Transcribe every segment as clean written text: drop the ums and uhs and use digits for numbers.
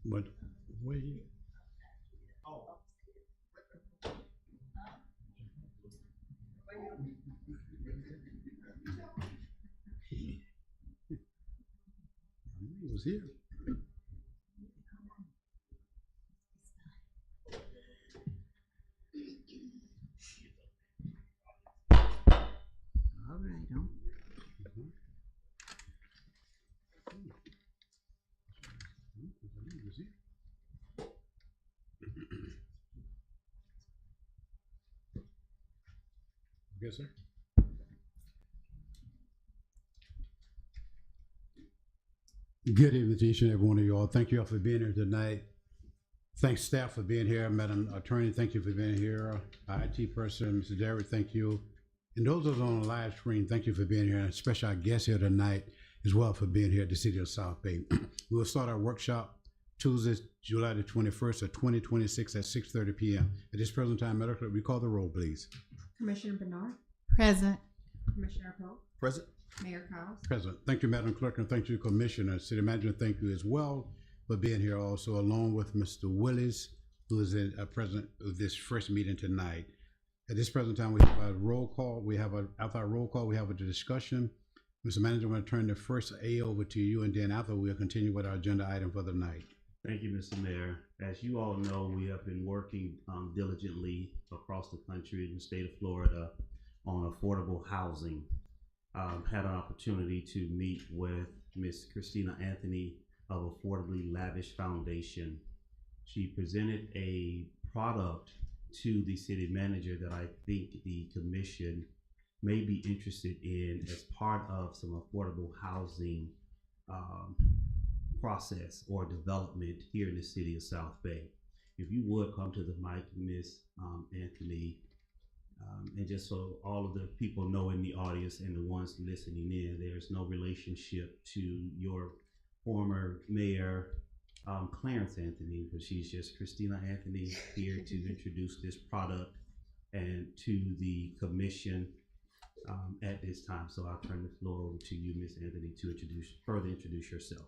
But we, oh, he was here. All right, huh? He was here. Yes, sir. Good evening to each and every one of you all. Thank you all for being here tonight. Thanks staff for being here. Madam Attorney, thank you for being here. Our IT person, Mr. Derrick, thank you. And those of us on the live stream, thank you for being here, and especially our guests here tonight as well for being here at the City of South Bay. We will start our workshop Tuesday, July the 21st of 2026 at 6:30 p.m. At this present time, Madam Clerk, we call the roll, please. Commissioner Bernard, Present. Commissioner Poe, Present. Mayor Cowes. Present. Thank you, Madam Clerk, and thank you, Commissioner. City Manager, thank you as well for being here also, along with Mr. Willis, who is present of this first meeting tonight. At this present time, we have a roll call. After our roll call, we have a discussion. Mr. Manager, I'm going to turn the first A over to you, and then after we'll continue with our agenda item for the night. Thank you, Mr. Mayor. As you all know, we have been working diligently across the country in the state of Florida on affordable housing. Had an opportunity to meet with Ms. Christina Anthony of Affordably Lavish Foundation. She presented a product to the city manager that I think the commission may be interested in as part of some affordable housing process or development here in the city of South Bay. If you would come to the mic, Ms. Anthony, and just so all of the people know in the audience and the ones listening in, there's no relationship to your former mayor, Clarence Anthony, but she's just Christina Anthony here to introduce this product and to the commission at this time. So I'll turn the floor over to you, Ms. Anthony, to further introduce yourself.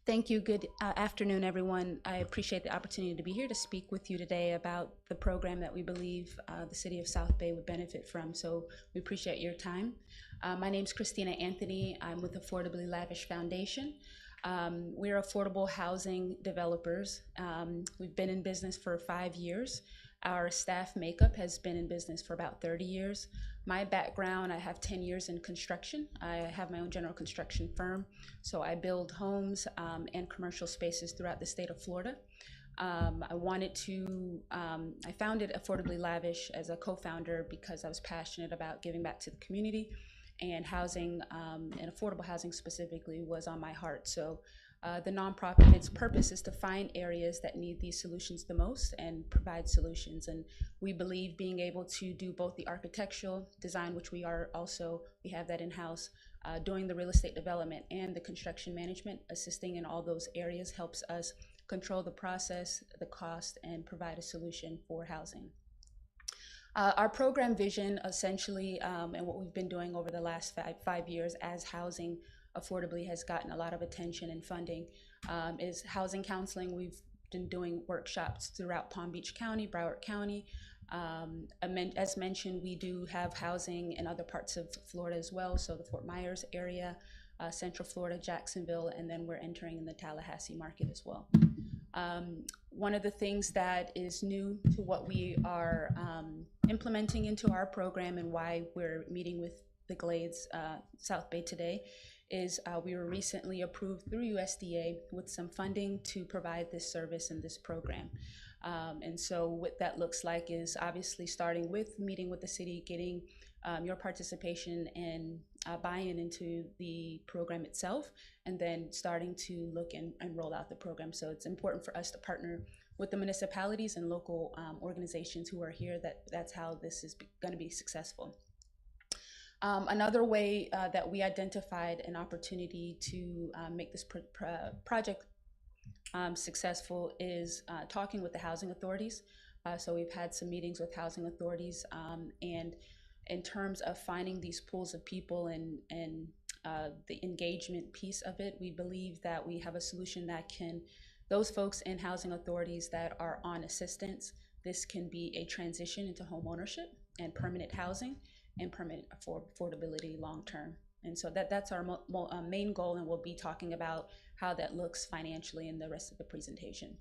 Thank you. Good afternoon, everyone. I appreciate the opportunity to be here to speak with you today about the program that we believe the city of South Bay would benefit from. So we appreciate your time. My name is Christina Anthony. I'm with Affordably Lavish Foundation. We're affordable housing developers. We've been in business for 5 years. Our staff makeup has been in business for about 30 years. My background, I have 10 years in construction. I have my own general construction firm. So I build homes and commercial spaces throughout the state of Florida. I founded Affordably Lavish as a co-founder because I was passionate about giving back to the community, and housing and affordable housing specifically was on my heart. So the nonprofit, its purpose is to find areas that need these solutions the most and provide solutions. And we believe being able to do both the architectural design, which we have that in-house, doing the real estate development and the construction management, assisting in all those areas helps us control the process, the cost, and provide a solution for housing. Our program vision essentially, and what we've been doing over the last five years as housing affordably has gotten a lot of attention and funding, is housing counseling. We've been doing workshops throughout Palm Beach County, Broward County. As mentioned, we do have housing in other parts of Florida as well, so the Fort Myers area, Central Florida, Jacksonville, and then we're entering in the Tallahassee market as well. One of the things that is new to what we are implementing into our program and why we're meeting with the Glades South Bay today is we were recently approved through USDA with some funding to provide this service and this program. And so what that looks like is obviously starting with meeting with the city, getting your participation and buy-in into the program itself, and then starting to look and roll out the program. So it's important for us to partner with the municipalities and local organizations who are here. That's how this is going to be successful. Another way that we identified an opportunity to make this project successful is talking with the housing authorities. So we've had some meetings with housing authorities, and in terms of finding these pools of people and the engagement piece of it, we believe that we have a solution that can, those folks in housing authorities that are on assistance, this can be a transition into home ownership and permanent housing and permanent affordability long-term. And so that's our main goal, and we'll be talking about how that looks financially in the rest of the presentation.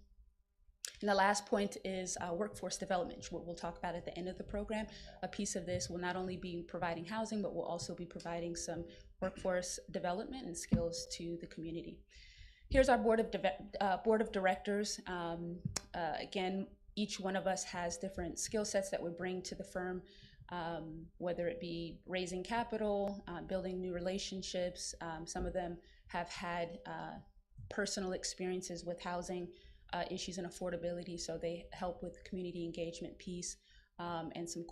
And the last point is workforce development, what we'll talk about at the end of the program. A piece of this will not only be providing housing, but we'll also be providing some workforce development and skills to the community. Here's our board of directors. Again, each one of us has different skill sets that we bring to the firm, whether it be raising capital, building new relationships. Some of them have had personal experiences with housing issues and affordability, so they help with the community engagement piece, and some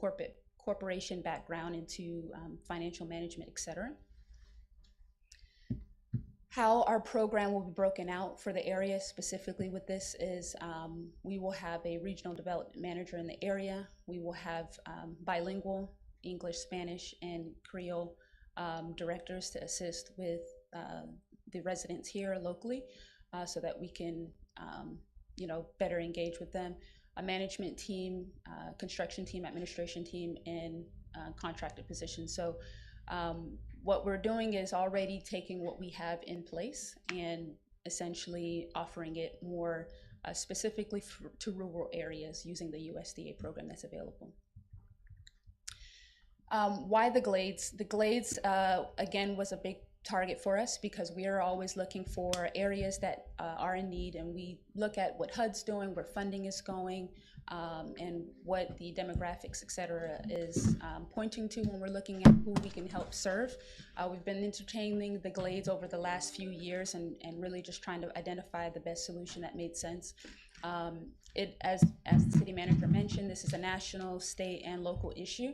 corporation background into financial management, etc. How our program will be broken out for the area specifically with this is we will have a regional development manager in the area. We will have bilingual English, Spanish, and Creole directors to assist with the residents here locally, so that we can better engage with them. A management team, construction team, administration team, and contracted positions. So what we're doing is already taking what we have in place and essentially offering it more specifically to rural areas using the USDA program that's available. Why the Glades? The Glades, again, was a big target for us because we are always looking for areas that are in need, and we look at what HUD's doing, where funding is going, and what the demographics, et cetera, is pointing to when we're looking at who we can help serve. We've been entertaining the Glades over the last few years and really just trying to identify the best solution that made sense. As the city manager mentioned, this is a national, state, and local issue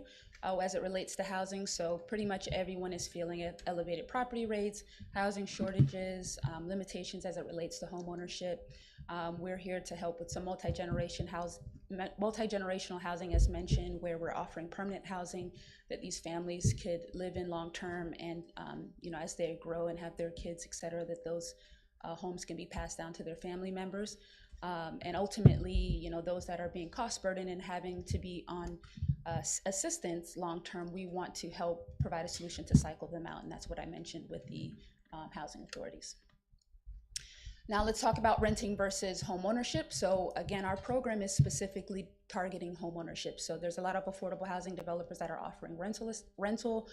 as it relates to housing. So pretty much everyone is feeling elevated property rates, housing shortages, limitations as it relates to home ownership. We're here to help with some multi-generational housing, as mentioned, where we're offering permanent housing that these families could live in long-term, and as they grow and have their kids, et cetera, that those homes can be passed down to their family members. And ultimately, those that are being cost burdened and having to be on assistance long-term, we want to help provide a solution to cycle them out, and that's what I mentioned with the housing authorities. Now let's talk about renting versus home ownership. So again, our program is specifically targeting home ownership. So there's a lot of affordable housing developers that are offering rental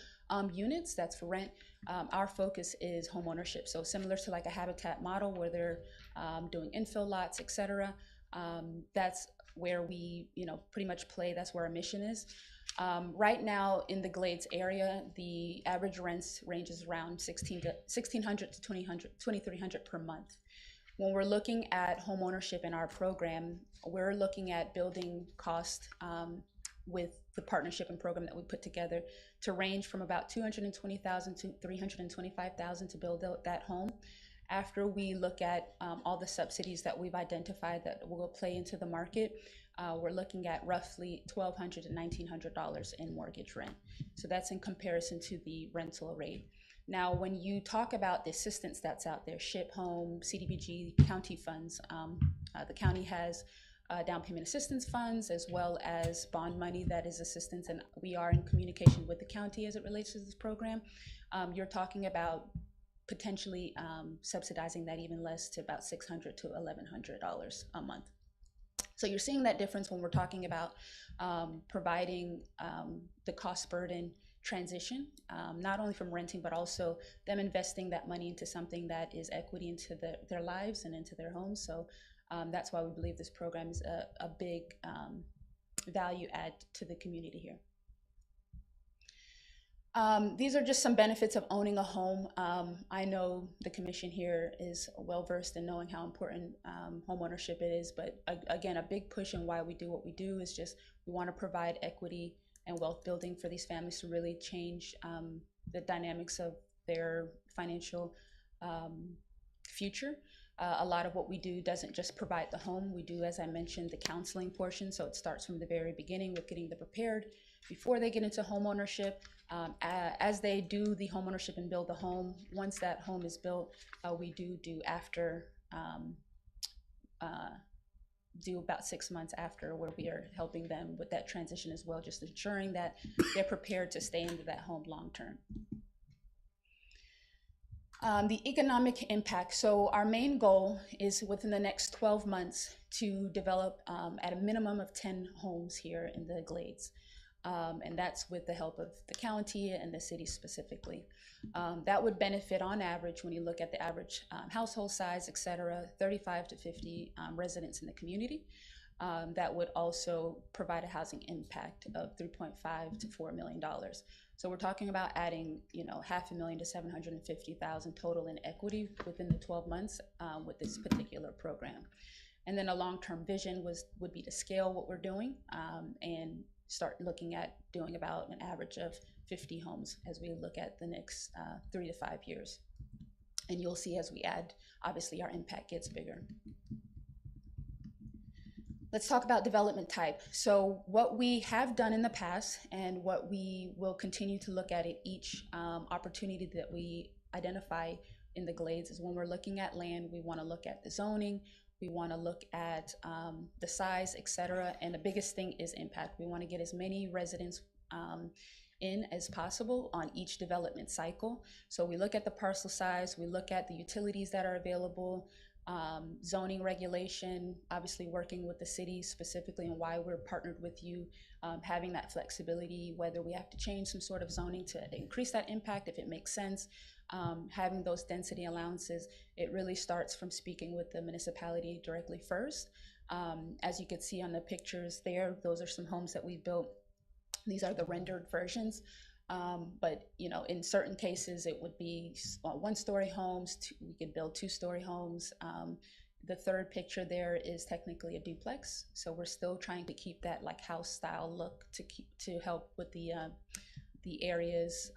units, that's for rent. Our focus is home ownership. So similar to like a Habitat model where they're doing infill lots, et cetera. That's where we pretty much play, that's where our mission is. Right now in the Glades area, the average rents ranges around $1,600 to $2,300 per month. When we're looking at home ownership in our program, we're looking at building cost with the partnership and program that we put together to range from about $220,000 to $325,000 to build that home. After we look at all the subsidies that we've identified that will play into the market, we're looking at roughly $1,200 to $1,900 in mortgage rent. So that's in comparison to the rental rate. Now, when you talk about the assistance that's out there, SHIP Home, CDBG, county funds, the county has down payment assistance funds as well as bond money that is assistance, and we are in communication with the county as it relates to this program. You're talking about potentially subsidizing that even less to about $600 to $1,100 a month. So you're seeing that difference when we're talking about providing the cost burden transition, not only from renting, but also them investing that money into something that is equity into their lives and into their homes. So that's why we believe this program is a big value add to the community here. These are just some benefits of owning a home. I know the commission here is well versed in knowing how important home ownership it is, but again, a big push in why we do what we do is just we want to provide equity and wealth building for these families to really change the dynamics of their financial future. A lot of what we do doesn't just provide the home. We do, as I mentioned, the counseling portion. So it starts from the very beginning with getting them prepared before they get into home ownership. As they do the home ownership and build the home, once that home is built, we do after do about 6 months after, where we are helping them with that transition as well, just ensuring that they're prepared to stay into that home long term. The economic impact. So our main goal is within the next 12 months to develop at a minimum of 10 homes here in the Glades. And that's with the help of the county and the city specifically. That would benefit on average, when you look at the average household size, et cetera, 35 to 50 residents in the community. That would also provide a housing impact of $3.5 to $4 million. So we're talking about adding, $500,000 to $750,000 total in equity within the 12 months with this particular program. And then a long-term vision would be to scale what we're doing and start looking at doing about an average of 50 homes as we look at the next 3 to 5 years. And you'll see as we add, obviously our impact gets bigger. Let's talk about development type. So what we have done in the past and what we will continue to look at each opportunity that we identify in the Glades is, when we're looking at land, we want to look at the zoning, we want to look at the size, et cetera. And the biggest thing is impact. We want to get as many residents in as possible on each development cycle. So we look at the parcel size, we look at the utilities that are available, zoning regulation, obviously working with the city specifically and why we're partnered with you, having that flexibility, whether we have to change some sort of zoning to increase that impact if it makes sense, having those density allowances. It really starts from speaking with the municipality directly first. As you can see on the pictures there, those are some homes that we built. These are the rendered versions. But in certain cases, it would be one-story homes. We could build two-story homes. The third picture there is technically a duplex. So we're still trying to keep that like house style look to help with the area's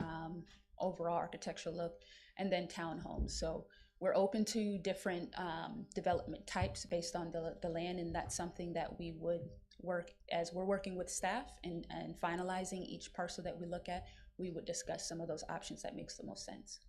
overall architectural look, and then townhomes. So we're open to different development types based on the land, and that's something that we would work as we're working with staff and finalizing each parcel that we look at. We would discuss some of those options that makes the most sense.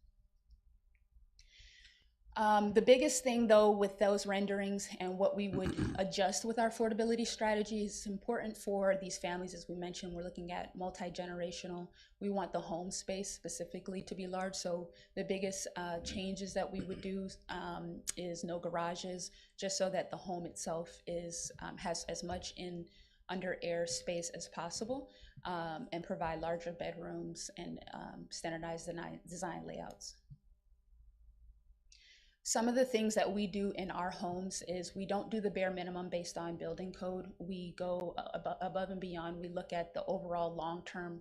The biggest thing though with those renderings and what we would adjust with our affordability strategy is important for these families. As we mentioned, we're looking at multi-generational. We want the home space specifically to be large. So the biggest changes that we would do is no garages, just so that the home itself has as much under air space as possible, and provide larger bedrooms and standardized design layouts. Some of the things that we do in our homes is we don't do the bare minimum based on building code. We go above and beyond. We look at the overall long-term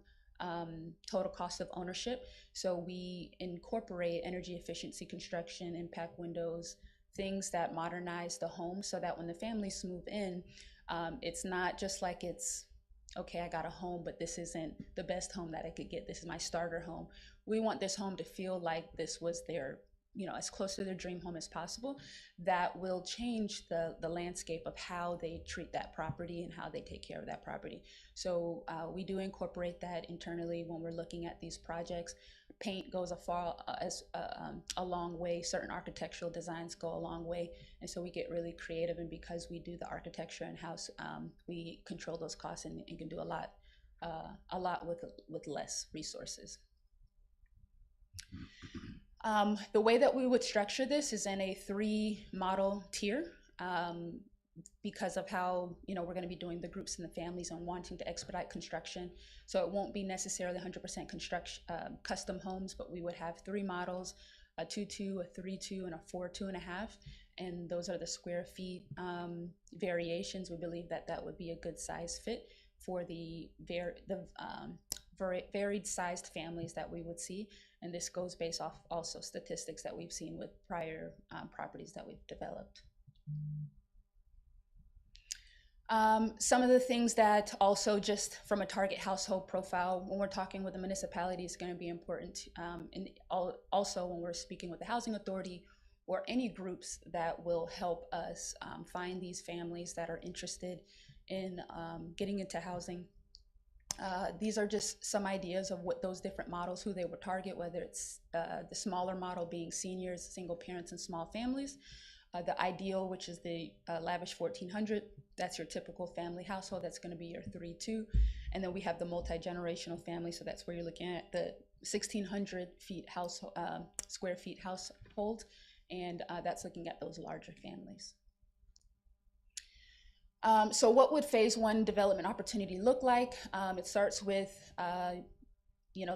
total cost of ownership. So we incorporate energy efficiency construction, impact windows, things that modernize the home so that when the families move in, it's not just like okay, I got a home, but this isn't the best home that I could get. This is my starter home. We want this home to feel like this was their, as close to their dream home as possible. That will change the landscape of how they treat that property and how they take care of that property. So we do incorporate that internally when we're looking at these projects. Paint goes a long way. Certain architectural designs go a long way. And so we get really creative, and because we do the architecture in-house, we control those costs and can do a lot with less resources. The way that we would structure this is in a 3 model tier, because of how we're going to be doing the groups and the families and wanting to expedite construction. So it won't be necessarily 100% custom homes, but we would have 3 models: a 2-2, a 3-2, and a 4-2.5. And those are the square feet variations. We believe that would be a good size fit for the varied sized families that we would see. And this goes based off also statistics that we've seen with prior properties that we've developed. Some of the things that also, just from a target household profile, when we're talking with the municipality, is going to be important. And also when we're speaking with the housing authority or any groups that will help us find these families that are interested in getting into housing. These are just some ideas of what those different models, who they would target, whether it's the smaller model being seniors, single parents, and small families, The ideal, which is the lavish 1400, that's your typical family household. That's going to be your 3-2. And then we have the multi-generational family. So that's where you're looking at the 1600 feet house, square feet household. And that's looking at those larger families. So what would phase 1 development opportunity look like? It starts with,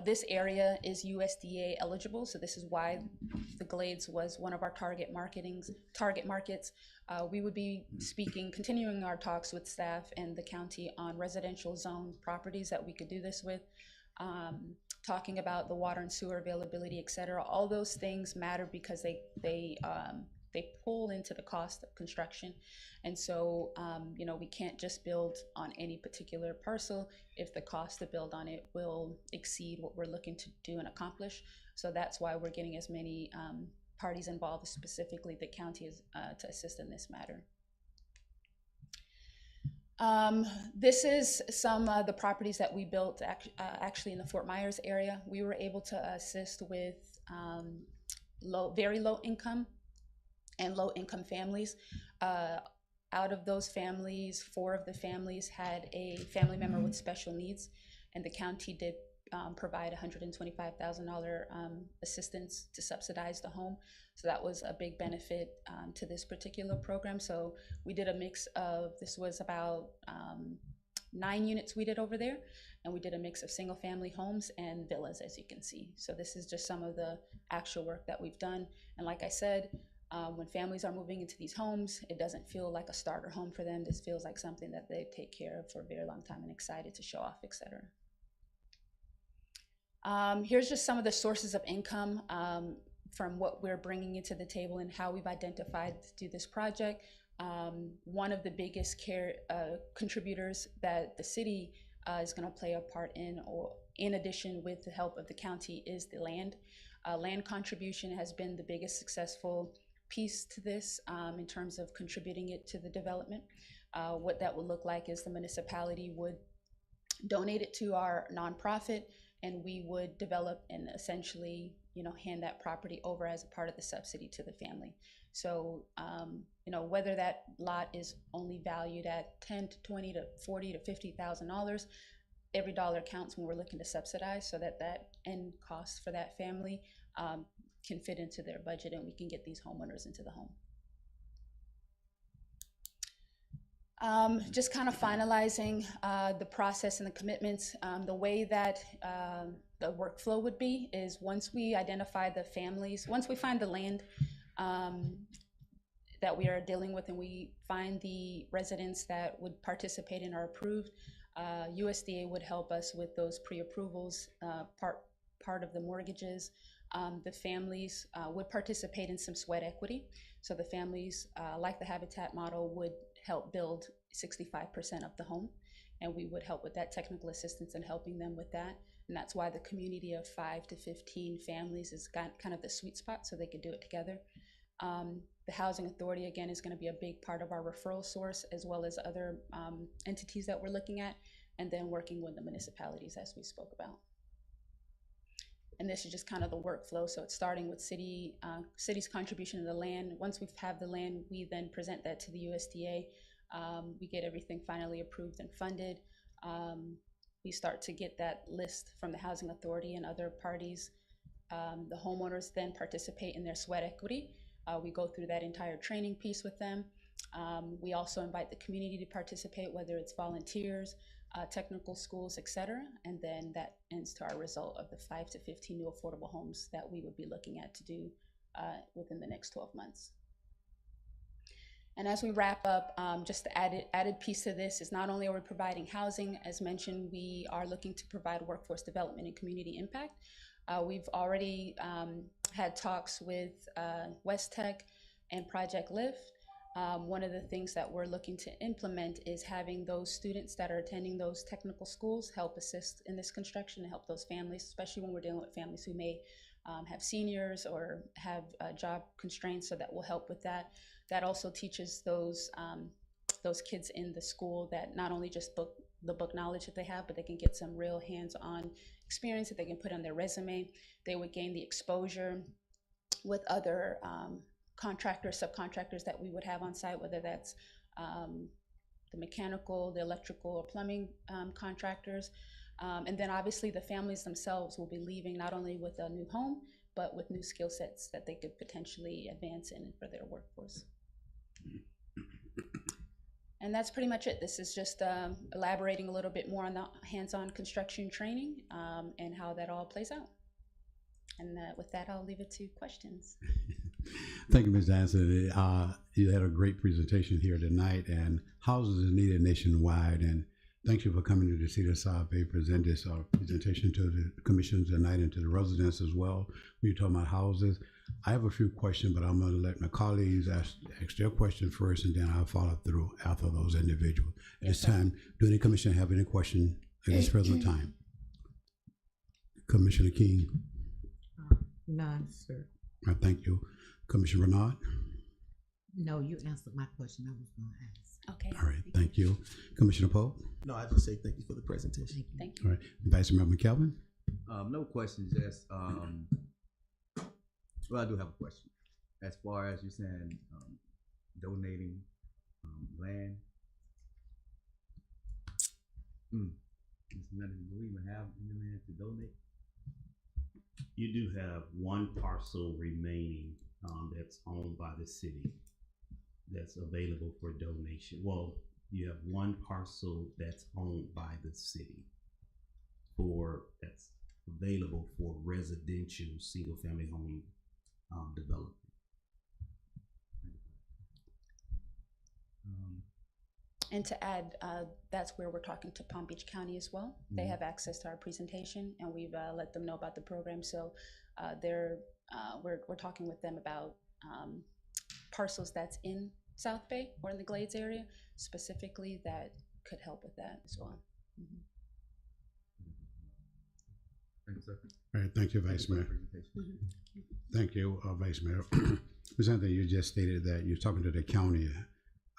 this area is USDA eligible. So this is why the Glades was one of our target markets. We would be continuing our talks with staff and the county on residential zone properties that we could do this with. Talking about the water and sewer availability, et cetera. All those things matter because they pull into the cost of construction. And so, we can't just build on any particular parcel if the cost to build on it will exceed what we're looking to do and accomplish. So that's why we're getting as many parties involved, specifically the county, to assist in this matter. This is some of the properties that we built actually in the Fort Myers area. We were able to assist with very low income and low income families. Out of those families, 4 of the families had a family member with special needs, and the county did provide $125,000 assistance to subsidize the home. So that was a big benefit to this particular program. So we did a mix of, this was about 9 units we did over there, and we did a mix of single family homes and villas, as you can see. So this is just some of the actual work that we've done. And like I said, when families are moving into these homes, it doesn't feel like a starter home for them. This feels like something that they take care of for a very long time and excited to show off, et cetera. Here's just some of the sources of income from what we're bringing into the table and how we've identified to do this project. One of the biggest contributors that the city is going to play a part in, or in addition with the help of the county, is the land. Land contribution has been the biggest successful piece to this in terms of contributing it to the development. What that would look like is the municipality would donate it to our nonprofit, and we would develop and essentially, hand that property over as a part of the subsidy to the family. So, whether that lot is only valued at $10 to $20 to $40 to $50,000, every dollar counts when we're looking to subsidize, so that end cost for that family can fit into their budget, and we can get these homeowners into the home. Just kind of finalizing the process and the commitments. The way that the workflow would be is, once we identify the families, once we find the land that we are dealing with, and we find the residents that would participate and are approved, USDA would help us with those pre-approvals, part of the mortgages. The families would participate in some sweat equity. So the families, like the Habitat model, would help build 65% of the home, and we would help with that technical assistance and helping them with that. And that's why the community of 5 to 15 families is kind of the sweet spot, so they could do it together. The Housing Authority, again, is going to be a big part of our referral source, as well as other entities that we're looking at, and then working with the municipalities, as we spoke about. And this is just kind of the workflow. So it's starting with city's contribution to the land. Once we have the land, we then present that to the USDA. We get everything finally approved and funded. We start to get that list from the Housing Authority and other parties. The homeowners then participate in their sweat equity. We go through that entire training piece with them. We also invite the community to participate, whether it's volunteers, technical schools, et cetera. And then that ends to our result of the 5 to 15 new affordable homes that we would be looking at to do within the next 12 months. And as we wrap up, just the added piece to this is, not only are we providing housing, as mentioned, we are looking to provide workforce development and community impact. We've already had talks with West Tech and Project Lift. One of the things that we're looking to implement is having those students that are attending those technical schools help assist in this construction, and help those families, especially when we're dealing with families who may have seniors or have job constraints, so that will help with that. That also teaches those kids in the school that not only just the book knowledge that they have, but they can get some real hands-on experience that they can put on their resume. They would gain the exposure with other contractors, subcontractors that we would have on site, whether that's the mechanical, the electrical, or plumbing contractors. And then obviously the families themselves will be leaving not only with a new home, but with new skill sets that they could potentially advance in for their workforce. And that's pretty much it. This is just elaborating a little bit more on the hands-on construction training and how that all plays out. And with that, I'll leave it to questions. Thank you, Ms. Anson. You had a great presentation here tonight, and houses are needed nationwide. And thank you for coming to the City of South Bay, present this presentation to the commission tonight and to the residents as well. When you're talking about houses, I have a few questions, but I'm going to let my colleagues ask their question first, and then I'll follow through after those individuals. At this time, do any commissioner have any question at this present time? Commissioner King? None, sir. All right, thank you. Commissioner Renard? No, you answered my question I was going to ask. Okay. All right, thank you. Commissioner Pope? No, I just say thank you for the presentation. Thank you. All right, Vice Mayor McKelvin? No questions, just, well, I do have a question. As far as you're saying, donating, land. It's nothing we even have any land to donate. You do have one parcel remaining that's owned by the city that's available for donation. Well, you have one parcel that's owned by the city that's available for residential single-family home development. And to add, that's where we're talking to Palm Beach County as well. They have access to our presentation, and we've let them know about the program. So we're talking with them about parcels that's in South Bay or in the Glades area specifically that could help with that as well. Thank you, sir. All right, thank you, Vice Mayor. Thank you, Vice Mayor. Ms. Anthony, you just stated that you're talking to the county.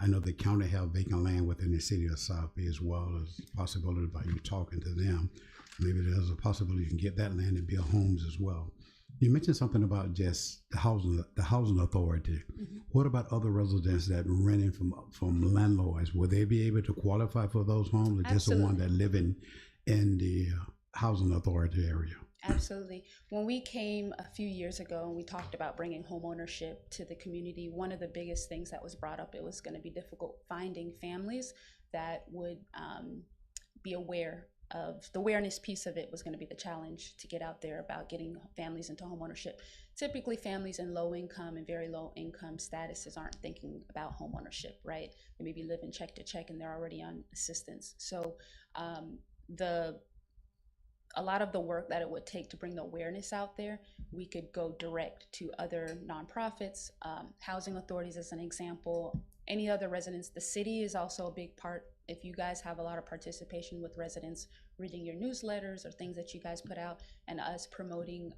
I know the county have vacant land within the city of South Bay as well. As a possibility about you talking to them. Maybe there's a possibility you can get that land and build homes as well. You mentioned something about just the housing authority. What about other residents that renting from landlords? Will they be able to qualify for those homes, or just the one that live in the housing authority area? Absolutely. When we came a few years ago and we talked about bringing home ownership to the community, one of the biggest things that was brought up, it was going to be difficult finding families that would be aware of the awareness piece of it was going to be the challenge to get out there about getting families into home ownership. Typically, families in low income and very low income statuses aren't thinking about home ownership, right? They maybe live in check to check and they're already on assistance. So a lot of the work that it would take to bring the awareness out there, we could go direct to other nonprofits, housing authorities as an example, any other residents. The city is also a big part. If you guys have a lot of participation with residents reading your newsletters or things that you guys put out and us promoting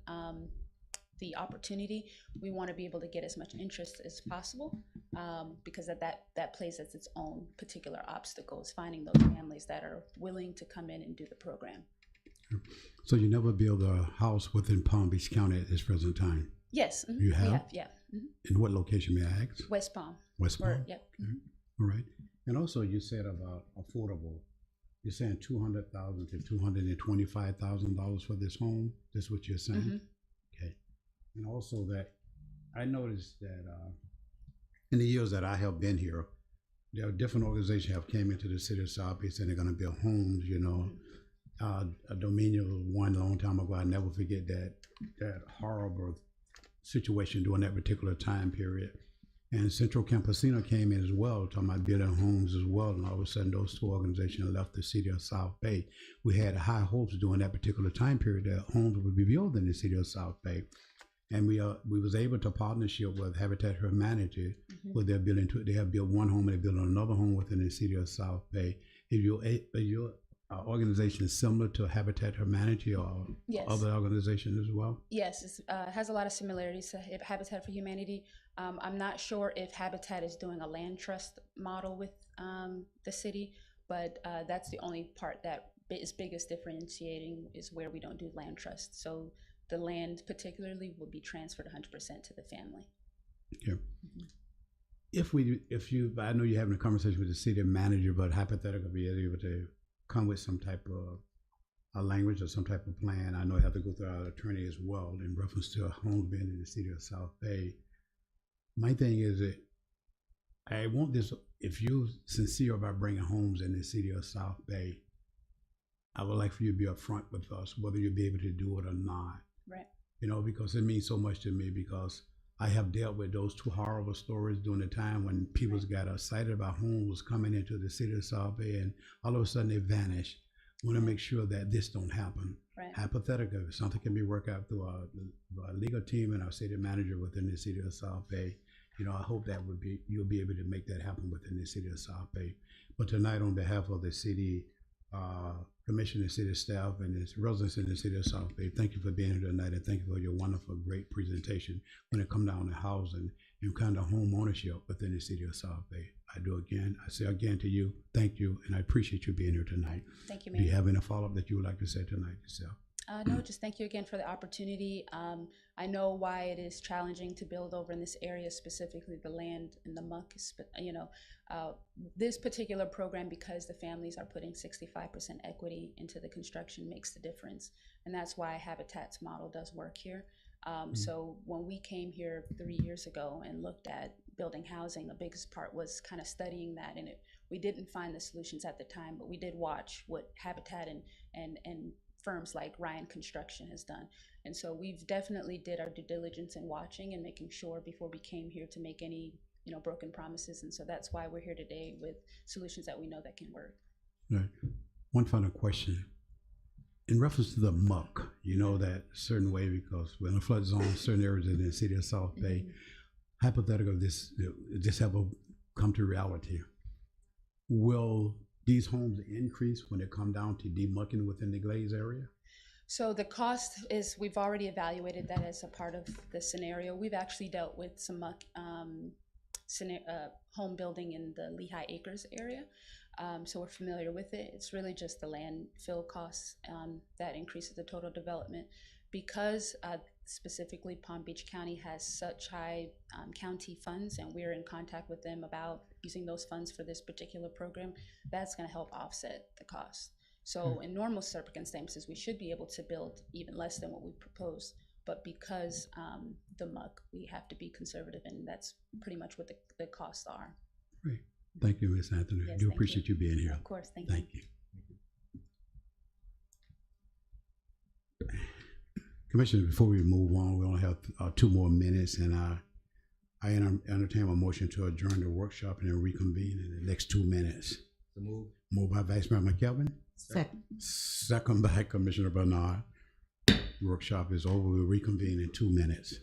the opportunity, we want to be able to get as much interest as possible because that plays as its own particular obstacles, finding those families that are willing to come in and do the program. So you never build a house within Palm Beach County at this present time? Yes. You have? We have, yeah. In what location, may I ask? West Palm. West Palm? Yep. All right. And also you said about affordable, you're saying $200,000 to $225,000 for this home? That's what you're saying? Okay. And also that I noticed that in the years that I have been here, there are different organizations have came into the city of South Bay saying they're going to build homes, you know. A Dominion one a long time ago. I never forget that horrible situation during that particular time period. And Central Campesino came in as well, talking about building homes as well. And all of a sudden, those two organizations left the city of South Bay. We had high hopes during that particular time period that homes would be built in the city of South Bay. And we was able to partnership with Habitat for Humanity, where they're building they have built one home and they're building another home within the city of South Bay. If your organization is similar to Habitat for Humanity or Yes. other organizations as well? Yes, it has a lot of similarities to Habitat for Humanity. I'm not sure if Habitat is doing a land trust model with the city, but that's the only part that is biggest differentiating is where we don't do land trust. So the land particularly will be transferred 100% to the family. Okay. I know you're having a conversation with the city manager, but hypothetically, be able to come with some type of a language or some type of plan. I know I have to go through our attorney as well in reference to a home being in the city of South Bay. My thing is that I want this, if you're sincere about bringing homes in the city of South Bay, I would like for you to be upfront with us, whether you'll be able to do it or not. Right. You know, because it means so much to me, because I have dealt with those two horrible stories during the time when people got excited about homes coming into the city of South Bay and all of a sudden they vanish. I want to make sure that this don't happen. Right. Hypothetically, if something can be worked out through our legal team and our city manager within the city of South Bay, you know, I hope that you'll be able to make that happen within the city of South Bay. But tonight, on behalf of the city commission and city staff and its residents in the city of South Bay, thank you for being here tonight, and thank you for your wonderful, great presentation when it comes down to housing and kind of home ownership within the city of South Bay. I say again to you, thank you, and I appreciate you being here tonight. Thank you, Do you Mayor. have any follow-up that you would like to say tonight yourself? No, just thank you again for the opportunity. I know why it is challenging to build over in this area, specifically the land and the muck. This particular program, because the families are putting 65% equity into the construction, makes the difference. And that's why Habitat's model does work here. So when we came here 3 years ago and looked at building housing, the biggest part was kind of studying that. And we didn't find the solutions at the time, but we did watch what Habitat and firms like Ryan Construction has done. And so we've definitely did our due diligence in watching and making sure before we came here to make any, broken promises. And so that's why we're here today with solutions that we know that can work. Right. One final question. In reference to the muck, you know that certain way, because we're in a flood zone, certain areas in the city of South Bay, hypothetical, this ever come to reality, will these homes increase when it come down to demucking within the glaze area? So the cost is, we've already evaluated that as a part of the scenario. We've actually dealt with some muck home building in the Lehigh Acres area. So we're familiar with it. It's really just the landfill costs that increases the total development. Because specifically Palm Beach County has such high county funds, and we're in contact with them about using those funds for this particular program, that's going to help offset the cost. So in normal circumstances, we should be able to build even less than what we proposed. But because the muck, we have to be conservative, and that's pretty much what the costs are. Great. Thank you, Ms. Anthony. Yes, I do thank appreciate you being here. Of course, thank you. Thank you. Commissioner, before we move on, we only have 2 more minutes, and I entertain a motion to adjourn the workshop and then reconvene in the next 2 minutes. So move. Moved by Vice Mayor McKelvin, Second. second by Commissioner Bernard. Workshop is over. We'll reconvene in 2 minutes.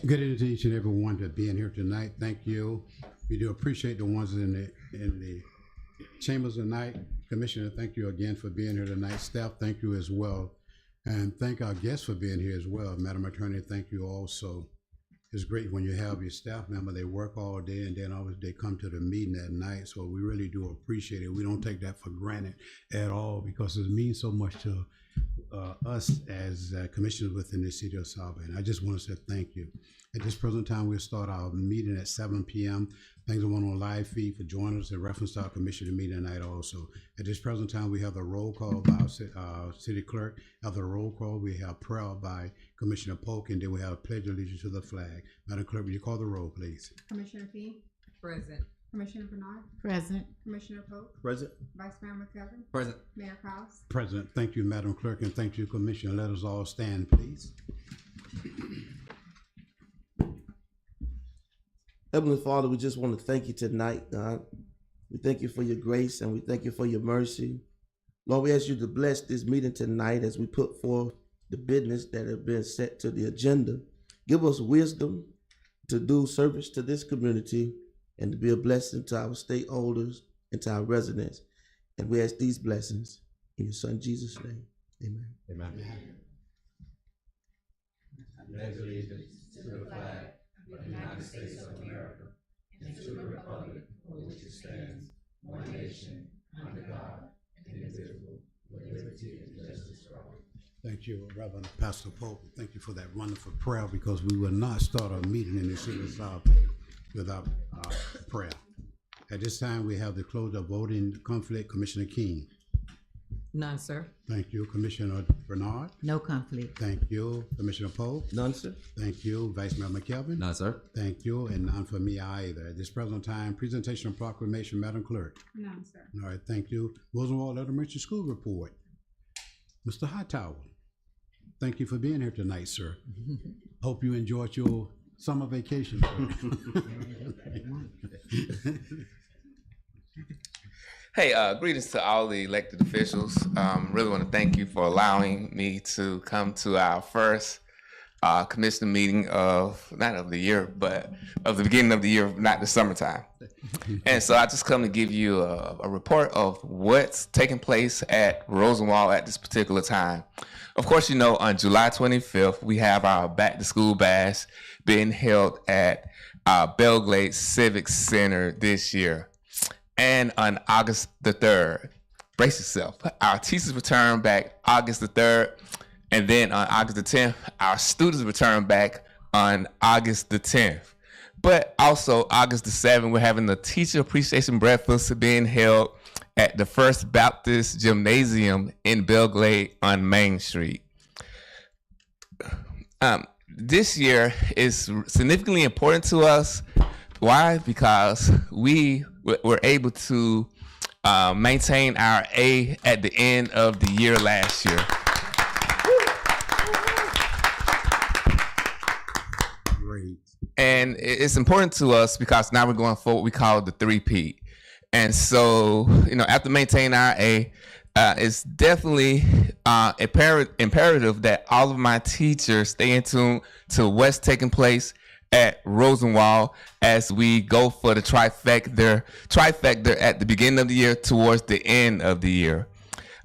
Good evening to each and every one for being here tonight. Thank you. We do appreciate the ones in the chambers tonight. Commissioner, thank you again for being here tonight. Staff, thank you as well. And thank our guests for being here as well. Madam Attorney, thank you also. It's great when you have your staff member, they work all day and then always they come to the meeting at night. So we really do appreciate it. We don't take that for granted at all because it means so much to us as commissioners within the city of South Bend. I just want to say thank you. At this present time, we'll start our meeting at 7 p.m. Thanks to one on live feed for joining us in reference to our commissioner meeting tonight also. At this present time, we have the roll call by our city clerk. After the roll call, we have prayer by Commissioner Polk, and then we have pledge of allegiance to the flag. Madam Clerk, will you call the roll, please? Commissioner Fee, Present. Commissioner Bernard, Present. Commissioner Polk, Present. Vice Mayor McKelvin, Present. Mayor Cowes. President, thank you, Madam Clerk, and thank you, Commissioner. Let us all stand, please. Heavenly Father, we just want to thank you tonight, God. We thank you for your grace and we thank you for your mercy. Lord, we ask you to bless this meeting tonight as we put forth the business that have been set to the agenda. Give us wisdom to do service to this community and to be a blessing to our stakeholders and to our residents. And we ask these blessings in your son Jesus' name. Amen. Amen. Thank you, Reverend Pastor Pope. Thank you for that wonderful prayer because we will not start our meeting in the city of South Bend without prayer. At this time, we have the close of voting conflict. Commissioner King. None, sir. Thank you. Commissioner Bernard. No conflict. Thank you. Commissioner Pope. None, sir. Thank you. Vice Mayor McKelvin. No, sir. Thank you. And none for me either. At this present time, presentation of proclamation, Madam Clerk. None, sir. All right, thank you. Rosenwald Elementary School report. Mr. Hightower, thank you for being here tonight, sir. Hope you enjoyed your summer vacation. Hey, greetings to all the elected officials. Really want to thank you for allowing me to come to our first commissioner meeting not of the year, but of the beginning of the year, not the summertime. And so I just come to give you a report of what's taking place at Rosenwald at this particular time. Of course, you know, on July 25th, we have our back to school bash being held at Belgrade Civic Center this year. And on August the 3rd, brace yourself, our teachers return back August the 3rd. And then on August the 10th, our students return back on August the 10th. But also August the 7th, we're having the teacher appreciation breakfast being held at the First Baptist Gymnasium in Belgrade on Main Street. This year is significantly important to us. Why? Because we were able to maintain our A at the end of the year last year. Great. And it's important to us because now we're going for what we call the 3-peat. And so, you know, after maintaining our A, it's definitely imperative that all of my teachers stay in tune to what's taking place at Rosenwald as we go for the trifecta at the beginning of the year towards the end of the year.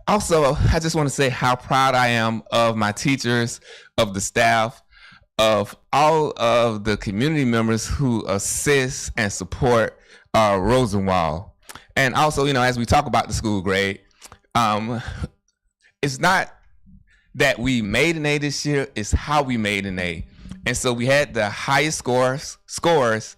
Also, I just want to say how proud I am of my teachers, of the staff, of all of the community members who assist and support Rosenwald. And also, you know, as we talk about the school grade, it's not that we made an A this year, it's how we made an A. And so we had the highest scores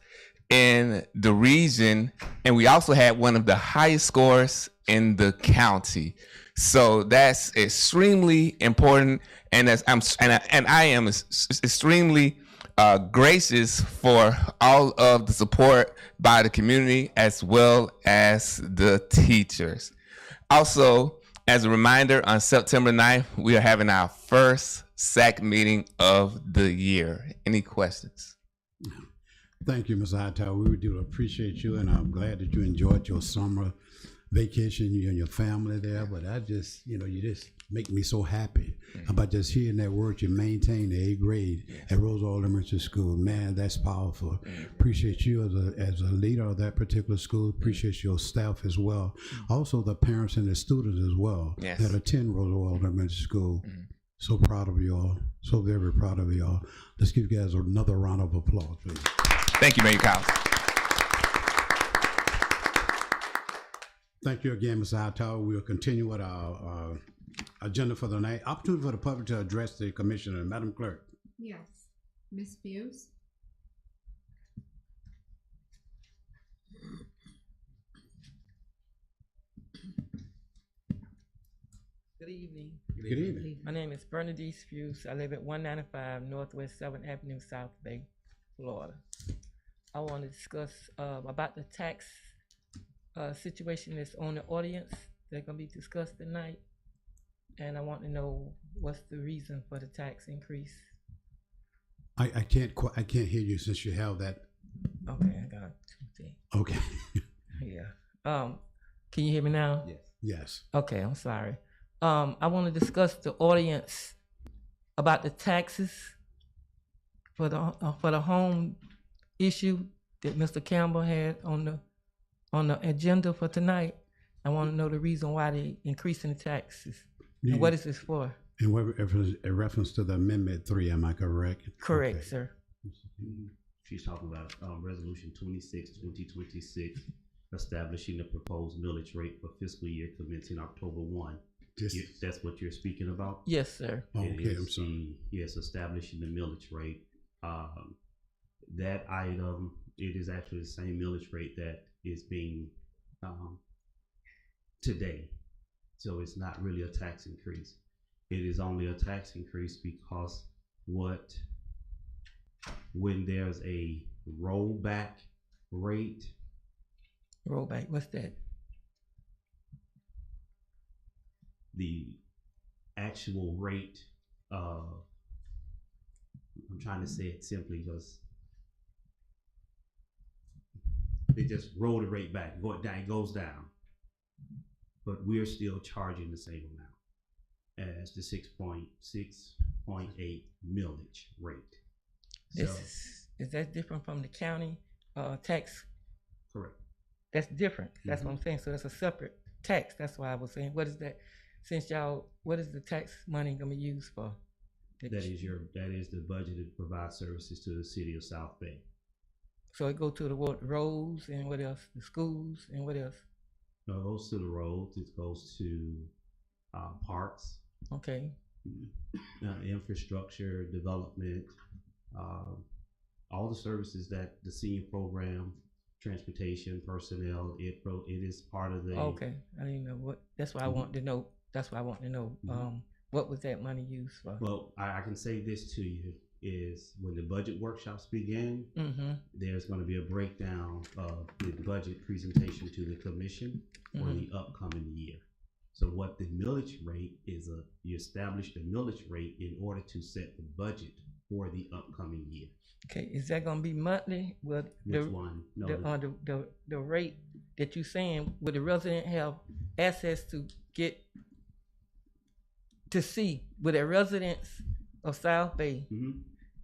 in the region, and we also had one of the highest scores in the county. So that's extremely important, and I am extremely gracious for all of the support by the community as well as the teachers. Also, as a reminder, on September 9th, we are having our first SAC meeting of the year. Any questions? Thank you, Mr. Hightower. We do appreciate you, and I'm glad that you enjoyed your summer vacation, you and your family there, but I just, you just make me so happy about just hearing that word. You maintain the 8th grade at Roseville Elementary School. Man, that's powerful. Appreciate you as a leader of that particular school. Appreciate your staff as well. Also the parents and the students as well that attend Roseville Elementary School. So proud of you all. So very proud of you all. Let's give you guys another round of applause, please. Thank you, Mayor Collins. Thank you again, Mr. Hightower. We'll continue with our agenda for the night. Opportunity for the public to address the commissioner. Madam Clerk. Yes. Ms. Fuse? Good evening. Good evening. My name is Bernadette Fuse. I live at 195 Northwest 7th Avenue, South Bay, Florida. I want to discuss about the tax situation that's on the audience. They're going to be discussed tonight. And I want to know what's the reason for the tax increase. I can't hear you since you have that. Okay, I got 2 things. Okay. Yeah. Can you hear me now? Yes. Yes. Okay, I'm sorry. I want to discuss the audience about the taxes for the home issue that Mr. Campbell had on the agenda for tonight. I want to know the reason why they increasing the taxes and what is this for? In reference to the Amendment 3, am I correct? Correct, Okay. sir. She's talking about Resolution 26, 2026, establishing the proposed millage rate for fiscal year commencing October 1. That's what you're speaking about? Yes, sir. Okay, I'm sorry. Yes, establishing the millage rate. That item, it is actually the same millage rate that is being today. So it's not really a tax increase. It is only a tax increase because when there's a rollback rate. Rollback, what's that? The actual rate of, I'm trying to say it simply because they just roll the rate back, it goes down. But we're still charging the same amount as the 6.8 millage rate. Is that different from the county tax? Correct. That's different. That's what I'm saying. So that's a separate tax. That's why I was saying, what is that? Since what is the tax money gonna be used for? That is the budget to provide services to the city of South Bay. So it go to the roads and what else? The schools and what else? No, it goes to the roads. It goes to parks. Okay. Infrastructure development, all the services that the senior program, transportation, personnel, it is part of the. Okay, I didn't know what. That's why I want to know. That's why I want to know. What was that money used for? Well, I can say this to you is when the budget workshops begin, there's going to be a breakdown of the budget presentation to the commission for the upcoming year. So what the millage rate is, you establish the millage rate in order to set the budget for the upcoming year. Okay, is that gonna be monthly? Will Which one? No, the rate that you saying, will the resident have access to get to see? Will the residents of South Bay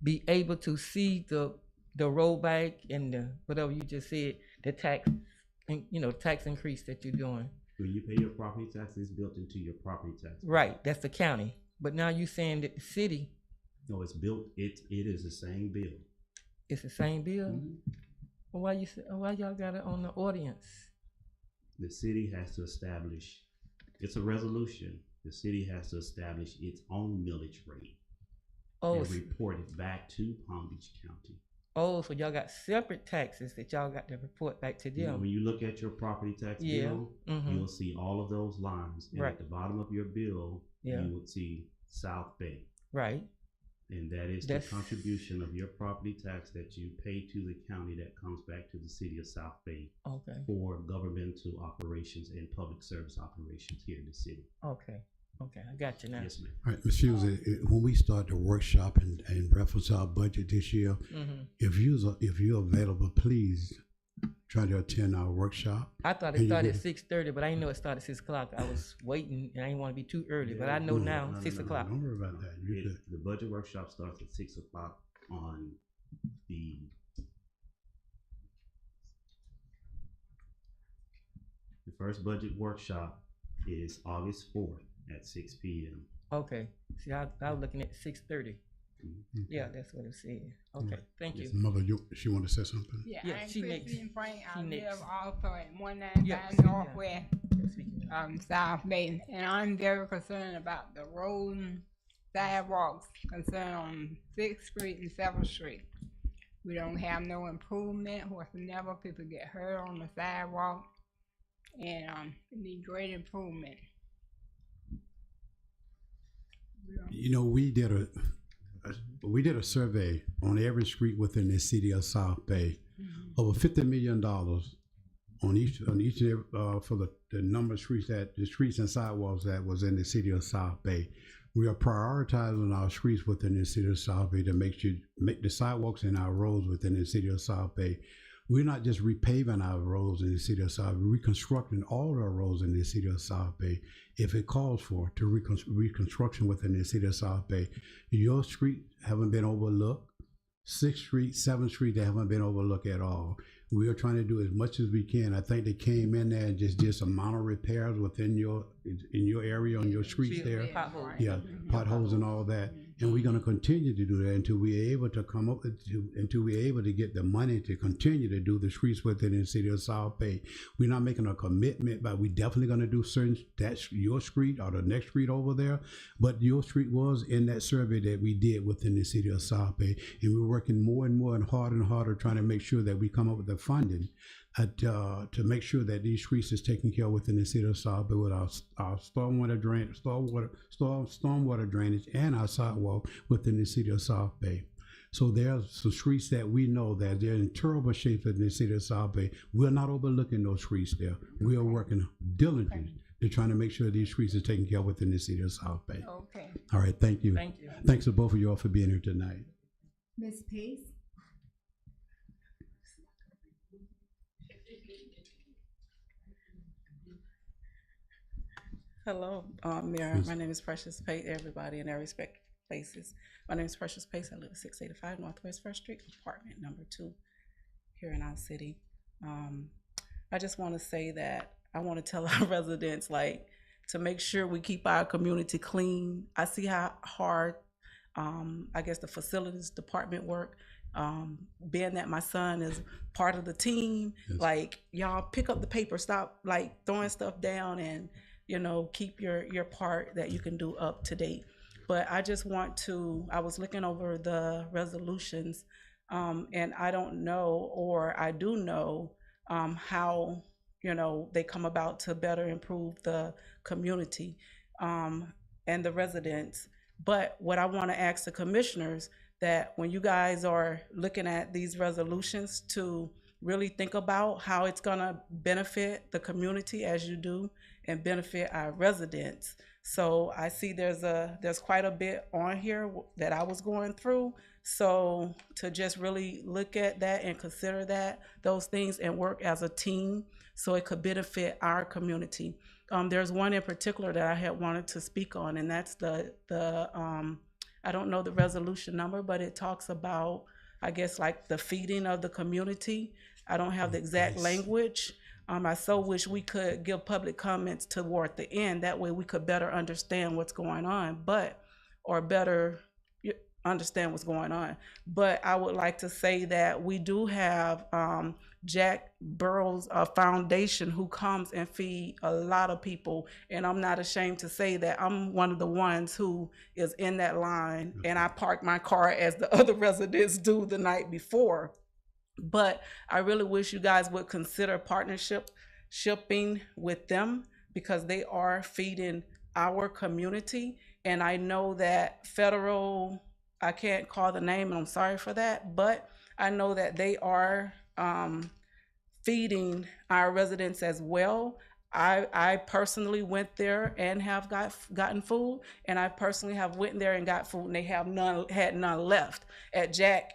be able to see the rollback and the whatever you just said, the tax, and tax increase that you're doing? When you pay your property tax, it's built into your property tax. Right, that's the county. But now you saying that the city. No, it's built. It is the same bill. It's the same bill. Well, why y'all got it on the audience? The city has to establish. It's a resolution. The city has to establish its own millage rate and report it back to Palm Beach County. Oh, so y'all got separate taxes that y'all got to report back to them. When you look at your property tax bill, you'll see all of those lines. And at the bottom of your bill, you would see South Bay. Right. And that is the contribution of your property tax that you pay to the county that comes back to the city of South Bay for governmental operations and public service operations here in the city. Okay, I got you now. Yes, ma'am. All right, Ms. Hughes, when we start the workshop and reference our budget this year, if you're available, please try to attend our workshop. I thought And it you started can- at 6:30, but I didn't know it started at 6 o'clock. I was waiting, and I didn't want to be too early, but I know No, now, no, 6 no, no, o'clock. Don't worry about that. You good. The budget workshop starts at 6 o'clock on the first budget workshop is August 4th at 6 p.m. Okay. See, I was looking at 6:30. Okay. Yeah, that's what it said. Okay, thank you. Mother, she want to say something? Yeah, Yeah, I'm she next. Christine Frank. I She live next. also at 195 Yeah, speak now. Northwest, Speaking of- South Bay, and I'm very concerned about the road and sidewalks concerned on 6th Street and 7th Street. We don't have no improvement whatsoever. People get hurt on the sidewalk, and it need great improvement. You know, we did a survey on every street within the city of South Bay. Over $50 million on each and every, for the number of streets the streets and sidewalks that was in the city of South Bay. We are prioritizing our streets within the city of South Bay to make the sidewalks and our roads within the city of South Bay. We're not just repaving our roads in the city of South Bay, we're reconstructing all our roads in the city of South Bay if it calls for to reconstruction within the city of South Bay. Your street haven't been overlooked. 6th Street, 7th Street, they haven't been overlooked at all. We are trying to do as much as we can. I think they came in there and just did some minor repairs within your area on your streets there. Potholes. Yeah, potholes and all that. And we're going to continue to do that until we're able to until we're able to get the money to continue to do the streets within the city of South Bay. We're not making a commitment, but we're definitely going to do that's your street or the next street over there. But your street was in that survey that we did within the city of South Bay. And we're working more and more and harder trying to make sure that we come up with the funding to make sure that these streets is taken care of within the city of South Bay with our stormwater drainage and our sidewalk within the city of South Bay. So there's some streets that we know that they're in terrible shape in the city of South Bay. We're not overlooking those streets there. We are working diligently to trying to make sure these streets are taken care of within the city of South Bay. Okay. All right, thank you. Thank you. Thanks to both of y'all for being here tonight. Ms. Pace? Hello, Mayor. Yes. My name is Precious Pace, everybody in their respective places. My name is Precious Pace. I live at 685 Northwest First Street, apartment number 2, here in our city. I just want to say that I want to tell our residents, to make sure we keep our community clean. I see how hard, I guess, the facilities department work. Being that my son is part of the team, Yes. Y'all pick up the paper, stop throwing stuff down, and keep your part that you can do up to date. But I just want to, I was looking over the resolutions, and I don't know, or I do know, how, they come about to better improve the community, and the residents. But what I want to ask the commissioners, that when you guys are looking at these resolutions, to really think about how it's gonna benefit the community as you do, and benefit our residents. So I see there's quite a bit on here that I was going through. So to just really look at that and consider those things, and work as a team so it could benefit our community. There's one in particular that I had wanted to speak on, and that's the I don't know the resolution number, but it talks about, I guess, the feeding of the community. I don't have the exact language. I so wish we could give public comments toward the end. That way we could better understand what's going on, understand what's going on. But I would like to say that we do have Jack Burrows Foundation, who comes and feed a lot of people. And I'm not ashamed to say that I'm one of the ones who is in that line, and I park my car as the other residents do the night before. But I really wish you guys would consider shipping with them, because they are feeding our community. And I know that federal, I can't call the name, and I'm sorry for that, but I know that they are feeding our residents as well. I personally went there and have gotten food, and I personally have went there and got food, and they had none left. At Jack,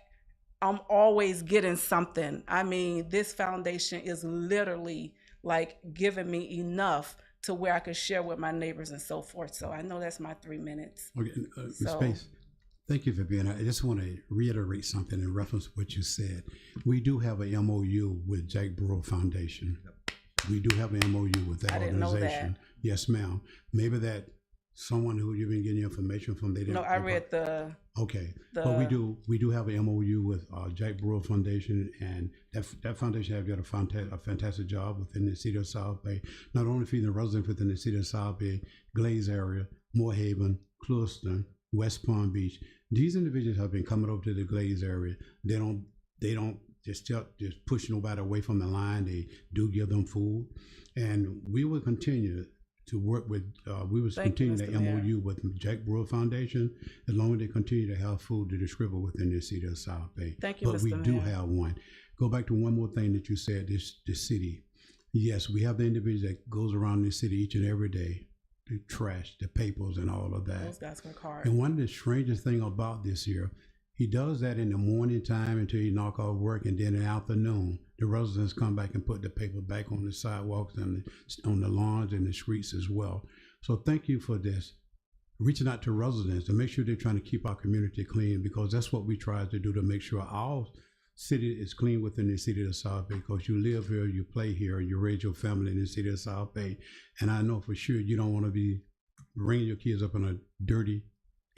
I'm always getting something. I mean, this foundation is literally like giving me enough to where I could share with my neighbors and so forth. So I know that's my 3 minutes. Okay, Ms. So- Pace, thank you for being here. I just want to reiterate something in reference to what you said. We do have a MOU with Jack Brewer Foundation. We do have an MOU with that I didn't know organization. that. Yes, ma'am. Maybe that someone who you've been getting information from, they didn't. No, I read the, Okay, but we do have an MOU with Jack Brewer Foundation, and that foundation have done a fantastic job within the city of South Bay, not only feeding the residents within the city of South Bay, Glaze area, Moorhaven, Clewiston, West Palm Beach. These individuals have been coming over to the Glaze area. They don't just push nobody away from the line. They do give them food, and we will continue to work with, we will continue the MOU with Jack Brewer Foundation, as long as they continue to have food to distribute within the city of South Bay. Thank you, But we Mr. do Mayor. have one. Go back to one more thing that you said, this city. Yes, we have the individual that goes around the city each and every day, the trash, the papers and all of that. those guys work hard. And one of the strangest thing about this here, he does that in the morning time until he knock off work, and then in the afternoon, the residents come back and put the paper back on the sidewalks and on the lawns and the streets as well. So thank you for this. Reaching out to residents to make sure they're trying to keep our community clean, because that's what we try to do, to make sure our city is clean within the city of South Bay, because you live here, you play here, you raise your family in the city of South Bay. And I know for sure you don't want to be bringing your kids up in a dirty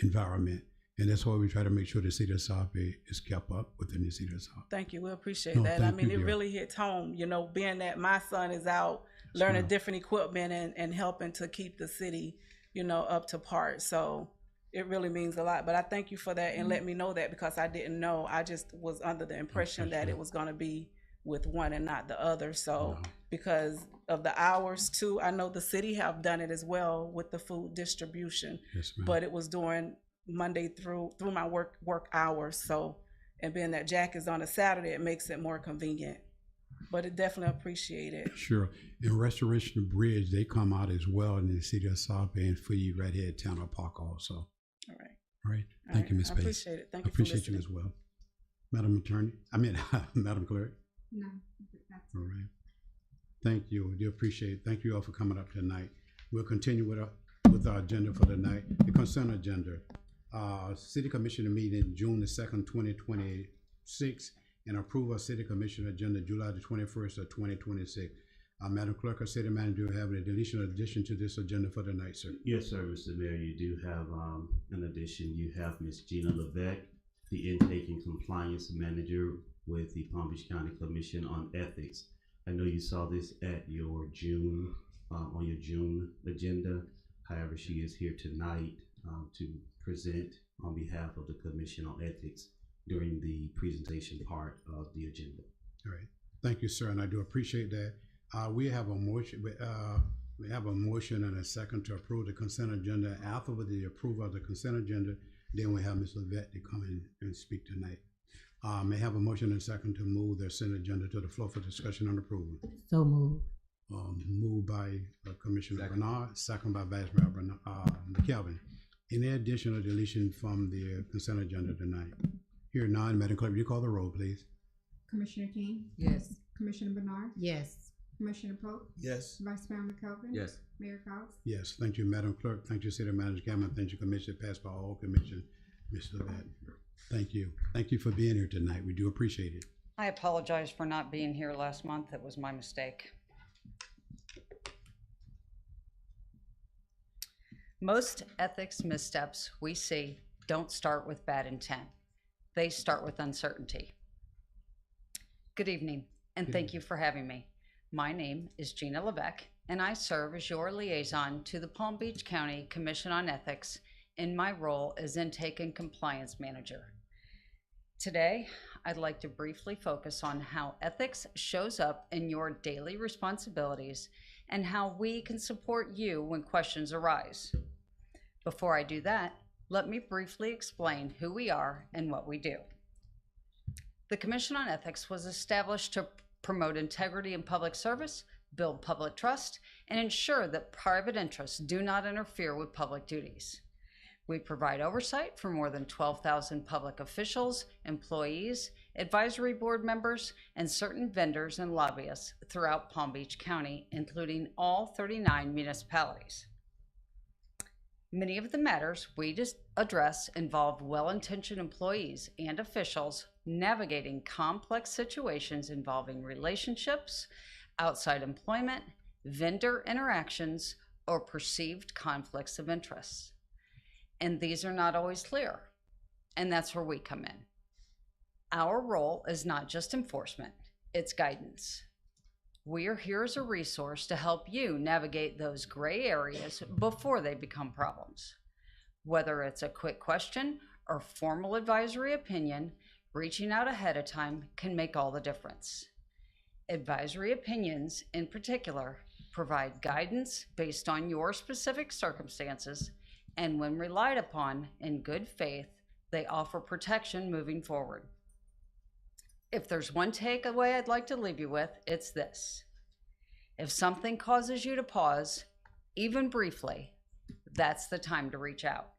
environment. And that's why we try to make sure the city of South Bay is kept up within the city of South Bay. Thank you. We appreciate No, that. I thank mean, you, it dear. really hits home, you know, being that my son is out learning ma'am. different equipment and helping to keep the city, you know, up to par. So it really means a lot. But I thank you for that and let me know that, because I didn't know. I just was under the impression that it was going to be with one and not the other. So No. because of the hours too, I know the city have done it as well with the food distribution, Yes, ma'am. but it was during Monday through my work hours. So, and being that Jack is on a Saturday, it makes it more convenient. But it definitely appreciated. Sure. And Restoration Bridge, they come out as well in the city of South Bay and feed right here at Tanner Park also. All right. All right. All Thank right. you, Ms. I Pace. appreciate it. Thank I you for appreciate you listening. as well. Madam Attorney, Madam Clerk. No, that's All right. Thank you. We do appreciate it. Thank you all for coming up tonight. We'll continue with our agenda for the night. The consent agenda. City Commissioner meeting June the 2nd, 2026, and approve our City Commissioner agenda July the 21st of 2026. Madam Clerk, our City Manager, have an addition to this agenda for the night, sir. Yes, sir, Mr. Mayor, you do have, in addition, you have Ms. Gina Levesque, the Intake and Compliance Manager with the Palm Beach County Commission on Ethics. I know you saw this at your June, on your June agenda. However, she is here tonight to present on behalf of the Commission on Ethics during the presentation part of the agenda. All right. Thank you, sir, and I do appreciate that. We have a motion. We have a motion and a second to approve the consent agenda. After with the approval of the consent agenda, then we have Ms. Levesque to come in and speak tonight. May I have a motion and a second to move the consent agenda to the floor for discussion and approval. So moved. Moved by Commissioner Bernard, second by Vice Mayor McKelvin. Any addition or deletion from the consent agenda tonight? Here none, Madam Clerk, will you call the roll, please? Commissioner King, Yes. Commissioner Bernard, Yes. Commissioner Pope, Yes. Vice Mayor McKelvin. Yes. Mayor Cox. Yes, thank you, Madam Clerk. Thank you, City Manager Cameron. Thank you, Commissioner. Passed by all commission. Mr. Levesque. Thank you. Thank you for being here tonight. We do appreciate it. I apologize for not being here last month. It was my mistake. Most ethics missteps we see don't start with bad intent. They start with uncertainty. Good evening, and thank you for having me. My name is Gina Levesque, and I serve as your liaison to the Palm Beach County Commission on Ethics in my role as Intake and Compliance Manager. Today, I'd like to briefly focus on how ethics shows up in your daily responsibilities and how we can support you when questions arise. Before I do that, let me briefly explain who we are and what we do. The Commission on Ethics was established to promote integrity in public service, build public trust, and ensure that private interests do not interfere with public duties. We provide oversight for more than 12,000 public officials, employees, advisory board members, and certain vendors and lobbyists throughout Palm Beach County, including all 39 municipalities. Many of the matters we just address involve well-intentioned employees and officials navigating complex situations involving relationships, outside employment, vendor interactions, or perceived conflicts of interest. And these are not always clear, and that's where we come in. Our role is not just enforcement, it's guidance. We are here as a resource to help you navigate those gray areas before they become problems. Whether it's a quick question or formal advisory opinion, reaching out ahead of time can make all the difference. Advisory opinions, in particular, provide guidance based on your specific circumstances, and when relied upon in good faith, they offer protection moving forward. If there's one takeaway I'd like to leave you with, it's this. If something causes you to pause, even briefly, that's the time to reach out.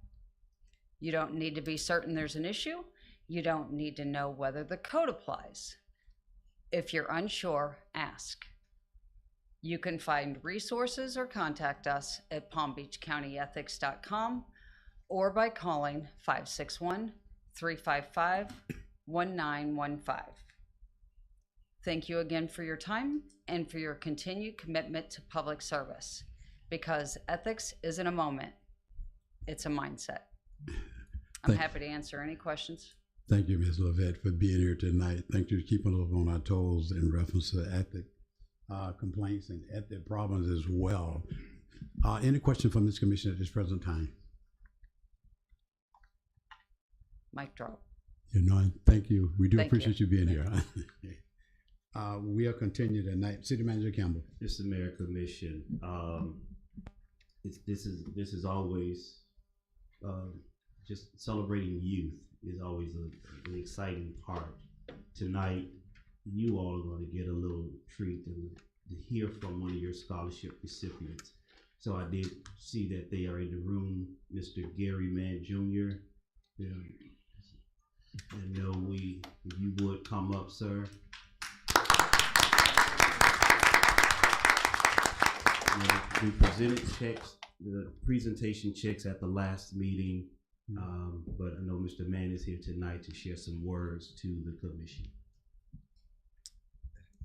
You don't need to be certain there's an issue. You don't need to know whether the code applies. If you're unsure, ask. You can find resources or contact us at palmbeachcountyethics.com or by calling 561-355-1915. Thank you again for your time and for your continued commitment to public service, because ethics isn't a moment, it's a mindset. I'm happy to answer any questions. Thank you, Ms. Lovett, for being here tonight. Thank you for keeping us on our toes in reference to ethic complaints and ethic problems as well. Any question from this commission at this present time? Mic drop. You know, thank you. We do Thank appreciate you being here. We'll continue tonight. City Manager Campbell. Mr. Mayor, Commission, this is always just celebrating youth is always an exciting part. Tonight, you all are going to get a little treat and to hear from one of your scholarship recipients. So I did see that they are in the room, Mr. Gary Mann Jr. And know if you would come up, sir. We presented checks, the presentation checks at the last meeting, but I know Mr. Mann is here tonight to share some words to the commission.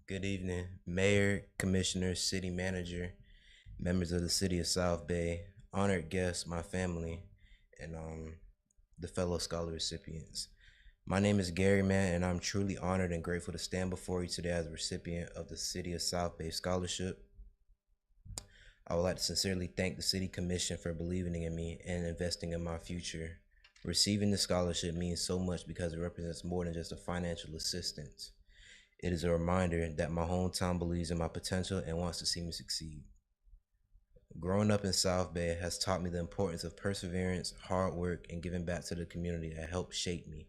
Good evening, Mayor, Commissioner, City Manager, members of the City of South Bay, honored guests, my family, and the fellow scholar recipients. My name is Gary Mann, and I'm truly honored and grateful to stand before you today as a recipient of the City of South Bay Scholarship. I would like to sincerely thank the City Commission for believing in me and investing in my future. Receiving the scholarship means so much because it represents more than just a financial assistance. It is a reminder that my hometown believes in my potential and wants to see me succeed. Growing up in South Bay has taught me the importance of perseverance, hard work, and giving back to the community that helped shape me.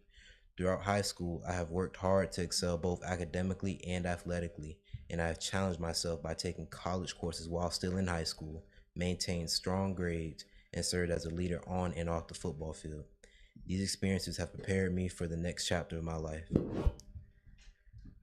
Throughout high school, I have worked hard to excel both academically and athletically, and I have challenged myself by taking college courses while still in high school, maintained strong grades, and served as a leader on and off the football field. These experiences have prepared me for the next chapter of my life.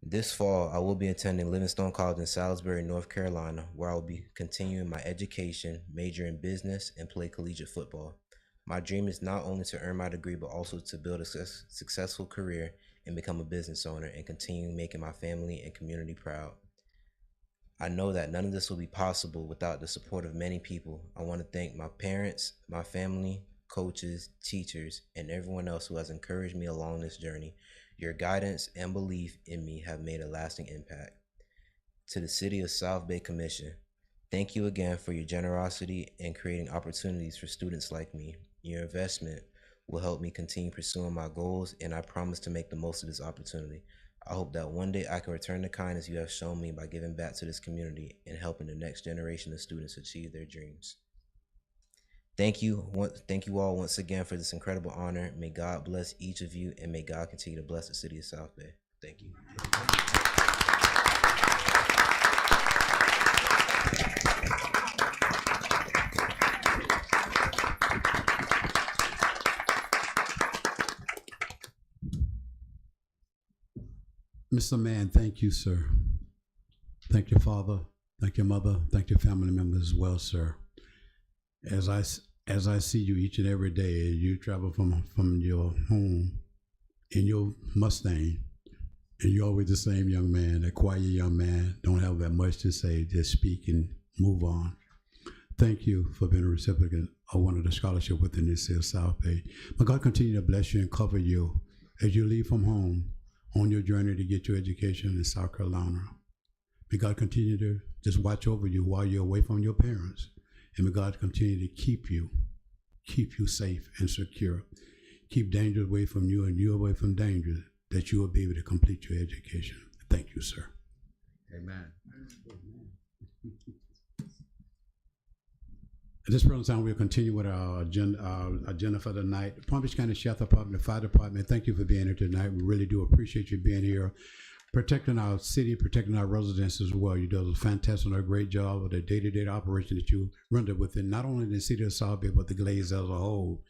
This fall, I will be attending Livingstone College in Salisbury, North Carolina, where I will be continuing my education, major in business, and play collegiate football. My dream is not only to earn my degree, but also to build a successful career and become a business owner and continue making my family and community proud. I know that none of this will be possible without the support of many people. I want to thank my parents, my family, coaches, teachers, and everyone else who has encouraged me along this journey. Your guidance and belief in me have made a lasting impact. To the City of South Bay Commission, thank you again for your generosity and creating opportunities for students like me. Your investment will help me continue pursuing my goals, and I promise to make the most of this opportunity. I hope that one day I can return the kindness you have shown me by giving back to this community and helping the next generation of students achieve their dreams. Thank you all once again for this incredible honor. May God bless each of you, and may God continue to bless the City of South Bay. Thank you. Mr. Mann, thank you, sir. Thank your father, thank your mother, thank your family members as well, sir. As I see you each and every day, you travel from your home in your Mustang, and you're always the same young man, that quiet young man, don't have that much to say, just speak and move on. Thank you for being a recipient of one of the scholarship within this city of South Bay. May God continue to bless you and cover you as you leave from home on your journey to get your education in South Carolina. May God continue to just watch over you while you're away from your parents. And may God continue to keep you safe and secure. Keep danger away from you and you away from danger, that you will be able to complete your education. Thank you, sir. Amen. At this present time, we'll continue with our agenda for the night. Palm Beach County Sheriff Department, the Fire Department, thank you for being here tonight. We really do appreciate you being here, protecting our city, protecting our residents as well. You do a fantastic, a great job of the day-to-day operation that you render within not only the city of South Bay, but the Glades as a whole.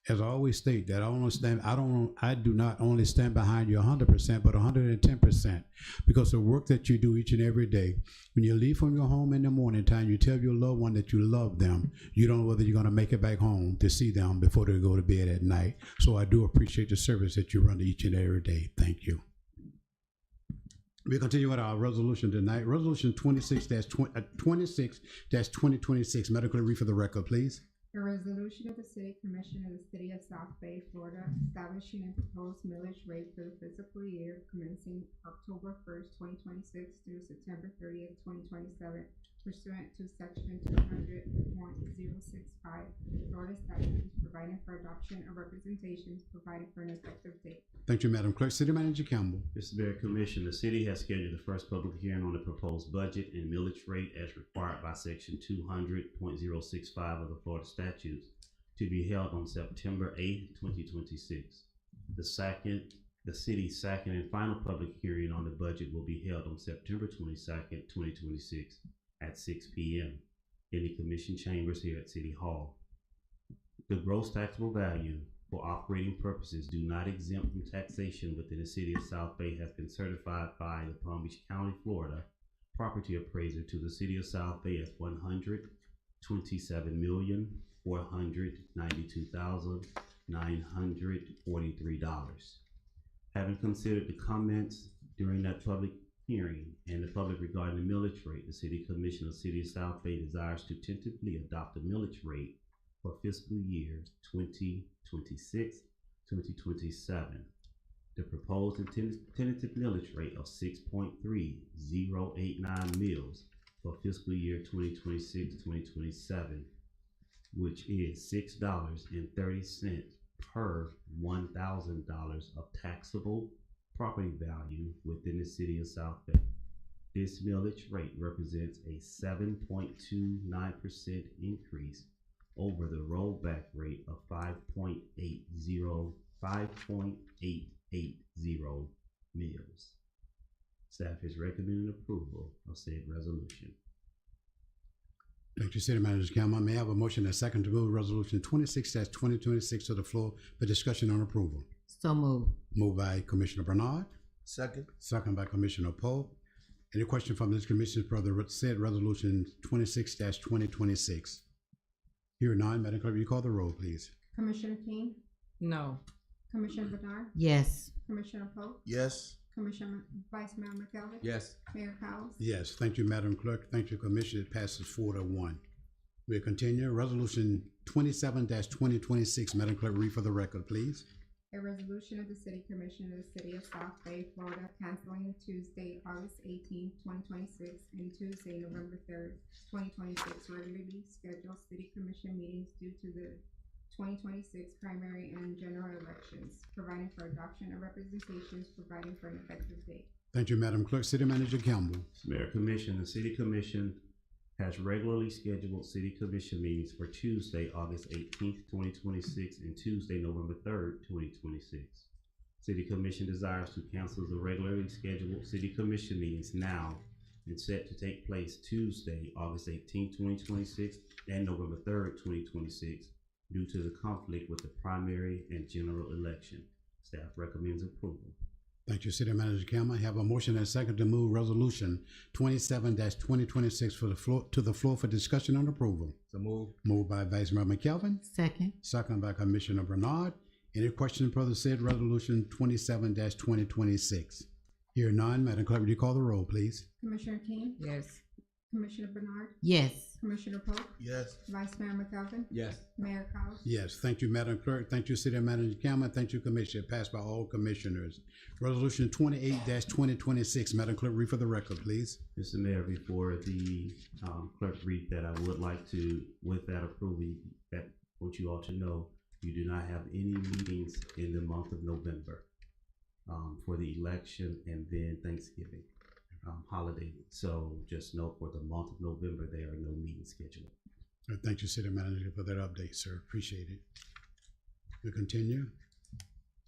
As I always state, that I do not only stand behind you 100%, but 110%, because the work that you do each and every day, when you leave from your home in the morning time, you tell your loved one that you love them. You don't know whether you're going to make it back home to see them before they go to bed at night. So I do appreciate the service that you run each and every day. Thank you. We continue with our resolution tonight. Resolution 26-2026. Medical read for the record, please. A resolution of the City Commission of the City of South Bay, Florida, establishing a proposed millage rate for the fiscal year commencing October 1st, 2026 through September 30th, 2027, pursuant to Section 200.065 Florida statutes, providing for adoption of representations, providing for an effective date. Thank you, Madam Clerk. City Manager Campbell. Mr. Mayor, Commission, the city has scheduled the first public hearing on the proposed budget and millage rate as required by Section 200.065 of the Florida statutes to be held on September 8th, 2026. The city's second and final public hearing on the budget will be held on September 22nd, 2026 at 6 p.m. in the Commission chambers here at City Hall. The gross taxable value for operating purposes do not exempt from taxation within the city of South Bay has been certified by the Palm Beach County, Florida property appraiser to the city of South Bay as $127,492,943. Having considered the comments during that public hearing and the public regarding the millage rate, the City Commission of the City of South Bay desires to tentatively adopt a millage rate for fiscal year 2026-2027. The proposed tentative millage rate of 6.3089 mills for fiscal year 2026-2027, which is $6.30 per $1,000 of taxable property value within the city of South Bay. This millage rate represents a 7.29% increase over the rollback rate of 5.880 mills. Staff is recommending approval of said resolution. Thank you, City Manager Campbell. May I have a motion and a second to move Resolution 26-2026 to the floor for discussion on approval? So moved. Moved by Commissioner Bernard. Second. Second by Commissioner Poe. Any question from this commission for the said Resolution 26-2026? Here none. Madam Clerk, will you call the roll, please? Commissioner King, No. Commissioner Bernard, Yes. Commissioner Polk, Yes. Commissioner Vice Mayor McKelvey. Yes. Mayor Cowles. Yes. Thank you, Madam Clerk. Thank you, Commissioner. It passes 4-1. We'll continue. Resolution 27-2026. Madam Clerk, read for the record, please. A resolution of the City Commission of the City of South Bay, Florida, canceling Tuesday, August 18th, 2026, and Tuesday, November 3rd, 2026, regularly scheduled City Commission meetings due to the 2026 primary and general elections, providing for adoption of representations, providing for an effective date. Thank you, Madam Clerk. City Manager Campbell. Mayor Commission, the City Commission has regularly scheduled City Commission meetings for Tuesday, August 18th, 2026 and Tuesday, November 3rd, 2026. City Commission desires to cancel the regularly scheduled City Commission meetings now and set to take place Tuesday, August 18th, 2026 and November 3rd, 2026 due to the conflict with the primary and general election. Staff recommends approval. Thank you, City Manager Campbell. Have a motion and a second to move resolution 27-2026 for the floor to the floor for discussion and approval. So move. Moved by Vice Mayor McKelvin, Second. second by Commissioner Bernard. Any questions for the said resolution 27-2026? Hear none, Madam Clerk, would you call the roll, please? Commissioner King, Yes. Commissioner Bernard, Yes. Commissioner Polk, Yes. Vice Mayor McKelvin, Yes. Mayor Collins. Yes, thank you, Madam Clerk. Thank you, City Manager Campbell. Thank you, Commissioner. Passed by all commissioners. Resolution 28-2026. Madam Clerk, read for the record, please. Mr. Mayor, before the clerk read that, I would like to, with that approval, that want you all to know, you do not have any meetings in the month of November for the election and then Thanksgiving holiday. So just know for the month of November, there are no meetings scheduled. Thank you, City Manager, for that update, sir. Appreciate it. We continue.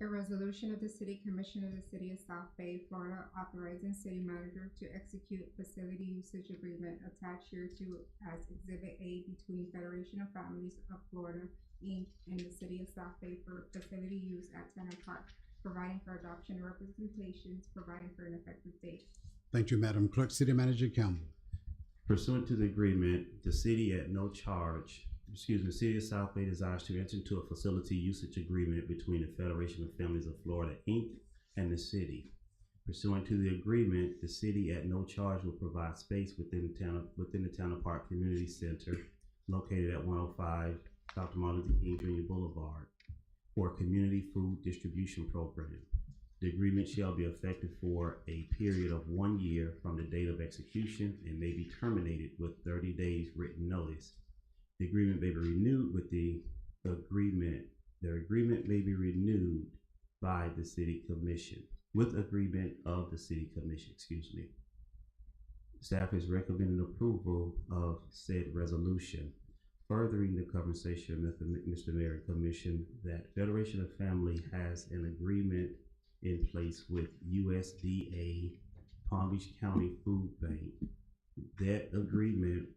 A resolution of the City Commission of the City of South Bay, Florida, authorizing city manager to execute facility usage agreement attached hereto as Exhibit A between Federation of Families of Florida, Inc. and the City of South Bay for facility use at Tanner Park, providing for adoption representations, providing for an effective date. Thank you, Madam Clerk. City Manager Campbell. Pursuant to the agreement, the city at no charge, the City of South Bay desires to enter into a facility usage agreement between the Federation of Families of Florida, Inc. and the city. Pursuant to the agreement, the city at no charge will provide space within the Tanner Park Community Center located at 105 Dr. Martin Luther King Jr. Boulevard for a community food distribution program. The agreement shall be effective for a period of 1 year from the date of execution and may be terminated with 30 days written notice. The agreement may be renewed with the agreement may be renewed by the City Commission, with agreement of the City Commission, Staff is recommending approval of said resolution. Furthering the conversation with Mr. Mayor and Commission, that Federation of Family has an agreement in place with USDA Palm Beach County Food Bank. That agreement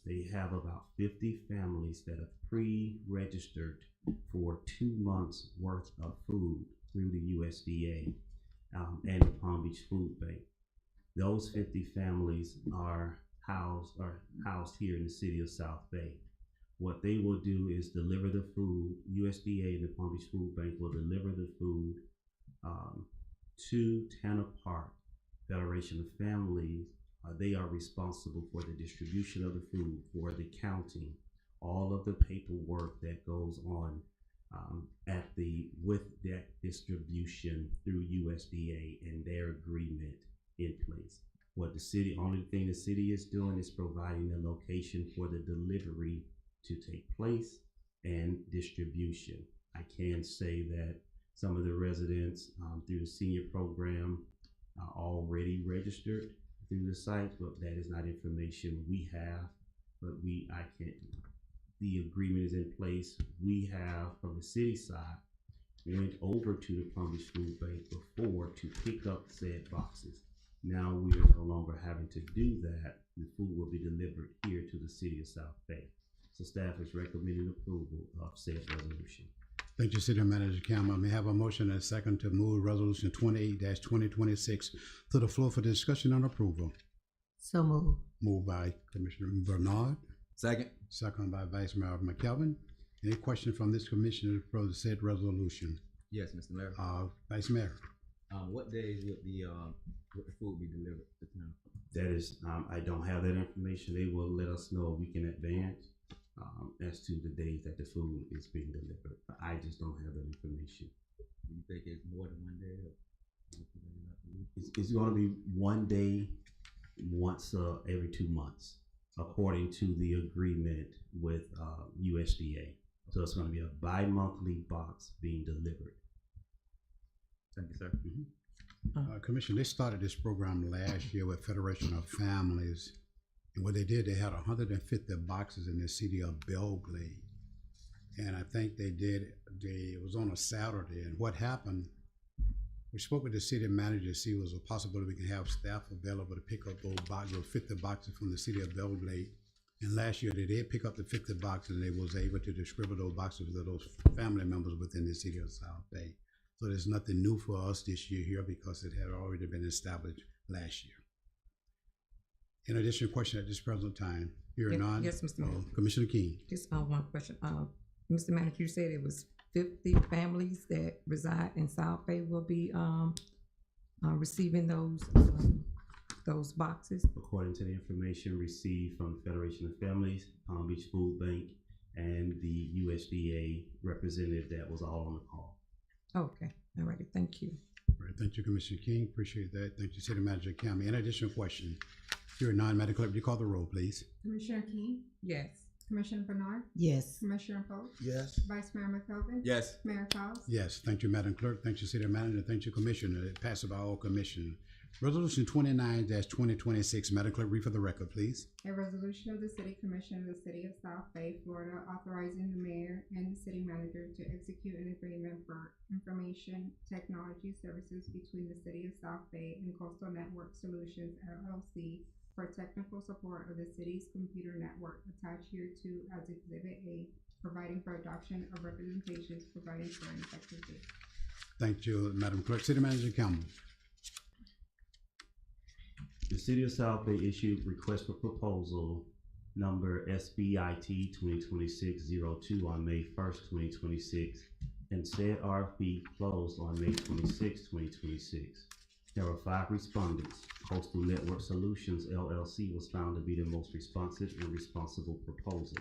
they have about 50 families that have pre-registered for 2 months worth of food through the USDA and the Palm Beach Food Bank. Those 50 families are housed here in the City of South Bay. What they will do is deliver the food. USDA and the Palm Beach Food Bank will deliver the food to Tanner Park Federation of Families. They are responsible for the distribution of the food, for the counting, all of the paperwork that goes on with that distribution through USDA and their agreement in place. Only thing the city is doing is providing the location for the delivery to take place and distribution. I can say that some of the residents through the senior program are already registered through the site, but that is not information we have. But the agreement is in place. We have, from the city side, went over to the Palm Beach Food Bank before to pick up said boxes. Now we are no longer having to do that. The food will be delivered here to the City of South Bay. So staff is recommending approval of said resolution. Thank you, City Manager Campbell. May I have a motion and a second to move resolution 28-2026 to the floor for discussion and approval? So moved. Moved by Commissioner Bernard. Second. Second by Vice Mayor McKelvin. Any question from this commissioner for the said resolution? Yes, Mr. Mayor. Vice Mayor. What days would the food be delivered to town? That is, I don't have that information. They will let us know a week in advance as to the days that the food is being delivered. But I just don't have that information. Do you think it's more than 1 day? It's going to be 1 day, once every 2 months, according to the agreement with USDA. So it's going to be a bi-monthly box being delivered. Thank you, sir. Commissioner, they started this program last year with Federation of Families. And what they did, they had 150 boxes in the city of Belgrade. And I think it was on a Saturday. And what happened, we spoke with the city manager to see was a possibility we can have staff available to pick up those boxes, 50 boxes from the city of Belgrade. And last year they did pick up the 50 boxes and they was able to distribute those boxes to those family members within the city of South Bay. So there's nothing new for us this year here because it had already been established last year. In addition, question at this present time, hearing none. Yes, Mr. Mayor. Commissioner King. Just one question. Mr. Manager, you said it was 50 families that reside in South Bay will be receiving those boxes. According to the information received from the Federation of Families, Palm Beach Food Bank, and the USDA representative that was all on the call. Okay, all righty, thank you. All right, thank you, Commissioner King. Appreciate that. Thank you, City Manager Campbell. In addition, question. Hearing none, Madam Clerk, would you call the roll, please? Commissioner King, Yes. Commissioner Bernard, Yes. Commissioner Polk, Yes. Vice Mayor McKelvin. Yes. Mayor Cowes. Yes, thank you, Madam Clerk. Thank you, City Manager. Thank you, Commissioner. It passes by all commission. Resolution 29-2026. Madam Clerk, read for the record, please. A resolution of the City Commission of the City of South Bay, Florida, authorizing the mayor and the city manager to execute an agreement for information technology services between the City of South Bay and Coastal Network Solutions, LLC, for technical support of the city's computer network attached here to as Exhibit A, providing for adoption of representations, providing for an effective date. Thank you, Madam Clerk. City Manager Campbell. The City of South Bay issued request for proposal number SBIT 2026-02 on May 1st, 2026, and said RFP closed on May 26, 2026. There were 5 respondents. Coastal Network Solutions LLC was found to be the most responsive and responsible proposal.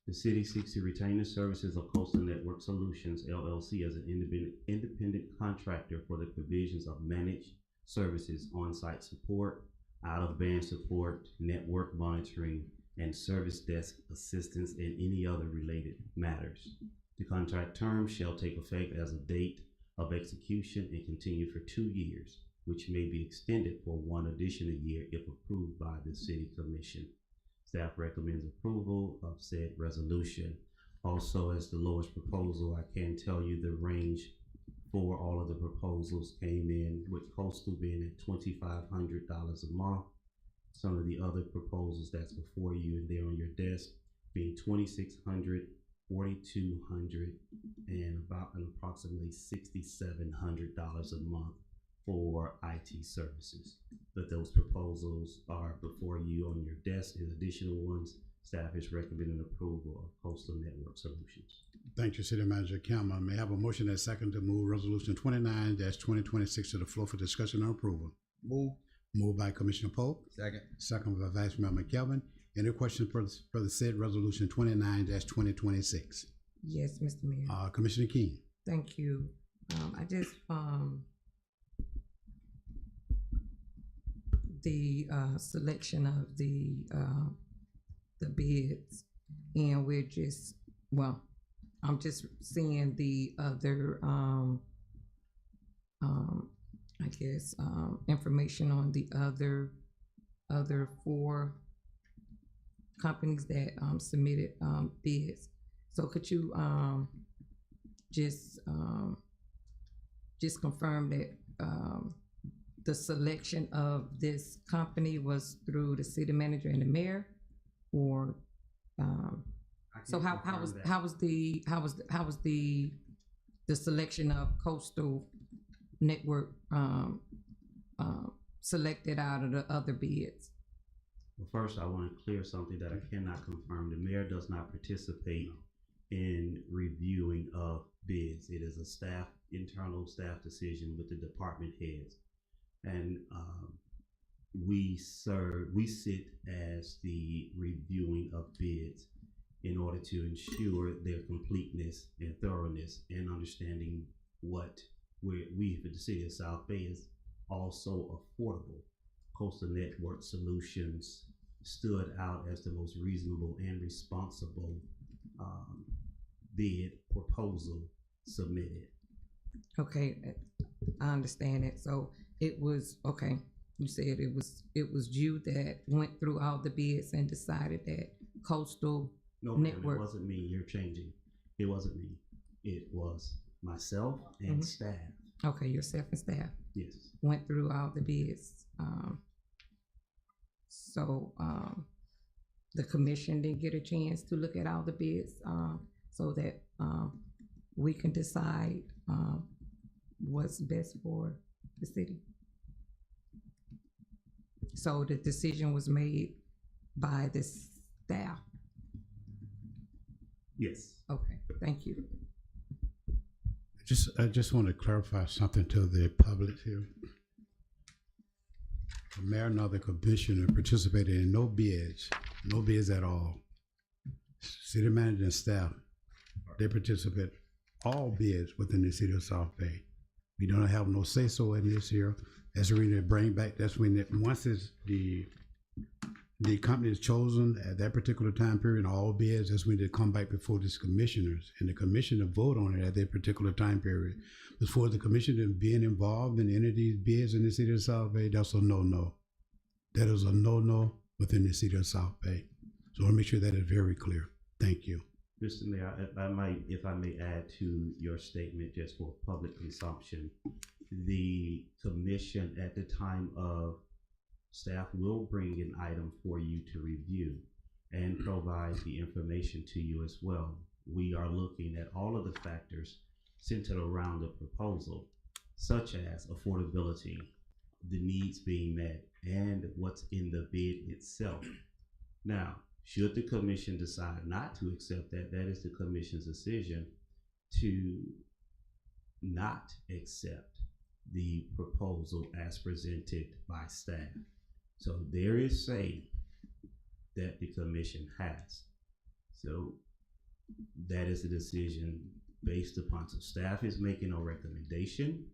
The city seeks to retain the services of Coastal Network Solutions LLC as an independent contractor for the provisions of managed services, on-site support, out-of-band support, network monitoring, and service desk assistance and any other related matters. The contract term shall take effect as of date of execution and continue for 2 years, which may be extended for 1 additional year if approved by the City Commission. Staff recommends approval of said resolution. Also, as the lowest proposal, I can tell you the range for all of the proposals came in with Coastal being at $2,500 a month. Some of the other proposals that's before you and they're on your desk being $2,600, $4,200, and about approximately $6,700 a month for IT services. But those proposals are before you on your desk. As additional ones, staff is recommending approval of Coastal Network Solutions. Thank you, City Manager Campbell. May I have a motion and second to move Resolution 29-2026 to the floor for discussion and approval? Move. Moved by Commissioner Polk. Second. Second by Vice Mayor McKelvin. Any questions for the said Resolution 29-2026? Yes, Mr. Mayor. Commissioner King. Thank you. I just, the selection of the bids, and we're just, well, I'm just seeing the other, I guess, information on the other 4 companies that submitted bids. So could you just confirm that the selection of this company was through the city manager and the mayor, or so how was the selection of Coastal Network selected out of the other bids? Well, first, I want to clear something that I cannot confirm. The mayor does not participate in reviewing of bids. It is a internal staff decision with the department heads. And we sit as the reviewing of bids in order to ensure their completeness and thoroughness and understanding what we for the City of South Bay is also affordable. Coastal Network Solutions stood out as the most reasonable and responsible bid proposal submitted. Okay, I understand it. So it was, okay, you said it was you that went through all the bids and decided that Coastal Network. It wasn't me. You're changing. It wasn't me. It was myself and staff. Okay, yourself and staff. Yes. Went through all the bids. So the commission didn't get a chance to look at all the bids so that we can decide what's best for the city. So the decision was made by the staff. Yes. Okay, thank you. I just want to clarify something to the public here. The mayor nor the commissioner participated in no bids at all. City manager and staff, they participate all bids within the city of South Bay. We don't have no say-so in this here. That's when they bring back, that's when, once it's the company is chosen at that particular time period, all bids, that's when they come back before this commissioners, and the commissioner vote on it at that particular time period. Before the commissioner being involved in any of these bids in the city of South Bay, that's a no-no. That is a no-no within the city of South Bay. So I want to make sure that is very clear. Thank you. Mr. Mayor, if I may add to your statement just for public consumption, the commission at the time of staff will bring an item for you to review and provide the information to you as well. We are looking at all of the factors centered around the proposal, such as affordability, the needs being met, and what's in the bid itself. Now, should the commission decide not to accept that, that is the commission's decision to not accept the proposal as presented by staff. So there is say that the commission has. So that is a decision based upon, so staff is making a recommendation,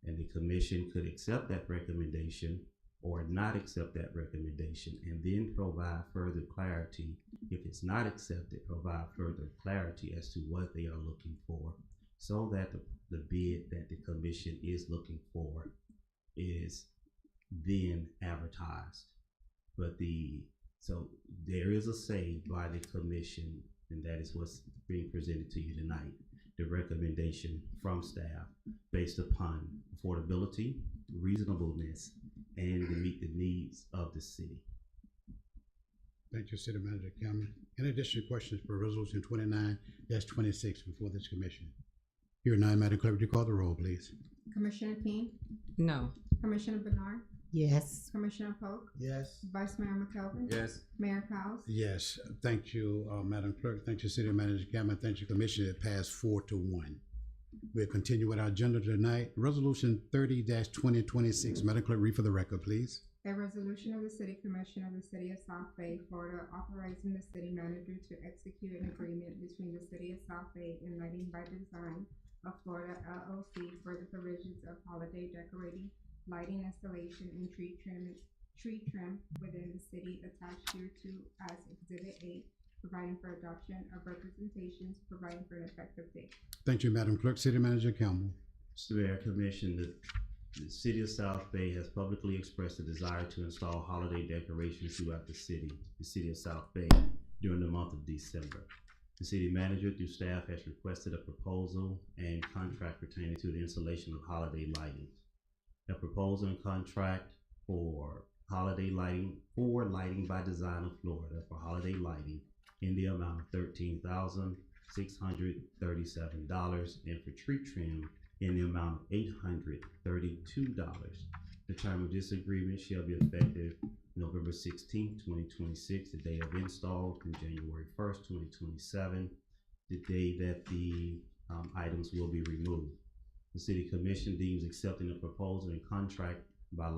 and the commission could accept that recommendation or not accept that recommendation, and then provide further clarity. If it's not accepted, provide further clarity as to what they are looking for, so that the bid that the commission is looking for is then advertised. So there is a say by the commission, and that is what's being presented to you tonight. The recommendation from staff based upon affordability, reasonableness, and to meet the needs of the city. Thank you, City Manager Cameron. In addition, questions for Resolution 29-26 before this commission. Here nine, Madam Clerk, would you call the roll, please? Commissioner King, No. Commissioner Bernard, Yes. Commissioner Polk, Yes. Vice Mayor McKelvin. Yes. Mayor Cowes. Yes, thank you, Madam Clerk. Thank you, City Manager Cameron. Thank you, Commissioner. It passed 4-1. We'll continue with our agenda tonight. Resolution 30-2026. Madam Clerk, read for the record, please. A resolution of the City Commission of the City of South Bay, Florida, authorizing the city manager to execute an agreement between the City of South Bay and Lighting by Design of Florida LLC for the provisions of holiday decorating, lighting installation, and tree trim within the city attached hereto as Exhibit 8, providing for adoption of representations, providing for an effective date. Thank you, Madam Clerk. City Manager Campbell. Mr. Mayor, Commission, the City of South Bay has publicly expressed a desire to install holiday decorations throughout the city of South Bay, during the month of December. The city manager through staff has requested a proposal and contract pertaining to the installation of holiday lighting. A proposal and contract for holiday lighting, for Lighting by Design of Florida, for holiday lighting in the amount of $13,637, and for tree trim in the amount of $832. The term of this agreement shall be effective November 16, 2026, the day of install, through January 1st, 2027, the day that the items will be removed. The City Commission deems accepting the proposal and contract by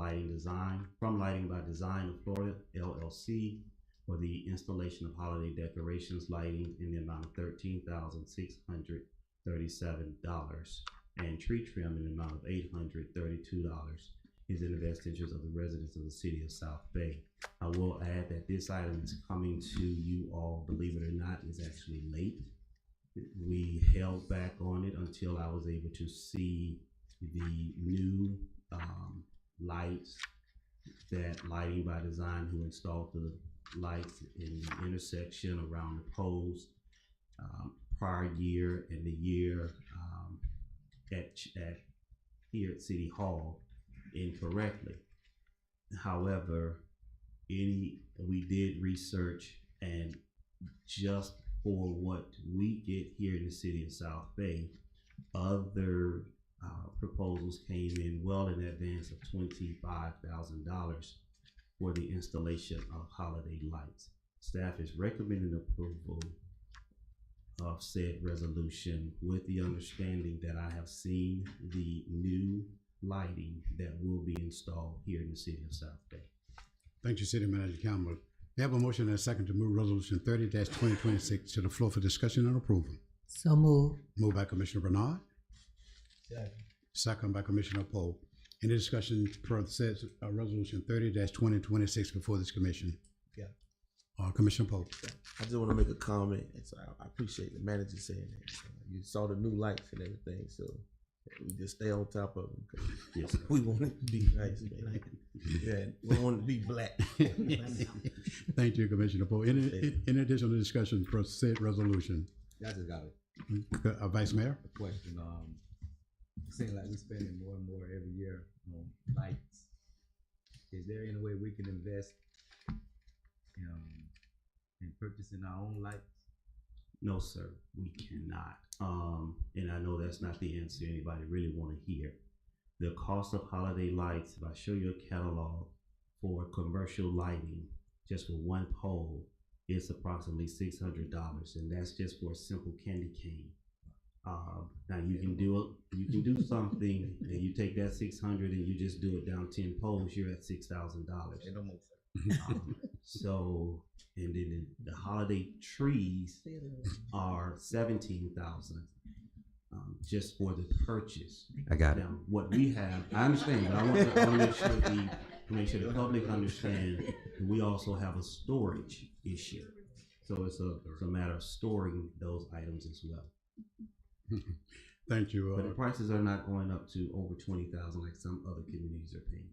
from Lighting by Design of Florida, LLC, for the installation of holiday decorations lighting in the amount of $13,637 and tree trim in the amount of $832 is in the best interest of the residents of the City of South Bay. I will add that this item is coming to you all, believe it or not, is actually late. We held back on it until I was able to see the new lights that Lighting by Design, who installed the lights in the intersection around the poles prior year and the year here at City Hall incorrectly. However, we did research, and just for what we get here in the City of South Bay, other proposals came in well in advance of $25,000 for the installation of holiday lights. Staff is recommending approval of said resolution with the understanding that I have seen the new lighting that will be installed here in the city of South Bay. Thank you, City Manager Campbell. We have a motion and a second to move Resolution 30-2026 to the floor for discussion and approval. So move. Moved by Commissioner Bernard. Second by Commissioner Poe. Any discussion per said Resolution 30-2026 before this commission? Yeah. Commissioner Poe. I just want to make a comment. I appreciate the manager saying that. You saw the new lights and everything, so we just stay on top of them. Yes, sir. We want it to be nice, man. Yeah, we want it to be black. Thank you, Commissioner Poe. In additional discussion per said resolution. I just got Vice Mayor? a question. It seems like we're spending more and more every year on lights. Is there any way we can invest in purchasing our own lights? No, sir, we cannot. And I know that's not the answer anybody really want to hear. The cost of holiday lights, if I show you a catalog for commercial lighting, just for one pole, it's approximately $600, and that's just for a simple candy cane. Now you can do something, and you take that 600 and you just do it down 10 poles, you're at $6,000. So, and then the holiday trees are 17,000 just for the purchase. I got it. Now, what we have, I understand, but I want to make sure the public understand that we also have a storage issue. So it's a matter of storing those items as well. Thank you. But the prices are not going up to over 20,000 like some other communities are paying.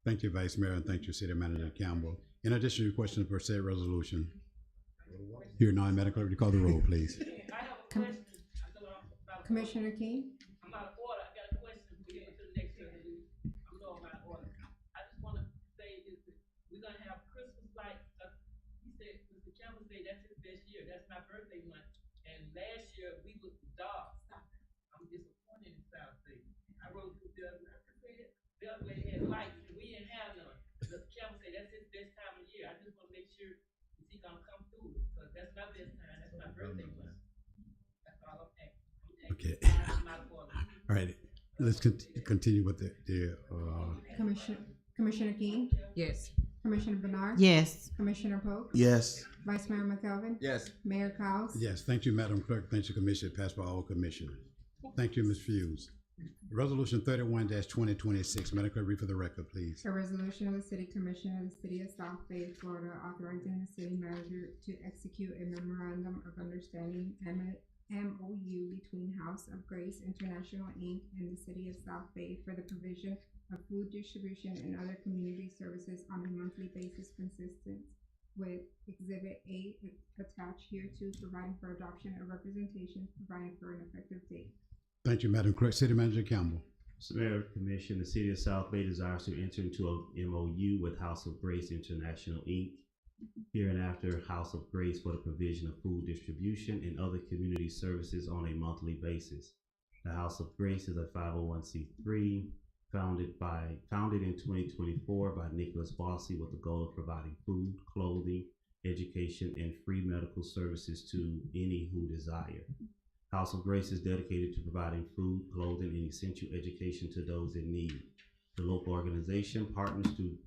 Thank you, Vice Mayor, and thank you, City Manager Campbell. In addition to your question per se resolution, here now, Madam Clerk, would you call the roll, please? Commissioner King? I'm out of order. I got a question before we get into the next resolution. I'm low, I'm out of order. I just want to say is that we're gonna have Christmas lights. He said, Mr. Campbell said that's his best year. That's my birthday month. And last year we was dark. I'm disappointed in South Bay. I rode through the other way. The other way had lights and we didn't have none. Mr. Campbell said that's his best time of year. I just want to make sure is he gonna come through it because that's my best time. That's my birthday month. That's all I'm asking. Okay. All right. Let's continue with the Commissioner King? Yes. Commissioner Bernard? Yes. Commissioner Pope? Yes. Vice Mayor McKelvin? Yes. Mayor Cowes? Yes, thank you, Madam Clerk. Thank you, Commissioner. Passed by all commissioners. Thank you, Ms. Fuse. Resolution 31-2026. Madam Clerk, read for the record, please. A resolution of the City Commission of the City of South Bay, Florida, authorizing the city manager to execute a memorandum of understanding MOU between House of Grace International Inc. and the City of South Bay for the provision of food distribution and other community services on a monthly basis consistent with Exhibit A attached hereto, providing for adoption of representation, providing for an effective date. Thank you, Madam Clerk. City Manager Campbell. Mr. Mayor, Commission, the City of South Bay desires to enter into a MOU with House of Grace International Inc. Hereinafter, House of Grace for the provision of food distribution and other community services on a monthly basis. The House of Grace is a 501c3 founded in 2024 by Nicholas Bossy with the goal of providing food, clothing, education, and free medical services to any who desire. House of Grace is dedicated to providing food, clothing, and essential education to those in need. The local organization partners to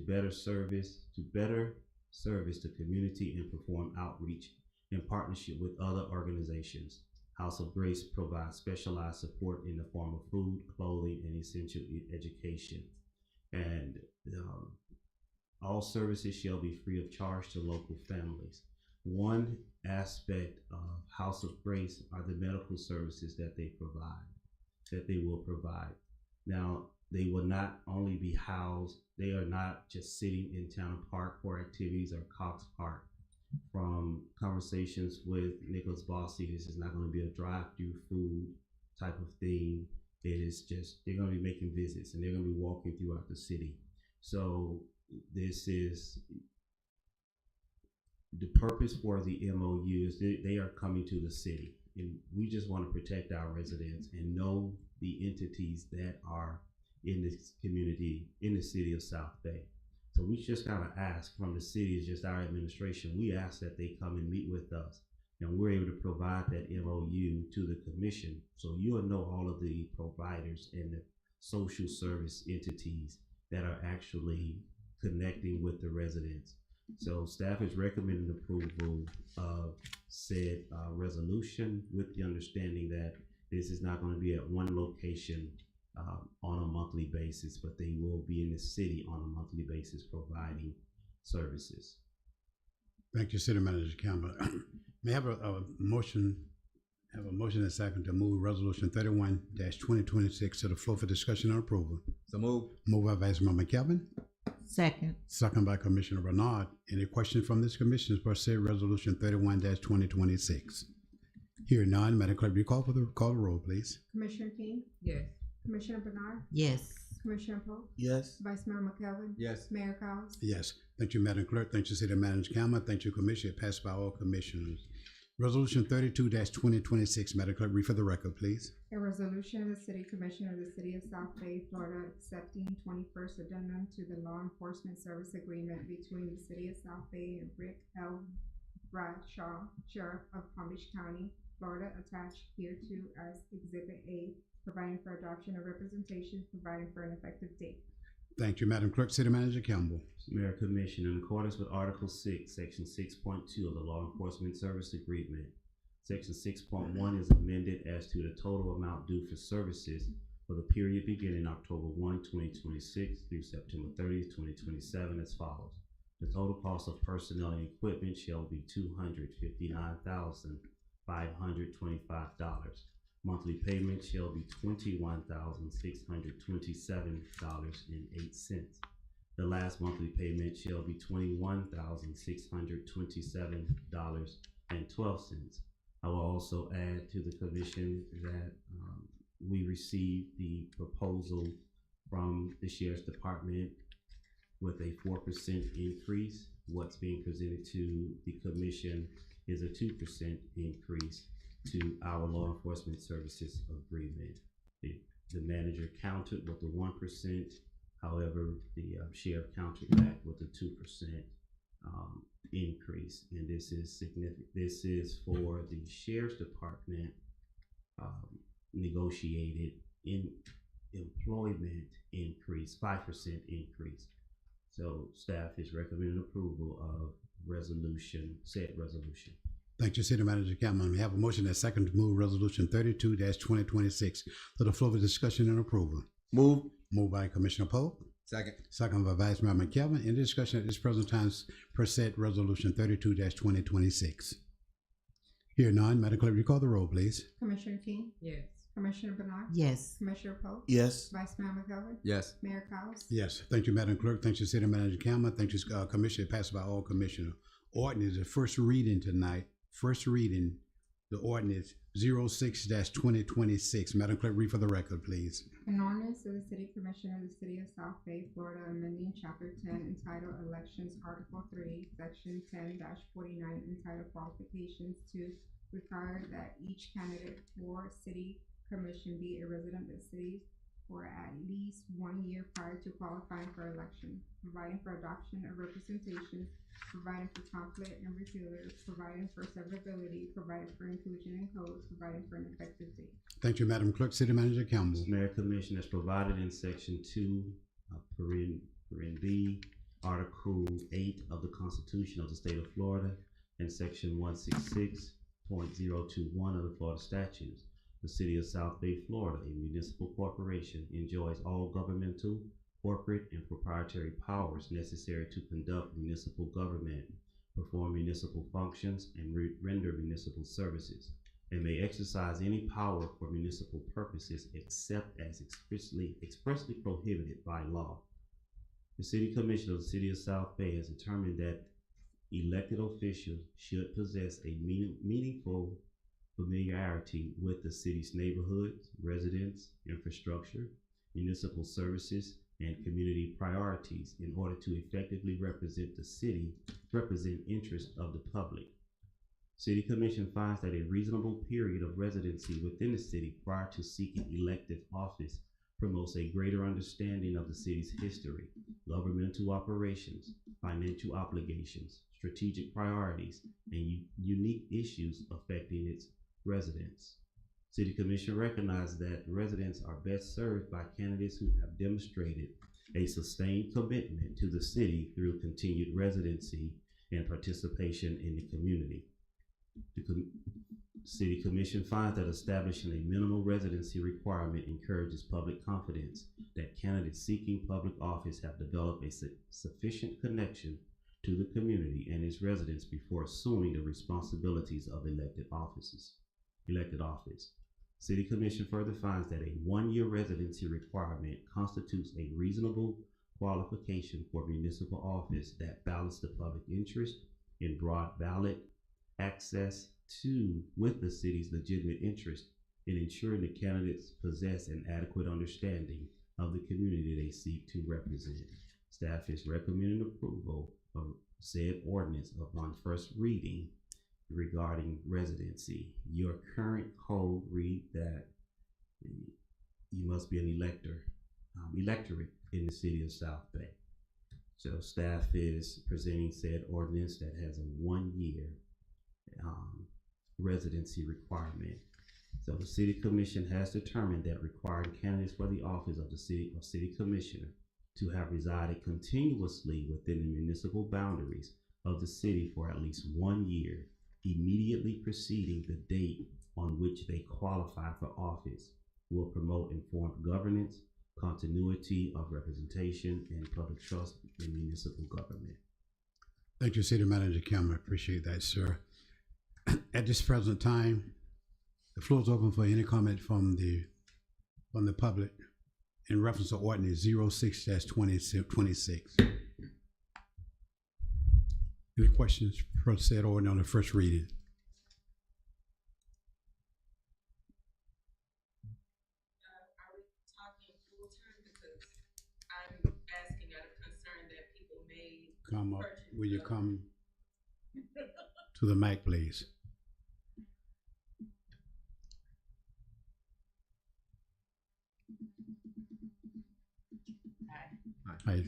better service to community and perform outreach in partnership with other organizations. House of Grace provides specialized support in the form of food, clothing, and essential education. And all services shall be free of charge to local families. One aspect of House of Grace are the medical services that they will provide. Now, they will not only be housed, they are not just sitting in Town Park for activities or Cox Park. From conversations with Nicholas Bossy, this is not going to be a drive-through food type of thing. It is just, they're going to be making visits and they're going to be walking throughout the city. So this is the purpose for the MOU is they are coming to the city and we just want to protect our residents and know the entities that are in this community, in the city of South Bay. So we just gotta ask from the city, is just our administration, we ask that they come and meet with us. And we're able to provide that MOU to the commission. So you'll know all of the providers and the social service entities that are actually connecting with the residents. So staff is recommending approval of said resolution with the understanding that this is not going to be at one location on a monthly basis, but they will be in the city on a monthly basis providing services. Thank you, City Manager Campbell. May I have a motion? Have a motion and second to move Resolution 31-2026 to the floor for discussion and approval. So move. Moved by Vice Mayor McKelvin, Second. second by Commissioner Bernard. Any questions from this commission for said Resolution 31-2026? Here none, Madam Clerk, will you call the roll, please? Commissioner King, Yes. Commissioner Bernard, Yes. Commissioner Polk, Yes. Vice Mayor McKelvin. Yes. Mayor Cowes. Yes. Thank you, Madam Clerk. Thank you, City Manager Campbell. Thank you, Commissioner. Passed by all commissioners. Resolution 32-2026, Madam Clerk, read for the record, please. A resolution of the City Commission of the City of South Bay, Florida, accepting 21st addendum to the law enforcement service agreement between the City of South Bay and Rick L. Bradshaw, Sheriff of Palm Beach County, Florida, attached hereto as Exhibit A, providing for adoption of representation, providing for an effective date. Thank you, Madam Clerk. City Manager Campbell. Mayor Commission, in accordance with Article 6, Section 6.2 of the Law Enforcement Service Agreement, Section 6.1 is amended as to the total amount due for services for the period beginning October 1, 2026 through September 30, 2027 as follows. The total cost of personnel and equipment shall be $259,525. Monthly payment shall be $21,627.08. The last monthly payment shall be $21,627.12. I will also add to the commission that we received the proposal from the Sheriff's Department with a 4% increase. What's being presented to the commission is a 2% increase to our law enforcement services agreement. The manager countered with the 1%. However, the sheriff countered back with a 2% increase, and this is significant. This is for the Sheriff's Department negotiated in employment increase, 5% increase. So staff is recommending approval of said resolution. Thank you, City Manager Campbell. We have a motion and second to move Resolution 32-2026 to the floor for discussion and approval. Move. Moved by Commissioner Polk, Second. second by Vice Mayor McKelvin. Any discussion at this present time per said Resolution 32-2026? Here none, Madam Clerk, will you call the roll, please? Commissioner King, Yes. Commissioner Bernard, Yes. Commissioner Polk, Yes. Vice Mayor McKelvin. Yes. Mayor Cowes. Yes. Thank you, Madam Clerk. Thank you, City Manager Campbell. Thank you, Commissioner. Passed by all commissioners. Ordinance, the first reading tonight. First reading, the ordinance 06-2026. Madam Clerk, read for the record, please. An ordinance of the City Commission of the City of South Bay, Florida, amending Chapter 10 entitled Elections, Article 3, Section 10-49 entitled Qualifications to require that each candidate for City Commission be a resident of the city for at least 1 year prior to qualifying for election, providing for adoption of representation, providing for conflict and repealers, providing for severability, providing for inclusion in codes, providing for an effective date. Thank you, Madam Clerk. City Manager Campbell. Mayor Commission as provided in Section 2, paren B, Article 8 of the Constitution of the State of Florida, and Section 166.021 of the Florida Statutes. The City of South Bay, Florida, a municipal corporation, enjoys all governmental, corporate, and proprietary powers necessary to conduct municipal government, perform municipal functions, and render municipal services, and may exercise any power for municipal purposes except as expressly prohibited by law. The City Commission of the City of South Bay has determined that elected officials should possess a meaningful familiarity with the city's neighborhoods, residents, infrastructure, municipal services, and community priorities in order to effectively represent interests of the public. City Commission finds that a reasonable period of residency within the city prior to seeking elective office promotes a greater understanding of the city's history, governmental operations, financial obligations, strategic priorities, and unique issues affecting its residents. City Commission recognizes that residents are best served by candidates who have demonstrated a sustained commitment to the city through continued residency and participation in the community. The City Commission finds that establishing a minimal residency requirement encourages public confidence that candidates seeking public office have developed a sufficient connection to the community and its residents before assuming the responsibilities of elected office. City Commission further finds that a one-year residency requirement constitutes a reasonable qualification for municipal office that balances the public interest in broad ballot access to with the city's legitimate interest in ensuring the candidates possess an adequate understanding of the community they seek to represent. Staff is recommending approval of said ordinance upon first reading regarding residency. Your current code read that you must be an electorate in the city of South Bay. So staff is presenting said ordinance that has a 1 year residency requirement. So the City Commission has determined that requiring candidates for the office of the City Commissioner to have resided continuously within the municipal boundaries of the city for at least 1 year immediately preceding the date on which they qualify for office will promote informed governance, continuity of representation, and public trust in municipal government. Thank you, City Manager Cameron. I appreciate that, sir. At this present time, the floor is open for any comment from the public in reference to ordinance 06-2026. Any questions for said ordinance on the first reading? Are we talking full term? Because I'm asking out of concern that people may Come up. Will you come to the mic, please? Hi.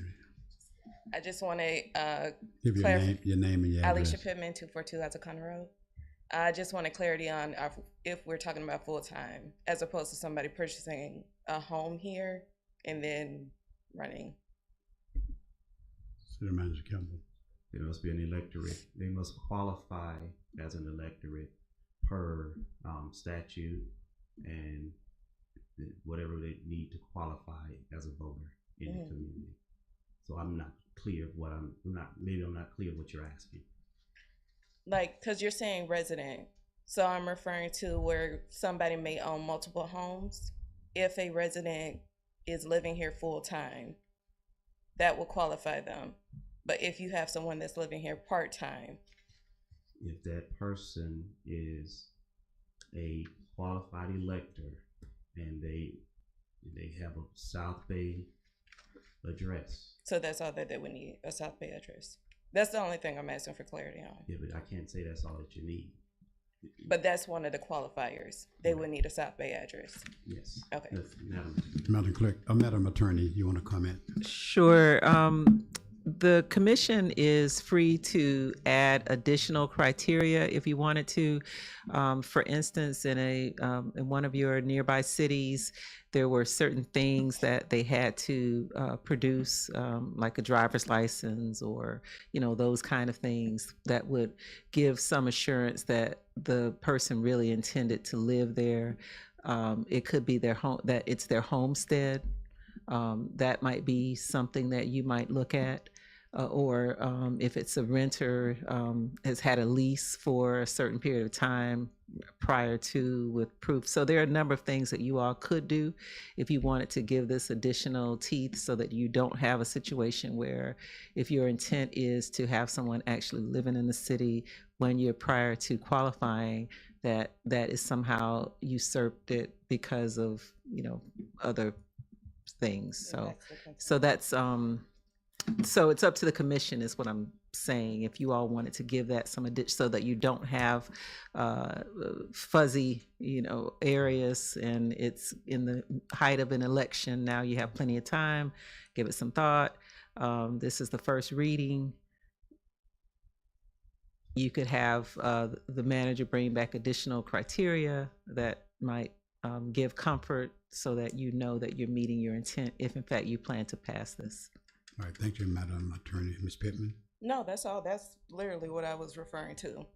I just want to Give your name and your address. Alicia Pittman, 242 Atacama Road. I just wanted clarity on if we're talking about full time, as opposed to somebody purchasing a home here and then running. City Manager Campbell. There must be an electorate. They must qualify as an electorate per statute and whatever they need to qualify as a voter in the community. So I'm not clear what maybe I'm not clear what you're asking. Like, cause you're saying resident. So I'm referring to where somebody may own multiple homes. If a resident is living here full time, that will qualify them. But if you have someone that's living here part time, if that person is a qualified elector and they have a South Bay address. So that's all that they would need, a South Bay address. That's the only thing I'm asking for clarity on. Yeah, but I can't say that's all that you need. But that's one of the qualifiers. They would need a South Bay address. Yes. Okay. Madam Clerk, Madam Attorney, you want to comment? Sure. The commission is free to add additional criteria if you wanted to. For instance, in one of your nearby cities, there were certain things that they had to produce, like a driver's license or, those kind of things that would give some assurance that the person really intended to live there. It could be their home, that it's their homestead. That might be something that you might look at. Or if it's a renter, has had a lease for a certain period of time prior to with proof. So there are a number of things that you all could do if you wanted to give this additional teeth so that you don't have a situation where if your intent is to have someone actually living in the city when you're prior to qualifying, that is somehow usurped it because of, other things. So that's so it's up to the commission is what I'm saying, if you all wanted to give that some addition so that you don't have fuzzy, areas, and it's in the height of an election. Now you have plenty of time. Give it some thought. This is the first reading. You could have the manager bring back additional criteria that might give comfort so that you know that you're meeting your intent if in fact you plan to pass this. All right, thank you, Madam Attorney. Ms. Pittman? No, that's all. That's literally what I was referring to. All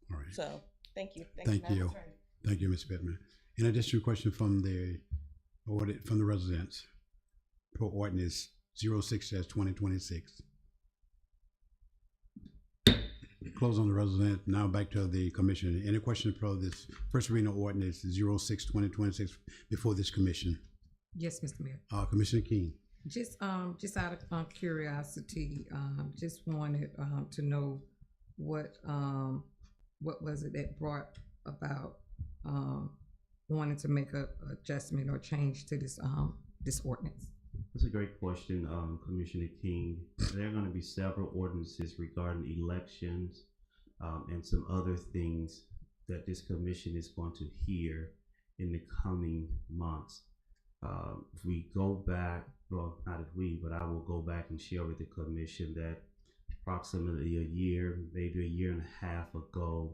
right. So, thank you. Thank Madam you. Attorney. Thank you, Ms. Pittman. In addition, a question from the residents. Pro ordinance 06-2026. Close on the resident. Now back to the commission. Any questions for this first reading of ordinance 06-2026 before this commission? Yes, Mr. Mayor. Commissioner King. Just out of curiosity, just wanted to know what was it that brought about wanting to make a adjustment or change to this ordinance? That's a great question, Commissioner King. There are going to be several ordinances regarding elections and some other things that this commission is going to hear in the coming months. If we go back, well, not if we, but I will go back and share with the commission that approximately a year, maybe a year and a half ago,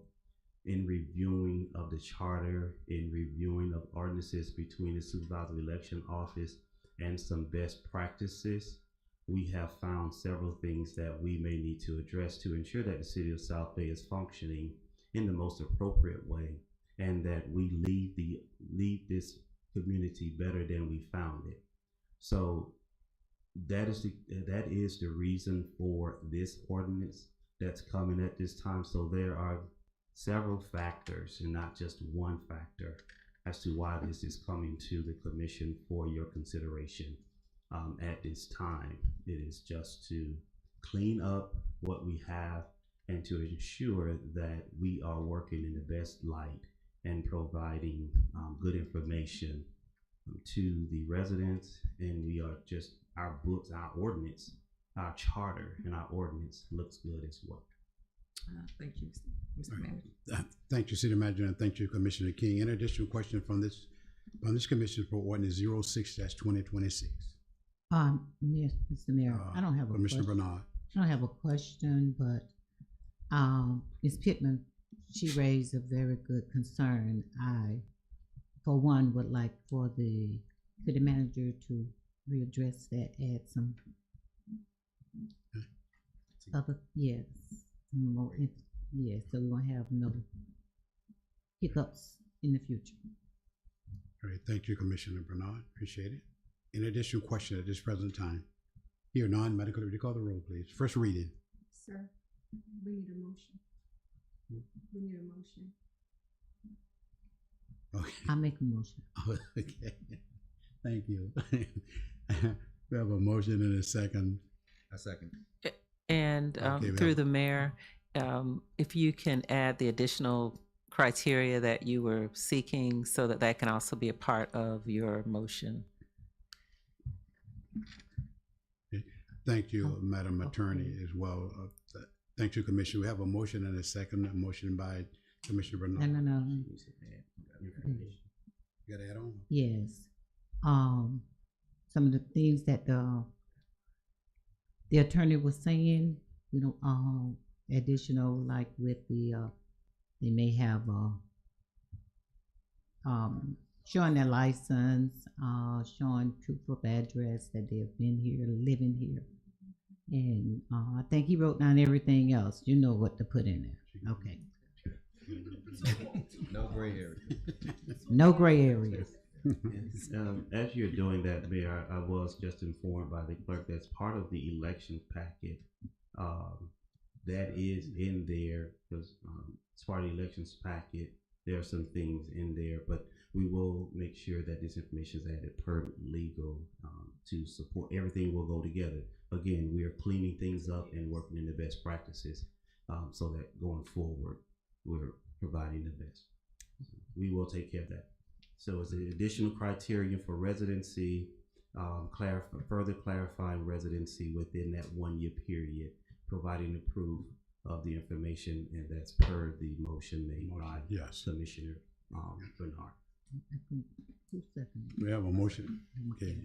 in reviewing of the charter, in reviewing of ordinances between the supervisory election office and some best practices, we have found several things that we may need to address to ensure that the city of South Bay is functioning in the most appropriate way, and that we leave this community better than we found it. So that is the reason for this ordinance that's coming at this time. So there are several factors and not just one factor as to why this is coming to the commission for your consideration at this time. It is just to clean up what we have and to ensure that we are working in the best light and providing good information to the residents. And we are just, our books, our ordinance, our charter and our ordinance looks good as well. Thank you, Mr. Manager. Thank you, City Manager, and thank you, Commissioner King. In addition, question from this commission for ordinance 06-2026. Yes, Mr. Mayor, I don't have a Commissioner question. Bernard. I don't have a question, but Ms. Pittman, she raised a very good concern. I, for one, would like for the city manager to readdress that, add some other, yes, more, yes, so we won't have no hiccups in the future. All right, thank you, Commissioner Bernard. Appreciate it. In addition, question at this present time. Here, Madam Clerk, would you call the roll, please? First reading. Sir, we need a motion. We need a motion. Okay. I'll make a motion. Okay, thank you. We have a motion and a second. A second. And through the mayor, if you can add the additional criteria that you were seeking so that that can also be a part of your motion. Okay. Thank you, Madam Attorney, as well. Thank you, Commissioner. We have a motion and a second. A motion by Commissioner Bernard. No. You got to add on? Yes. Some of the things that the attorney was saying, we don't, additional, like with the, they may have, showing their license, showing proof of address that they have been here, living here. And, I think he wrote down everything else. You know what to put in there. Okay. No gray area. No gray areas. As you're doing that, Mayor, I was just informed by the clerk that's part of the election packet that is in there, because as part of the elections packet, there are some things in there, but we will make sure that this information is added per legal to support. Everything will go together. Again, we are cleaning things up and working in the best practices so that going forward, we're providing the best. So we will take care of that. So it's an additional criteria for residency, further clarifying residency within that 1 year period providing the proof of the information, and that's per the motion made by Yes. Commissioner Bernard. We have a motion. Okay.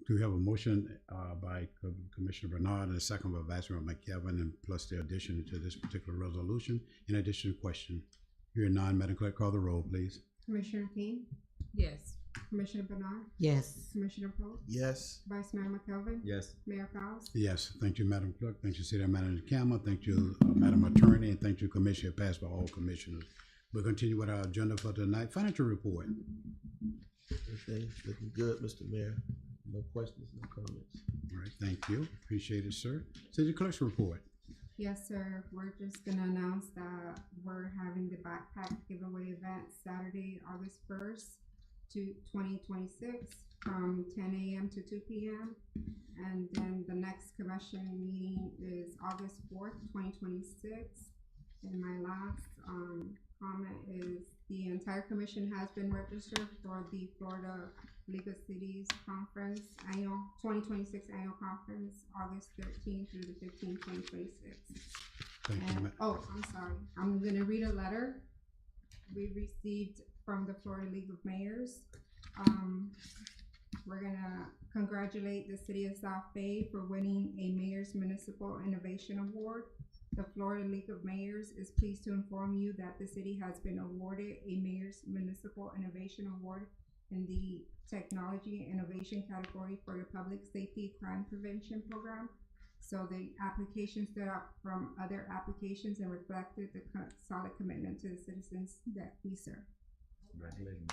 Do we have a motion by Commissioner Bernard and a second by Vice Mayor McKevin, and plus the addition to this particular resolution? In addition, question. Hearing none, Madam Clerk, call the roll, please. Commissioner King, Yes. Commissioner Bernard, Yes. Commissioner Polk, Yes. Vice Mayor McKelvin, Yes. Mayor Cowes. Yes, thank you, Madam Clerk. Thank you, City Manager Campbell. Thank you, Madam Attorney, and thank you, Commissioner. Passed by all commissioners. We'll continue with our agenda for tonight. Financial report. Okay, looking good, Mr. Mayor. No questions, no comments. All right, thank you. Appreciate it, sir. City Clerk's report. Yes, sir. We're just gonna announce that we're having the backpack giveaway event Saturday, August 1st to 2026 from 10 a.m. to 2 p.m. And then the next commission meeting is August 4th, 2026. And my last comment is the entire commission has been registered for the Florida League of Cities Conference annual 2026 annual conference, August 13th through the 15th, 2026. Thank you, And, I'm sorry. I'm gonna read a letter we received from the Florida League of Mayors. We're gonna congratulate the city of South Bay for winning a Mayor's Municipal Innovation Award. The Florida League of Mayors is pleased to inform you that the city has been awarded a Mayor's Municipal Innovation Award in the Technology Innovation category for the Public Safety Crime Prevention Program. So the application stood out from other applications and reflected the solid commitment to the citizens that we serve. Congratulations.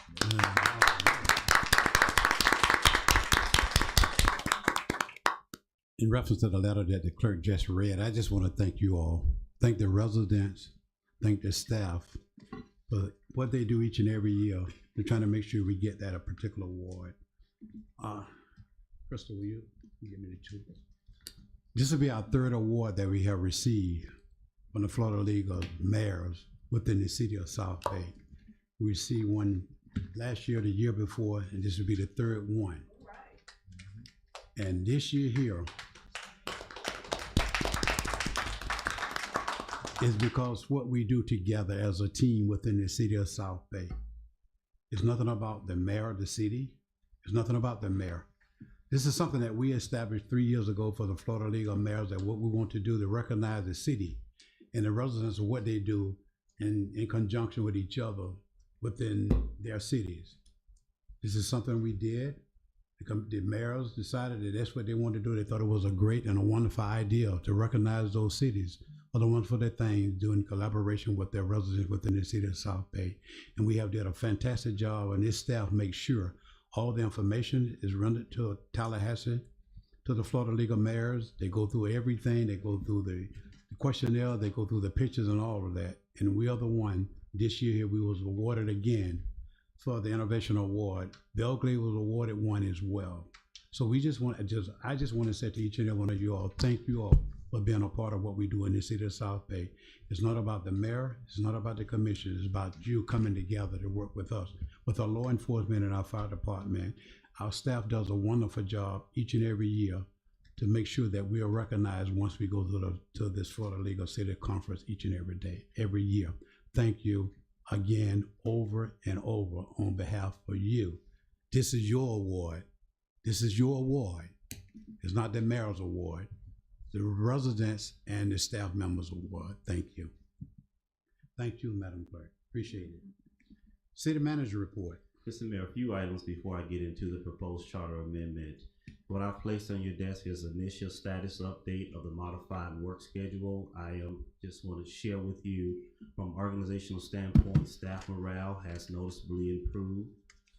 In reference to the letter that the clerk just read, I just want to thank you all. Thank the residents, thank the staff for what they do each and every year. They're trying to make sure we get that a particular award. Crystal, will you give me the two? This will be our third award that we have received from the Florida League of Mayors within the city of South Bay. We received one last year, the year before, and this will be the third one. And this year here is because what we do together as a team within the city of South Bay. It's nothing about the mayor of the city. It's nothing about the mayor. This is something that we established 3 years ago for the Florida League of Mayors, that what we want to do to recognize the city and the residents of what they do in conjunction with each other within their cities. This is something we did. The mayors decided that that's what they wanted to do. They thought it was a great and a wonderful idea to recognize those cities for the wonderful things, doing collaboration with their residents within the city of South Bay. And we have did a fantastic job, and this staff makes sure all the information is rendered to Tallahassee, to the Florida League of Mayors. They go through everything. They go through the questionnaire. They go through the pictures and all of that. And we are the one, this year here, we was awarded again for the Innovation Award. Belgrade was awarded one as well. So I just want to say to each and every one of you all, thank you all for being a part of what we do in the city of South Bay. It's not about the mayor, it's not about the commission, it's about you coming together to work with us, with our law enforcement and our fire department. Our staff does a wonderful job each and every year to make sure that we are recognized once we go to this Florida League of City Conference each and every day, every year. Thank you again, over and over, on behalf of you. This is your award. This is your award. It's not the mayor's award. The residents and the staff members award. Thank you. Thank you, Madam Clerk. Appreciate it. City Manager report. Mr. Mayor, a few items before I get into the proposed charter amendment. What I've placed on your desk is initial status update of the modified work schedule. I just want to share with you from organizational standpoint, staff morale has noticeably improved.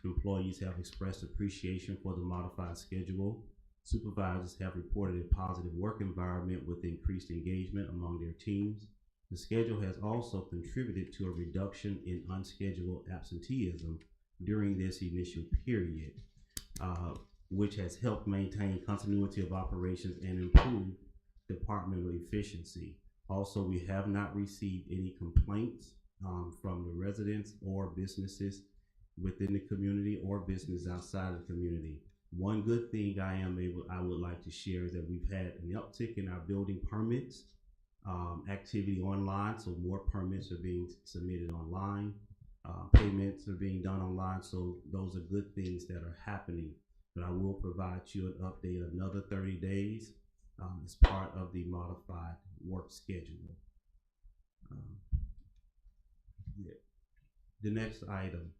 Employees have expressed appreciation for the modified schedule. Supervisors have reported a positive work environment with increased engagement among their teams. The schedule has also contributed to a reduction in unscheduled absenteeism during this initial period, which has helped maintain continuity of operations and improve departmental efficiency. Also, we have not received any complaints from the residents or businesses within the community or business outside of the community. One good thing I would like to share is that we've had an uptick in our building permits activity online, so more permits are being submitted online. Payments are being done online, so those are good things that are happening. But I will provide you an update another 30 days as part of the modified work schedule. Yeah. The next item,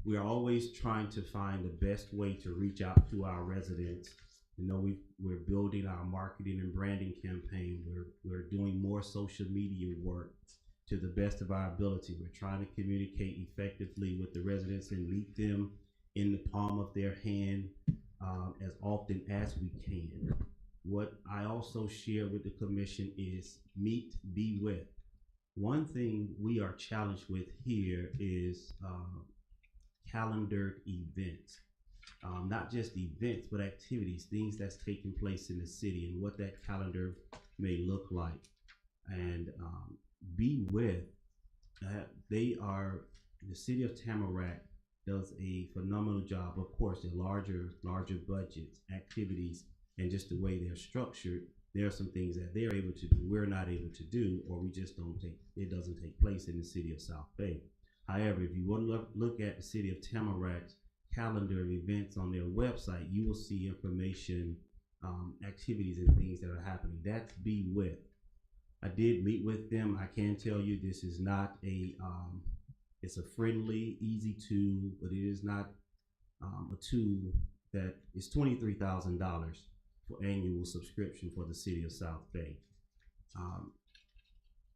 we are always trying to find the best way to reach out to our residents. You know, we're building our marketing and branding campaign. We're doing more social media work to the best of our ability. We're trying to communicate effectively with the residents and meet them in the palm of their hand as often as we can. What I also share with the commission is meet, be with. One thing we are challenged with here is calendared events. Not just events, but activities, things that's taking place in the city and what that calendar may look like. And be with, the city of Tamarack does a phenomenal job. Of course, the larger budgets, activities, and just the way they're structured, there are some things that they're able to do, we're not able to do, or we just it doesn't take place in the city of South Bay. However, if you want to look at the city of Tamarack's calendar of events on their website, you will see information, activities and things that are happening. That's Be With. I did meet with them. I can tell you this is not it's a friendly, easy tool, but it is not a tool that is $23,000 for annual subscription for the city of South Bay.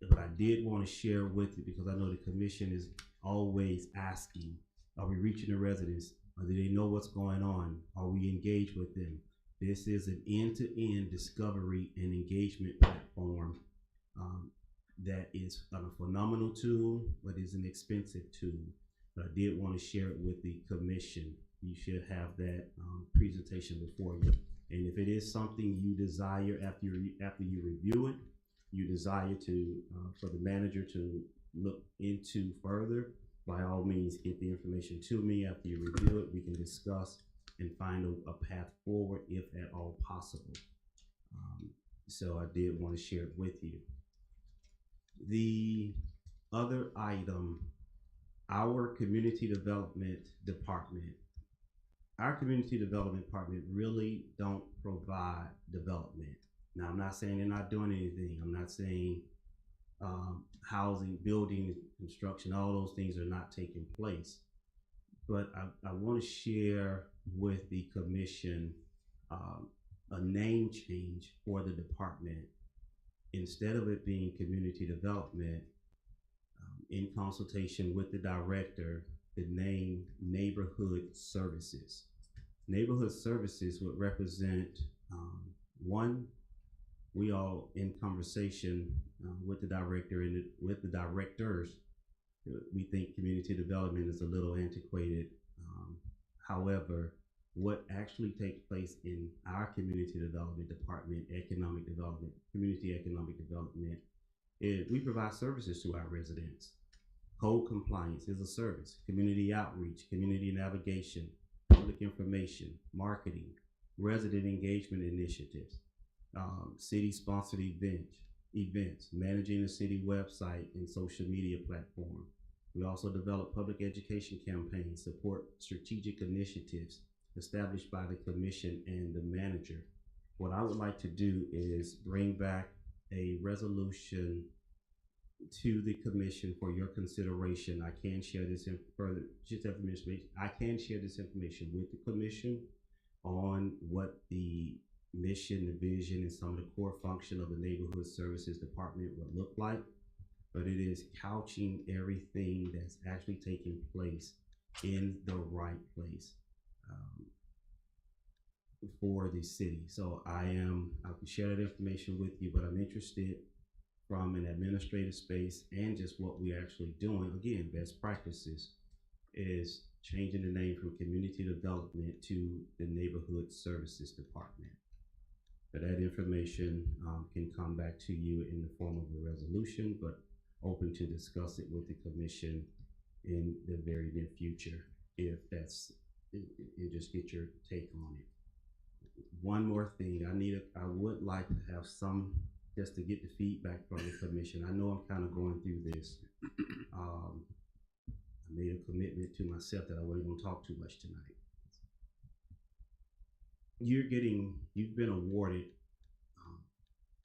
But I did want to share with you, because I know the commission is always asking, are we reaching the residents? Do they know what's going on? Are we engaged with them? This is an end-to-end discovery and engagement platform that is a phenomenal tool, but is an expensive tool. But I did want to share it with the commission. You should have that presentation before you. And if it is something you desire after you review it, you desire to for the manager to look into further, by all means, get the information to me. After you review it, we can discuss and find a path forward if at all possible. So I did want to share it with you. The other item, our community development department. Our community development department really don't provide development. Now, I'm not saying they're not doing anything. I'm not saying housing, building, construction, all those things are not taking place. But I want to share with the commission a name change for the department. Instead of it being community development, in consultation with the director, the name Neighborhood Services. Neighborhood Services would represent one, we all in conversation with the director and with the directors, we think community development is a little antiquated. However, what actually takes place in our community development department, economic development, community economic development, is we provide services to our residents. Code compliance is a service, community outreach, community navigation, public information, marketing, resident engagement initiatives, city-sponsored events, managing the city website and social media platform. We also develop public education campaigns, support strategic initiatives established by the commission and the manager. What I would like to do is bring back a resolution to the commission for your consideration. I can share this information. I can share this information with the commission on what the mission, the vision, and some of the core function of the Neighborhood Services Department would look like. But it is couching everything that's actually taking place in the right place for the city. So I can share that information with you, but I'm interested from an administrative space and just what we're actually doing. Again, best practices is changing the name from community development to the Neighborhood Services Department. But that information can come back to you in the form of a resolution, but open to discuss it with the commission in the very near future, if that's, you just get your take on it. one more thing. I would like to have some, just to get the feedback from the commission. I know I'm kind of going through this. I made a commitment to myself that I wasn't going to talk too much tonight. You've been awarded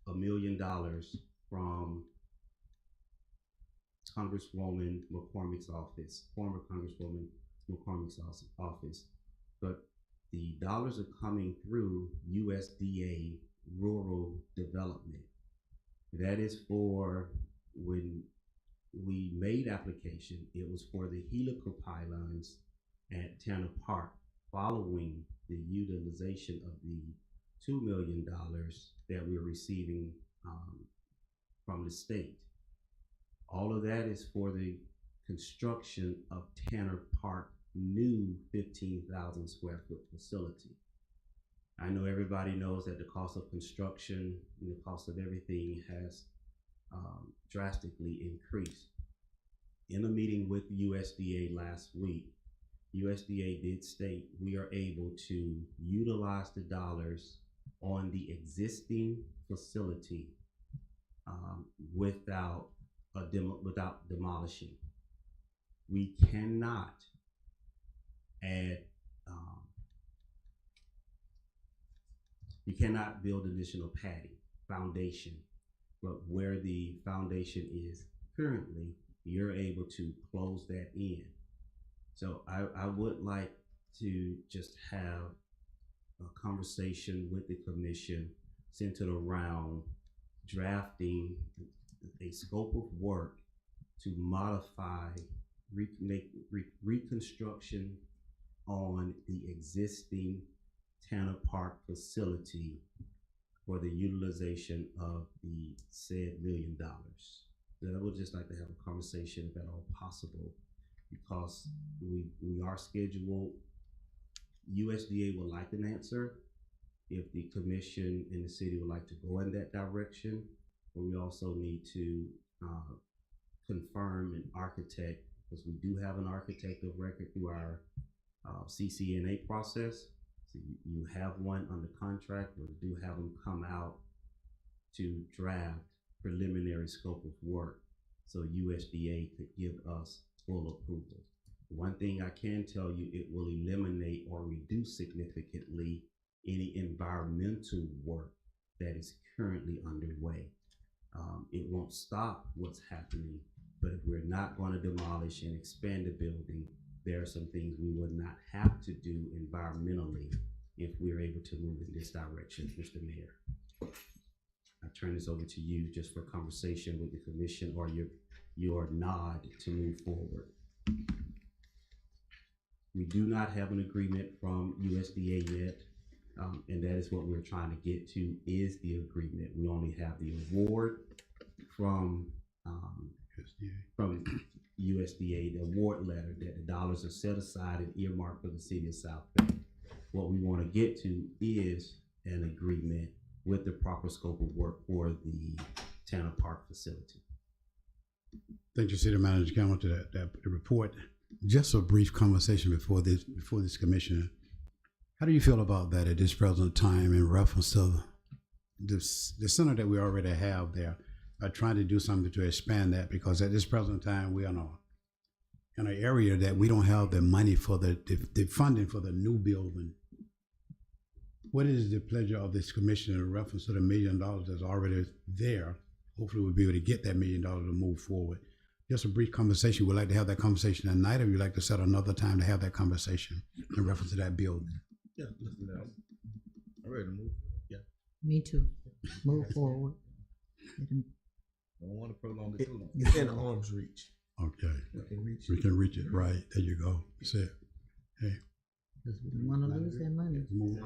$1 million from Congresswoman McCormick's office, former Congresswoman McCormick's office, but the dollars are coming through USDA rural development. That is for when we made application, it was for the helical pylons at Tanner Park following the utilization of the $2 million that we're receiving from the state. All of that is for the construction of Tanner Park new 15,000 square foot facility. I know everybody knows that the cost of construction and the cost of everything has drastically increased. In a meeting with USDA last week, USDA did state we are able to utilize the dollars on the existing facility without demolishing. We cannot add, you cannot build additional padding, foundation, but where the foundation is currently, you're able to close that in. So I would like to just have a conversation with the commission centered around drafting a scope of work to modify, make reconstruction on the existing Tanner Park facility for the utilization of the said $1 million. I would just like to have a conversation, if at all possible, because we are scheduled. USDA would like an answer if the commission and the city would like to go in that direction, but we also need to confirm an architect, because we do have an architect of record through our CCNA process. So you have one under contract, or do have them come out to draft preliminary scope of work so USDA could give us full approval. One thing I can tell you, it will eliminate or reduce significantly any environmental work that is currently underway. It won't stop what's happening, but if we're not going to demolish and expand the building, there are some things we would not have to do environmentally if we're able to move in this direction, Mr. Mayor. I turn this over to you just for conversation with the commission or your nod to move forward. We do not have an agreement from USDA yet, and that is what we're trying to get to, is the agreement. We only have the award from USDA, the award letter that the dollars are set aside and earmarked for the city of South Bay. What we want to get to is an agreement with the proper scope of work for the Tanner Park facility. Thank you, City Manager Campbell, to that report. Just a brief conversation before this commission. How do you feel about that at this present time in reference to the center that we already have there? Trying to do something to expand that, because at this present time we're in an area that we don't have the money for the funding for the new building. What is the pleasure of this commission in reference to the $1 million that's already there? Hopefully we'll be able to get that $1 million to move forward. Just a brief conversation. We'd like to have that conversation tonight, or you'd like to set another time to have that conversation in reference to that building? Yeah, let's do that. I'm ready to move. Yeah. Me too. Move forward. Don't want to prolong it too long. It's in arm's reach. Okay. We can reach it. Right. There you go. That's it. Hey. Because we don't want to lose that money. Move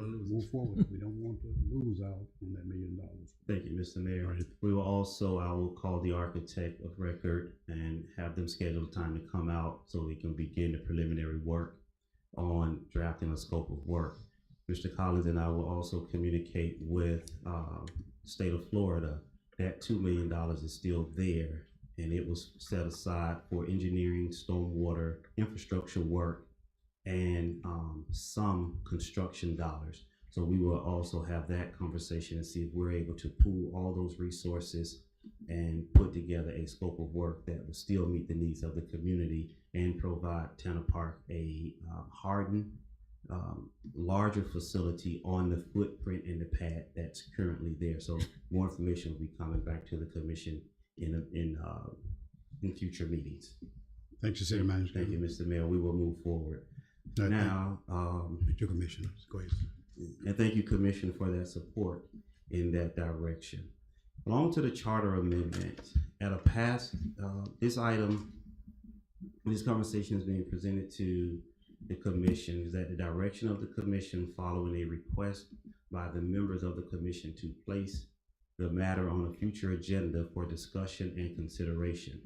forward. We don't want to lose out on that $1 million. Thank you, Mr. Mayor. Right. We will also, I will call the architect of record and have them schedule a time to come out so we can begin the preliminary work on drafting a scope of work. Mr. Collins and I will also communicate with state of Florida. That $2 million is still there, and it was set aside for engineering, stormwater, infrastructure work, and some construction dollars. So we will also have that conversation and see if we're able to pool all those resources and put together a scope of work that will still meet the needs of the community and provide Tanner Park a hardened, larger facility on the footprint and the pad that's currently there. So more information will be coming back to the commission in future meetings. Thank you, City Manager. Thank you, Mr. Mayor. We will move forward. Now, your commissioners, go ahead. And thank you, Commissioner, for that support in that direction. Along to the charter amendment, at a past, this conversation is being presented to the commission is at the direction of the commission following a request by the members of the commission to place the matter on a future agenda for discussion and consideration.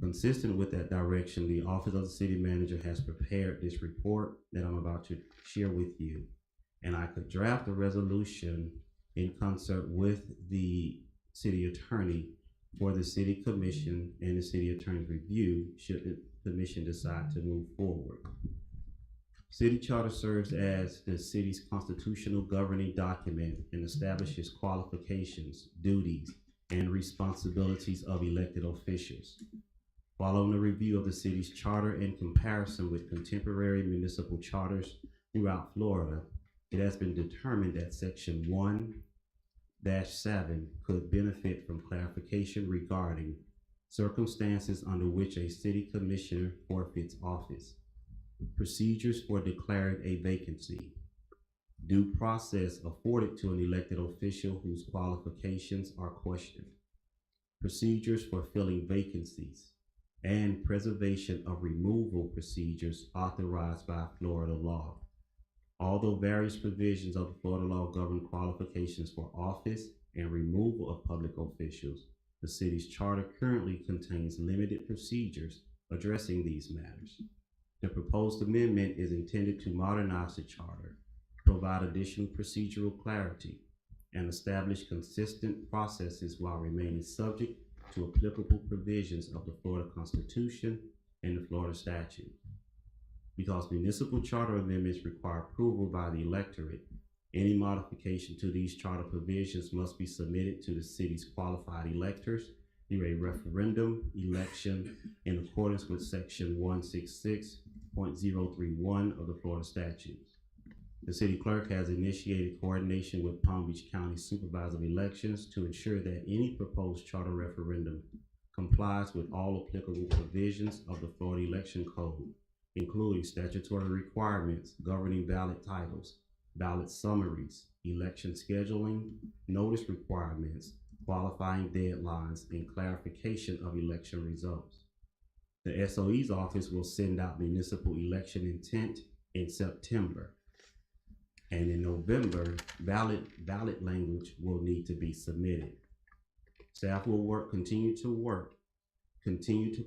Consistent with that direction, the Office of the City Manager has prepared this report that I'm about to share with you. And I could draft a resolution in concert with the city attorney for the city commission and the city attorney's review should the commission decide to move forward. City charter serves as the city's constitutional governing document and establishes qualifications, duties, and responsibilities of elected officials. Following a review of the city's charter in comparison with contemporary municipal charters throughout Florida, it has been determined that Section 1-7 could benefit from clarification regarding circumstances under which a city commissioner forfeits office, procedures for declaring a vacancy, due process afforded to an elected official whose qualifications are questioned, procedures for filling vacancies, and preservation of removal procedures authorized by Florida law. Although various provisions of the Florida law govern qualifications for office and removal of public officials, the city's charter currently contains limited procedures addressing these matters. The proposed amendment is intended to modernize the charter, provide additional procedural clarity, and establish consistent processes while remaining subject to applicable provisions of the Florida Constitution and the Florida statute. Because municipal charter amendments require approval by the electorate, any modification to these charter provisions must be submitted to the city's qualified electors through a referendum election in accordance with Section 166.031 of the Florida statutes. The city clerk has initiated coordination with Palm Beach County Supervisor of Elections to ensure that any proposed charter referendum complies with all applicable provisions of the Florida Election Code, including statutory requirements governing ballot titles, ballot summaries, election scheduling, notice requirements, qualifying deadlines, and clarification of election results. The SOE's office will send out municipal election intent in September. And in November, ballot language will need to be submitted. Staff will continue to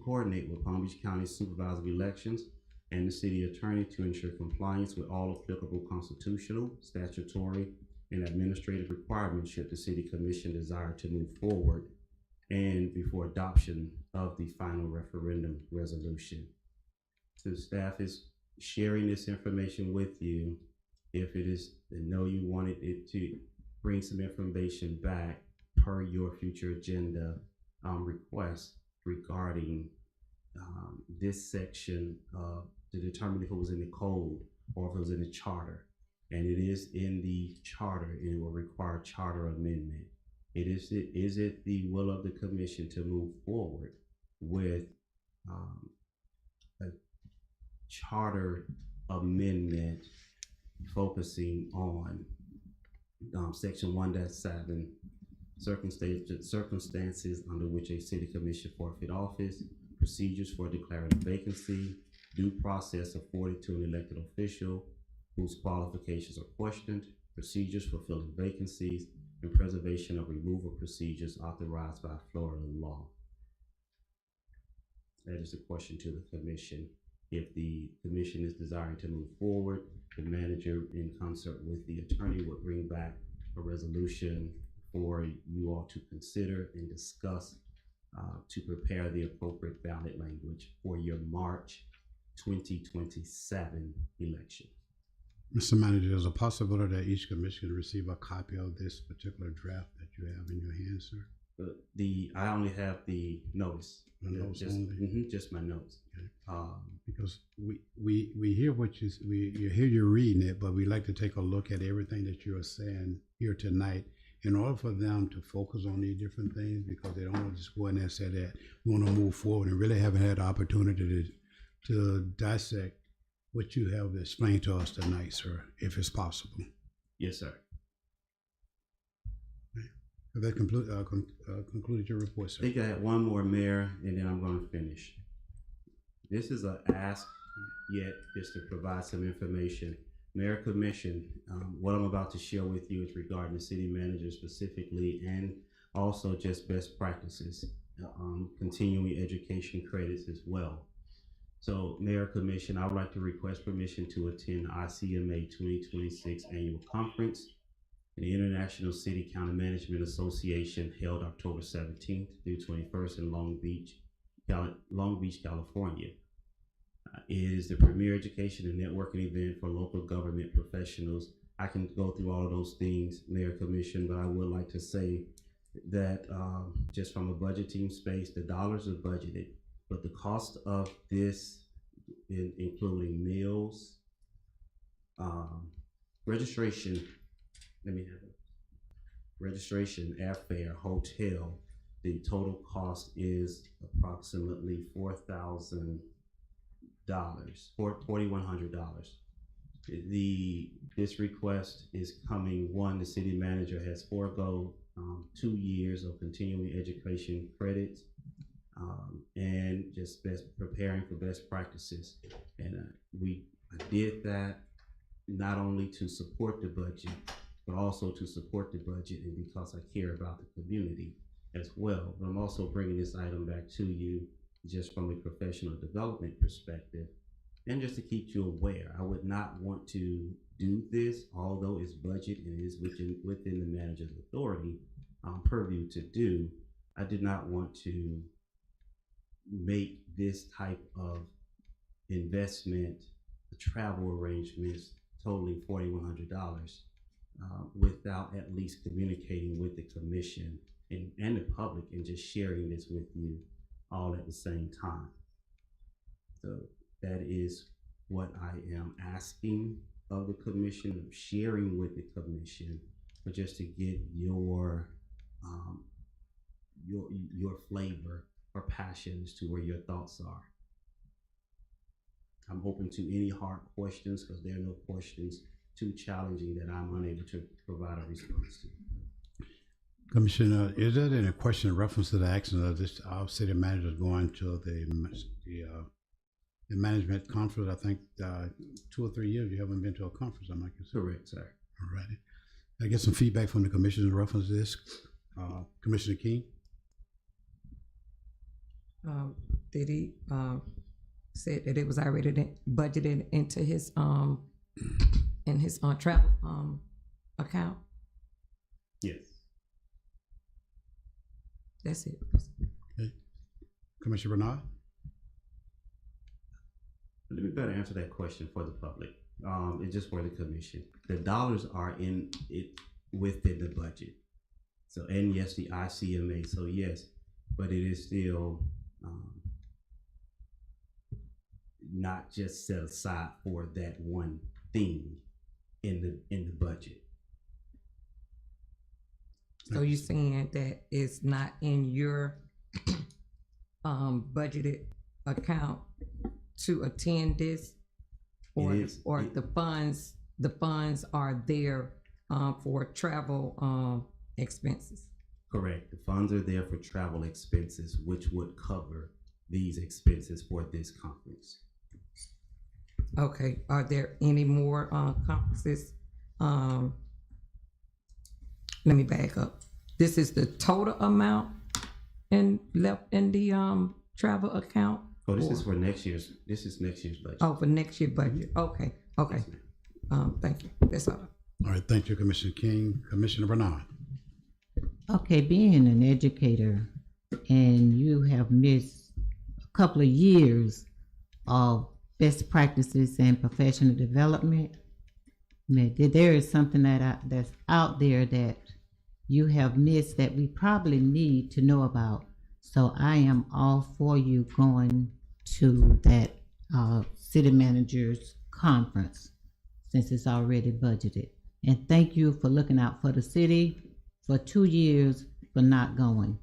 coordinate with Palm Beach County Supervisor of Elections and the city attorney to ensure compliance with all applicable constitutional, statutory, and administrative requirements should the city commission desire to move forward and before adoption of the final referendum resolution. So the staff is sharing this information with you. If it is, I know you wanted it to bring some information back per your future agenda request regarding this section to determine if it was in the code or if it was in the charter. And it is in the charter, and it will require charter amendment. Is it the will of the commission to move forward with a charter amendment focusing on Section 1-7, circumstances under which a city commission forfeit office, procedures for declaring a vacancy, due process afforded to an elected official whose qualifications are questioned, procedures for filling vacancies, and preservation of removal procedures authorized by Florida law. That is a question to the commission. If the commission is desiring to move forward, the manager in concert with the attorney would bring back a resolution for you all to consider and discuss to prepare the appropriate ballot language for your March 2027 election. Mr. Manager, is it possible that each commissioner receive a copy of this particular draft that you have in your hands, sir? I only have the notice. The notes just, only? just my notes. Okay. Because we hear what you hear you reading it, but we like to take a look at everything that you are saying here tonight in order for them to focus on these different things, because they don't want to just go in there and say that we want to move forward and really haven't had the opportunity to dissect what you have explained to us tonight, sir, if it's possible. Yes, sir. That concluded your report, sir. I think I had one more, Mayor, and then I'm going to finish. This is an ask yet just to provide some information. Mayor Commission, what I'm about to share with you is regarding the city manager specifically, and also just best practices, continuing education credits as well. So, Mayor Commission, I would like to request permission to attend the ICMA 2026 Annual Conference, the International City County Management Association, held October 17th through 21st in Long Beach, California. It is the premier education and networking event for local government professionals. I can go through all of those things, Mayor Commission, but I would like to say that just from a budgeting space, the dollars are budgeted, but the cost of this, including meals, registration, registration, airfare, hotel, the total cost is approximately $4,100. This request is coming, one, the city manager has forego 2 years of continuing education credits, and just preparing for best practices. And I did that not only to support the budget, but also to support the budget and because I care about the community as well. But I'm also bringing this item back to you just from a professional development perspective, and just to keep you aware. I would not want to do this, although it's budget and it is within the manager's authority, purview to do. I did not want to make this type of investment, the travel arrangements, totaling $4,100, without at least communicating with the commission and the public, and just sharing this with you all at the same time. So that is what I am asking of the commission, sharing with the commission, but just to get your flavor or passion as to where your thoughts are. I'm open to any hard questions, because there are no questions too challenging that I'm unable to provide a response to. Commissioner, is there any question in reference to the action of this, our city manager going to the management conference? I think 2 or 3 years you haven't been to a conference, I'm like, correct, sir. All righty. I get some feedback from the commission in reference to this. Commissioner King? Did he said that it was already budgeted into his in his travel account? Yes. That's it. Okay. Commissioner Bernard? Let me better answer that question for the public. It's just for the commission. The dollars are in it within the budget. So, and yes, the ICMA. So yes, but it is still not just set aside for that one thing in the budget. So you're saying that it's not in your budgeted account to attend this, or the funds are there for travel expenses? Correct. The funds are there for travel expenses, which would cover these expenses for this conference. Okay. Are there any more conferences? Let me back up. This is the total amount left in the travel account? Oh, this is for next year's. This is next year's budget. Oh, for next year's budget. Okay. Okay. Thank you. That's all. All right. Thank you, Commissioner King. Commissioner Bernard? Okay, being an educator and you have missed a couple of years of best practices and professional development, There is something that's out there that you have missed that we probably need to know about. So I am all for you going to that city managers conference since it's already budgeted. And thank you for looking out for the city for 2 years for not going.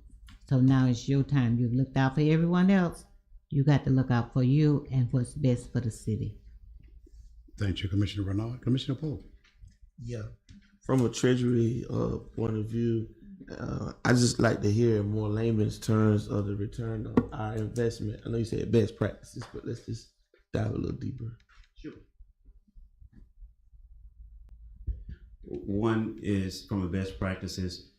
So now it's your time. You've looked out for everyone else. You got to look out for you and what's best for the city. Thank you, Commissioner Renard. Commissioner Poole. Yeah, from a treasury point of view, I just like to hear in more layman's terms of the return on our investment. I know you said best practices, but let's just dive a little deeper. Sure. One is from a best practices.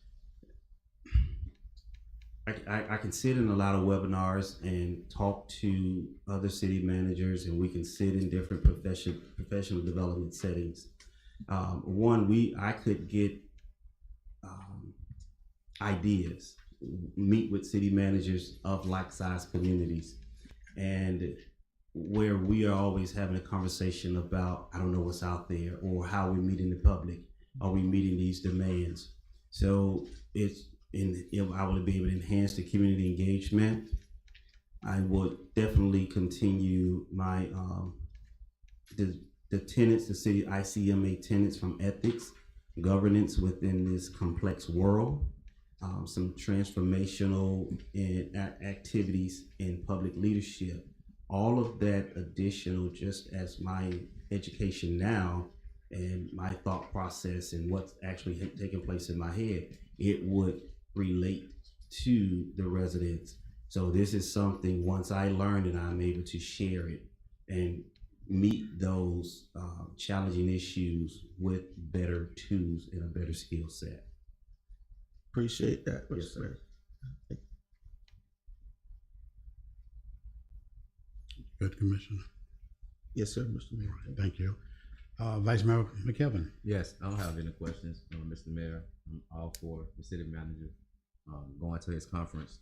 I can sit in a lot of webinars and talk to other city managers, and we can sit in different professional development settings. I could get ideas, meet with city managers of like-sized communities, and where we are always having a conversation about, I don't know what's out there, or how we meet in the public. Are we meeting these demands? So if I would be able to enhance the community engagement, I would definitely continue my the tenets, the city ICMA tenets from ethics, governance within this complex world, some transformational activities in public leadership. All of that additional, just as my education now and my thought process and what's actually taking place in my head, it would relate to the residents. So this is something, once I learn it, I'm able to share it and meet those challenging issues with better tools and a better skill set. Appreciate that. Yes, sir. Good, Commissioner. Yes, sir, Mr. Mayor. Thank you. Vice Mayor McKelvin. Yes, I don't have any questions, Mr. Mayor. I'm all for the city manager going to his conference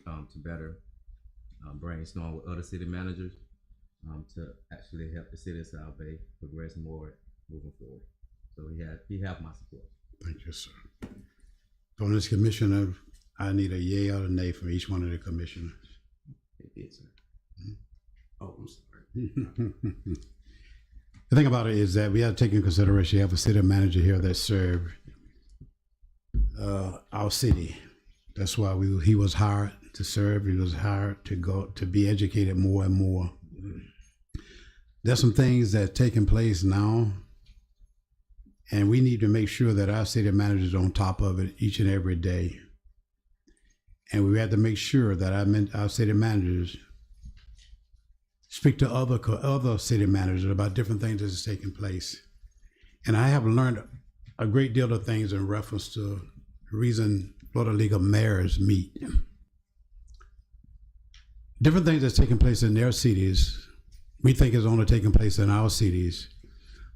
to better brainstorm with other city managers to actually help the city of South Bay progress more moving forward. So he have my support. Thank you, sir. From this commissioner, I need a yay or a nay from each one of the commissioners. Yes, sir. Oh, I'm sorry. The thing about it is that we have to take into consideration you have a city manager here that served our city. That's why he was hired to serve. He was hired to go to be educated more and more. There's some things that are taking place now, and we need to make sure that our city manager is on top of it each and every day. And we have to make sure that our city managers speak to other city managers about different things that is taking place. And I have learned a great deal of things in reference to the reason Florida League of Mayors meet. Different things that's taking place in their cities, we think is only taking place in our cities.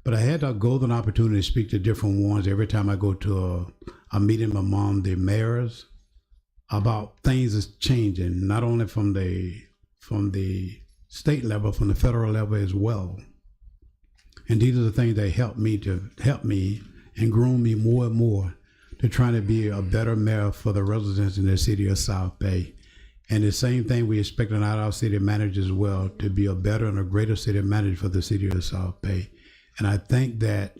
But I had a golden opportunity to speak to different ones every time I go to a meeting among the mayors about things that's changing, not only from the state level, from the federal level as well. And these are the things that help me and groom me more and more to trying to be a better mayor for the residents in the city of South Bay. And the same thing we expecting out of our city manager as well, to be a better and a greater city manager for the city of South Bay. And I think that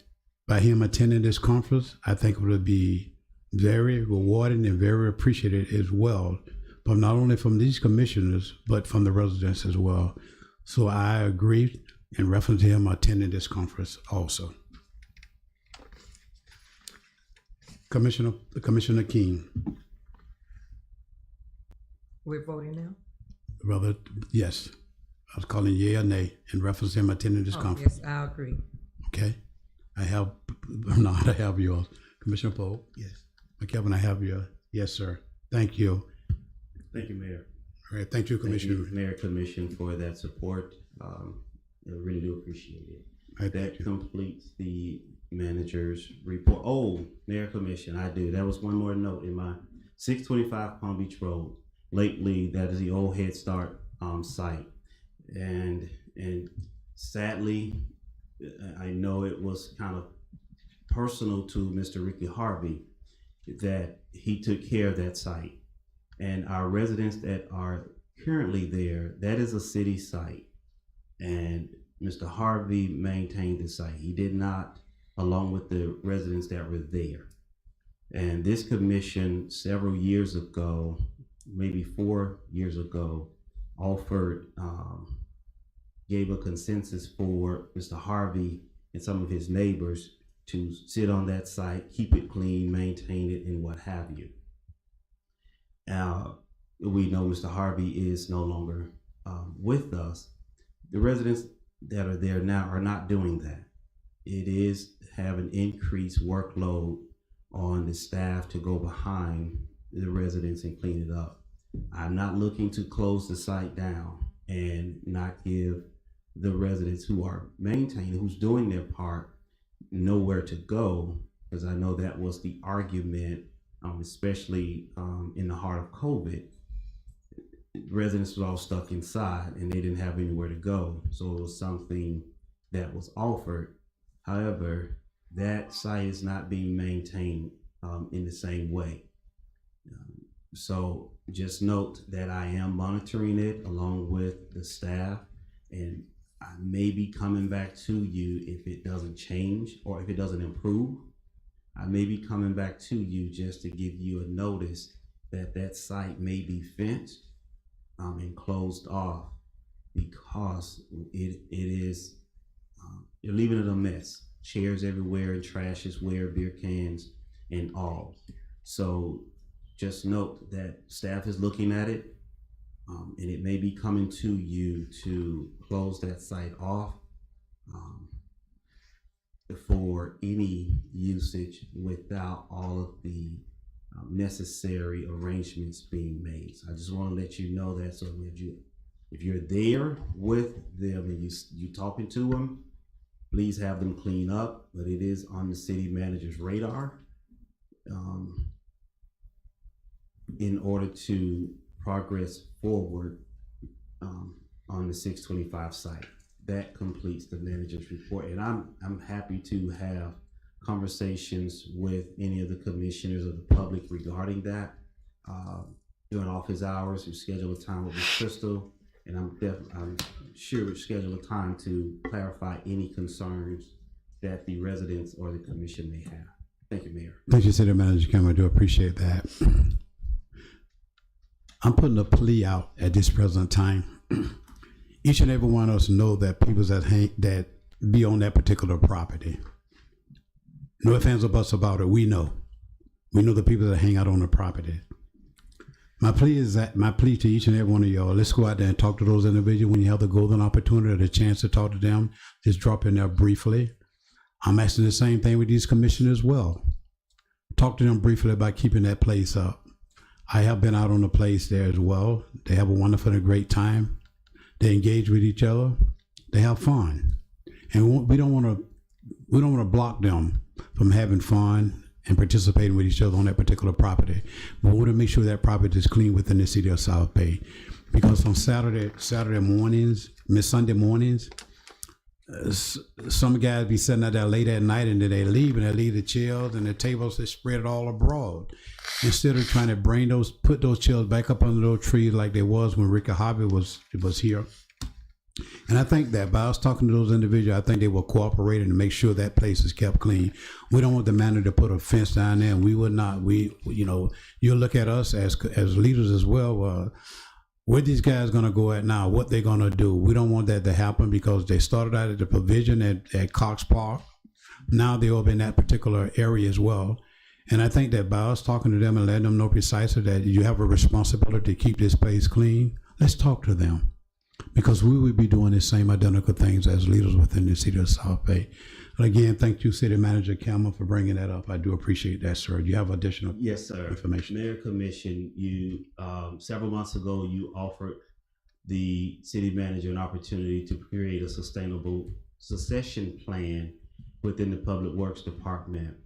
by him attending this conference, I think it will be very rewarding and very appreciated as well, but not only from these commissioners, but from the residents as well. So I agree in reference to him attending this conference also. Commissioner King. We're voting now? Brother, yes. I was calling yea or nay in reference to him attending this conference. Yes, I agree. Okay. I have yours. Commissioner Pope? Yes. Kevin, I have your, yes, sir. Thank you. Thank you, Mayor. All right, thank you, Commissioner. Thank you, Mayor Commission, for that support. I really do appreciate it. That completes the manager's report. Oh, Mayor Commission, I do. That was one more note in my 625 Palm Beach Road. Lately, that is the old Head Start site. And sadly, I know it was kind of personal to Mr. Ricky Harvey that he took care of that site. And our residents that are currently there, that is a city site. And Mr. Harvey maintained the site. He did not, along with the residents that were there. And this commission several years ago, maybe 4 years ago, offered, gave a consensus for Mr. Harvey and some of his neighbors to sit on that site, keep it clean, maintain it, and what have you. We know Mr. Harvey is no longer with us. The residents that are there now are not doing that. It is having increased workload on the staff to go behind the residents and clean it up. I'm not looking to close the site down and not give the residents who are maintaining, who's doing their part, nowhere to go, because I know that was the argument, especially in the heart of COVID. Residents were all stuck inside and they didn't have anywhere to go. So it was something that was offered. However, that site is not being maintained in the same way. So just note that I am monitoring it along with the staff, and I may be coming back to you if it doesn't change or if it doesn't improve. I may be coming back to you just to give you a notice that that site may be fenced and closed off, because it is, you're leaving it a mess. Chairs everywhere and trash is where, beer cans and all. So just note that staff is looking at it, and it may be coming to you to close that site off for any usage without all of the necessary arrangements being made. So I just want to let you know that, so if you're there with them and you talking to them, please have them clean up. But it is on the city manager's radar in order to progress forward on the 625 site. That completes the manager's report, and I'm happy to have conversations with any of the commissioners of the public regarding that during office hours. We schedule a time with Ms. Crystal, and I'm sure we'll schedule a time to clarify any concerns that the residents or the commission may have. Thank you, Mayor. Thank you, City Manager Cameron. I do appreciate that. I'm putting a plea out at this present time. Each and every one of us know that people that be on that particular property. No ifs, ands, or buts about it. We know the people that hang out on the property. My plea to each and every one of y'all, let's go out there and talk to those individuals. When you have the golden opportunity or the chance to talk to them, just drop in there briefly. I'm asking the same thing with these commissioners as well. Talk to them briefly about keeping that place up. I have been out on the place there as well. They have a wonderful and great time. They engage with each other. They have fun, and we don't want to block them from having fun and participating with each other on that particular property. But we want to make sure that property is clean within the city of South Bay, because on Saturday mornings, Sunday mornings, some guys be sitting out there late at night, and then they leave the chairs and the tables, they spread it all abroad, instead of trying to put those chairs back up under those trees like they was when Ricky Harvey was here. And I think that by us talking to those individuals, I think they will cooperate and make sure that place is kept clean. We don't want the manager to put a fence down there, and we would not. You'll look at us as leaders as well. Where these guys going to go at now, what they're going to do. We don't want that to happen, because they started out at the provision at Cox Park. Now they're over in that particular area as well. And I think that by us talking to them and letting them know precisely that you have a responsibility to keep this place clean, let's talk to them, because we will be doing the same identical things as leaders within the city of South Bay. And again, thank you, City Manager Cameron, for bringing that up. I do appreciate that, sir. Do you have additional information? Mayor Commission, you several months ago, you offered the city manager an opportunity to create a sustainable succession plan within the Public Works Department.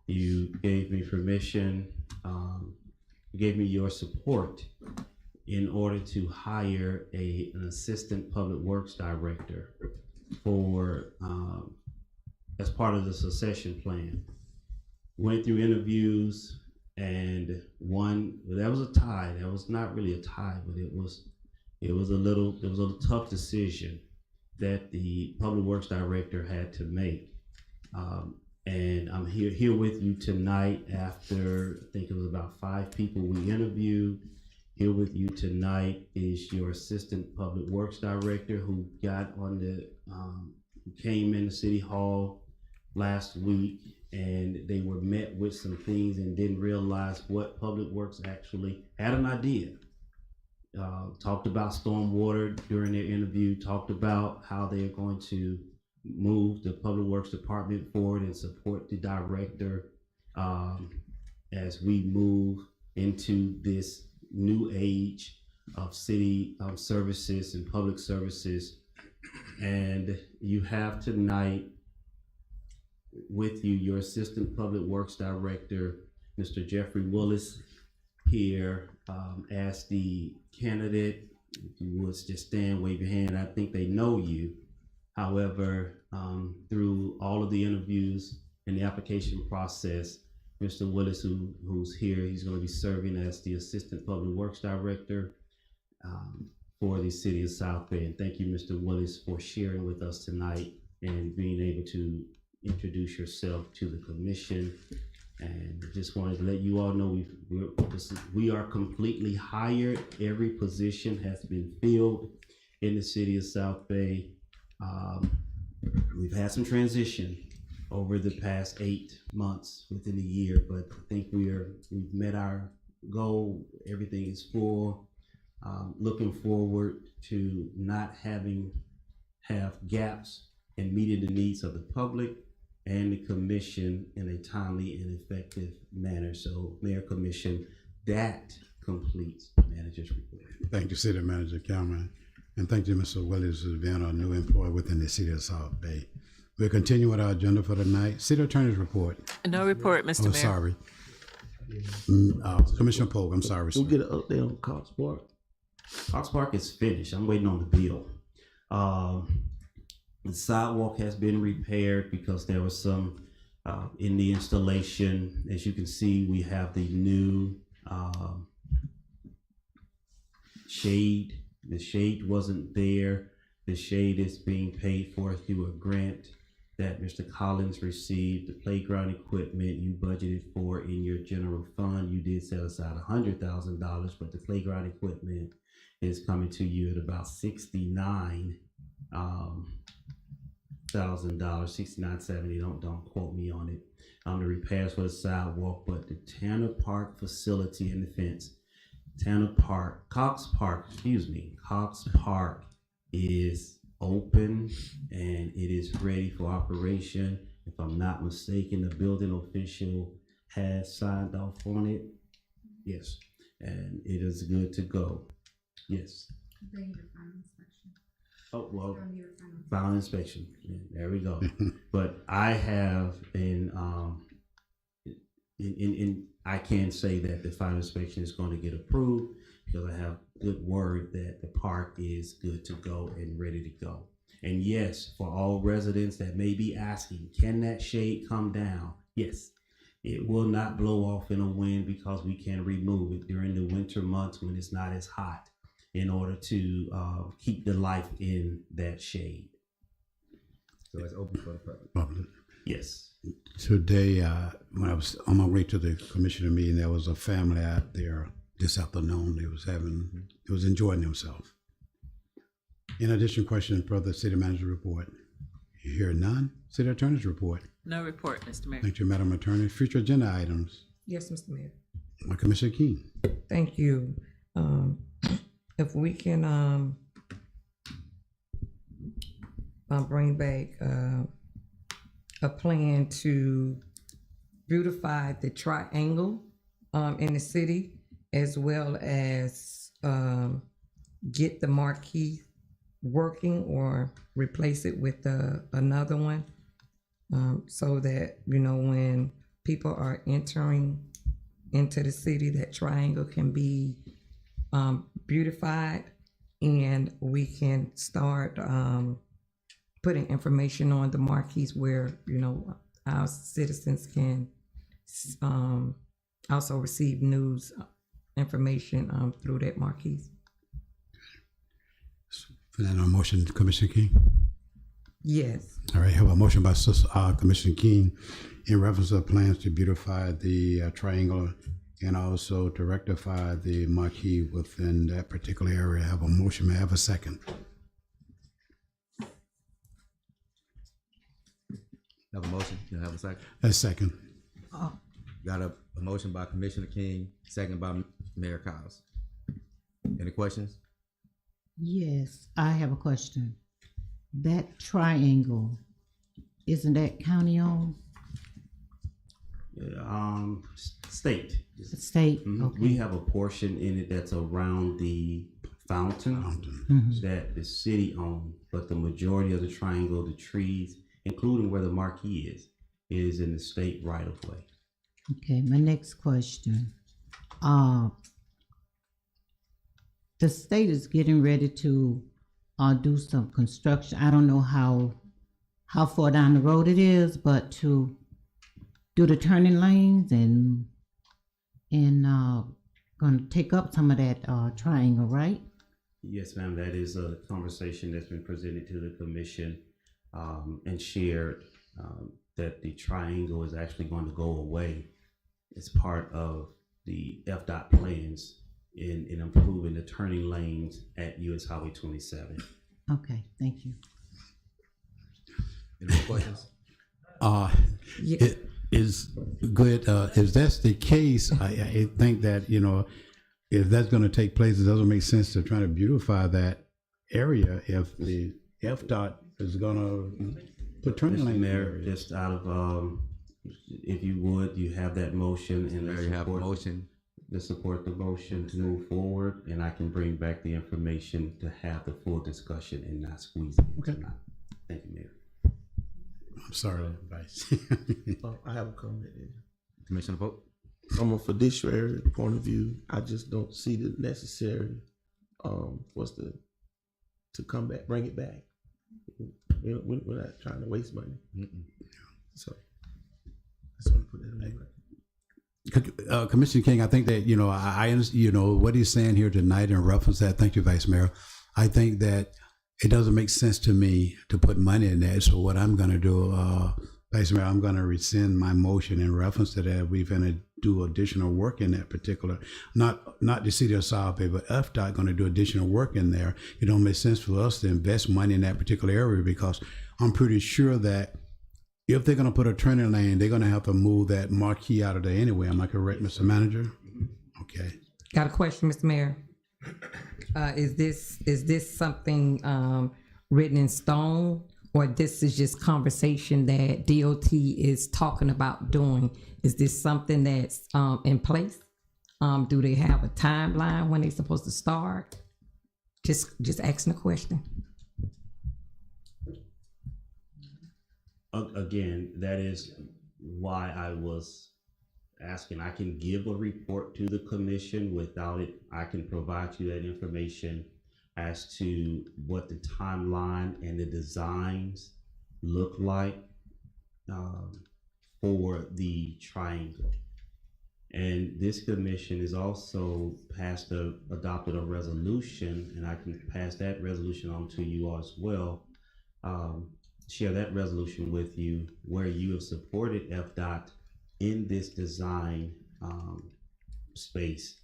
You gave me permission, you gave me your support in order to hire an assistant public works director for as part of the succession plan. Went through interviews and one, that was a tie. That was not really a tie, but it was a little tough decision that the public works director had to make. And I'm here with you tonight after, I think it was about 5 people we interviewed. Here with you tonight is your assistant public works director who got on the, who came in the city hall last week, and they were met with some things and didn't realize what public works actually had an idea. Talked about stormwater during their interview, talked about how they're going to move the public works department forward and support the director as we move into this new age of city services and public services. And you have tonight with you your assistant public works director, Mr. Jeffrey Willis, here as the candidate. If you would just stand, wave your hand. I think they know you. However, through all of the interviews and the application process, Mr. Willis, who's here, he's going to be serving as the Assistant Public Works Director for the City of South Bay. And thank you, Mr. Willis, for sharing with us tonight and being able to introduce yourself to the commission. And just wanted to let you all know we are completely hired. Every position has been filled in the City of South Bay. We've had some transition over the past 8 months within a year, but I think we've met our goal. Everything is full. Looking forward to not have gaps in meeting the needs of the public and the commission in a timely and effective manner. So, Mayor, Commission, that completes the manager's report. Thank you, City Manager Cameron. And thank you, Mr. Willis, for being our new employee within the City of South Bay. We'll continue with our agenda for tonight. City Attorney's report. No report, Mr. Mayor. Sorry. Commissioner Polk, I'm sorry, sir. We'll get an update on Cox Park. Cox Park is finished. I'm waiting on the bill. The sidewalk has been repaired because there was some in the installation. As you can see, we have the new shade. The shade wasn't there. The shade is being paid for through a grant that Mr. Collins received. The playground equipment you budgeted for in your general fund. You did set aside $100,000, but the playground equipment is coming to you at about $69,000, $69.70. Don't quote me on it. The repairs for the sidewalk, but the Tanner Park facility and the fence. Cox Park is open and it is ready for operation. If I'm not mistaken, the building official has signed off on it. Yes, and it is good to go. Yes. They need a final inspection. Oh, well, They'll need a final final inspection. Yeah, there we go. But I have I can say that the final inspection is going to get approved because I have good word that the park is good to go and ready to go. And yes, for all residents that may be asking, can that shade come down? Yes, it will not blow off in a wind because we can remove it during the winter months when it's not as hot in order to keep the life in that shade. So it's open for the public. Yes. Today, when I was on my way to the commissioner meeting, there was a family out there this afternoon. They was enjoying themselves. In addition, question for the city manager report. You hear none? City attorney's report. No report, Mr. Mayor. Thank you, Madam Attorney. Future agenda items. Yes, Mr. Mayor. Commissioner King. Thank you. If we can bring back a plan to beautify the triangle in the city, as well as get the marquee working or replace it with another one, so that, you know, when people are entering into the city, that triangle can be beautified and we can start putting information on the marquees where, you know, our citizens can also receive news information through that marquees. For that, motion, Commissioner King. Yes. All right, have a motion by Commissioner King in reference to plans to beautify the triangle and also to rectify the marquee within that particular area. Have a motion. May I have a second? Have a motion. Can I have a second? A second. Got a motion by Commissioner King, second by Mayor Cowes. Any questions? Yes, I have a question. That triangle, isn't that county owned? State. State, okay. We have a portion in it that's around the fountain that the city owns, but the majority of the triangle, the trees, including where the marquee is in the state right of way. Okay, my next question. The state is getting ready to do some construction. I don't know how far down the road it is, but to do the turning lanes and gonna take up some of that triangle, right? Yes, ma'am. That is a conversation that's been presented to the commission and shared that the triangle is actually going to go away as part of the FDOT plans in improving the turning lanes at US Highway 27. Okay, thank you. Any more questions? It is good. If that's the case, I think that, you know, if that's going to take place, it doesn't make sense to try to beautify that area if the FDOT is going to put turning lanes. Mayor, just out of, if you would, you have that motion and There you have a motion. To support the motion to move forward, and I can bring back the information to have the full discussion and not squeeze it in tonight. Thank you, Mayor. I'm sorry, Vice. I have a comment. Commissioner Pope? From a fiduciary point of view, I just don't see the necessary to come back, bring it back. We're not trying to waste money. So I just want to put that in there. Commissioner King, I think that, you know, I you know, what he's saying here tonight in reference to that. Thank you, Vice Mayor. I think that it doesn't make sense to me to put money in that. So what I'm going to do, Vice Mayor, I'm going to rescind my motion in reference to that. We're going to do additional work in that particular, not the city of South Bay, but FDOT going to do additional work in there. It don't make sense for us to invest money in that particular area because I'm pretty sure that if they're going to put a turning lane, they're going to have to move that marquee out of there anyway. Am I correct, Mr. Manager? Okay. Got a question, Mr. Mayor. Is this something written in stone, or this is just conversation that DOT is talking about doing? Is this something that's in place? Do they have a timeline when they're supposed to start? Just asking a question. Again, that is why I was asking. I can give a report to the commission. Without it, I can provide you that information as to what the timeline and the designs look like for the triangle. And this commission is also adopted a resolution, and I can pass that resolution on to you all as well. Share that resolution with you, where you have supported FDOT in this design space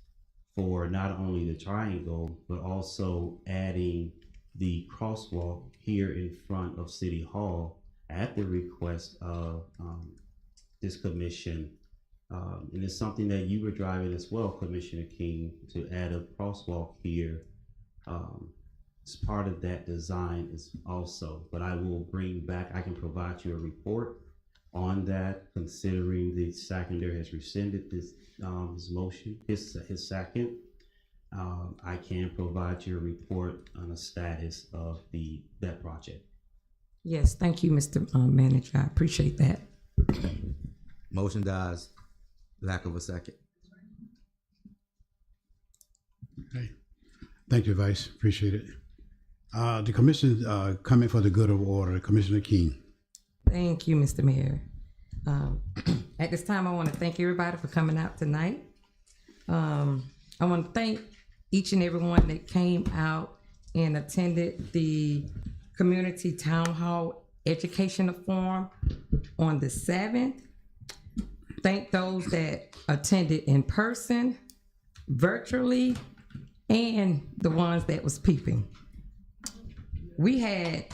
for not only the triangle, but also adding the crosswalk here in front of City Hall at the request of this commission. And it's something that you were driving as well, Commissioner King, to add a crosswalk here. As part of that design is also, but I will bring back, I can provide you a report on that, considering the seconder has rescinded this his motion, his second. I can provide you a report on the status of that project. Yes, thank you, Mr. Manager. I appreciate that. Motion dies. Lack of a second. Okay. Thank you, Vice. Appreciate it. The commission coming for the good of order. Commissioner King. Thank you, Mr. Mayor. At this time, I want to thank everybody for coming out tonight. I want to thank each and every one that came out and attended the Community Town Hall Educational Forum on the 7th. Thank those that attended in person, virtually, and the ones that was peeping. We had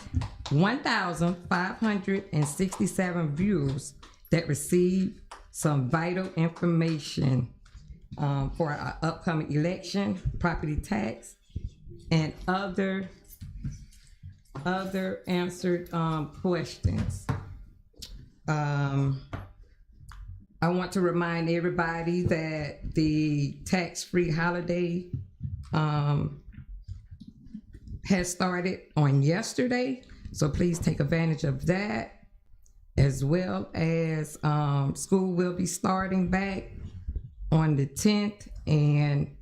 1,567 viewers that received some vital information for our upcoming election, property tax, and other answered questions. I want to remind everybody that the tax-free holiday has started on yesterday, so please take advantage of that, as well as school will be starting back on the 10th, and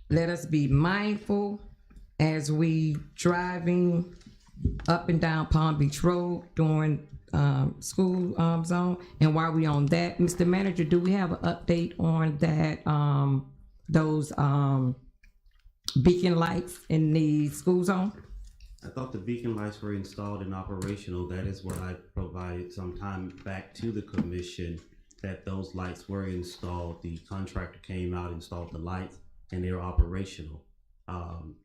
let us be mindful as we driving up and down Palm Beach Road during school zone. And while we on that, Mr. Manager, do we have an update on that, those beacon lights in the school zone? I thought the beacon lights were installed and operational. That is what I provided some time back to the commission, that those lights were installed. The contractor came out, installed the lights, and they're operational. And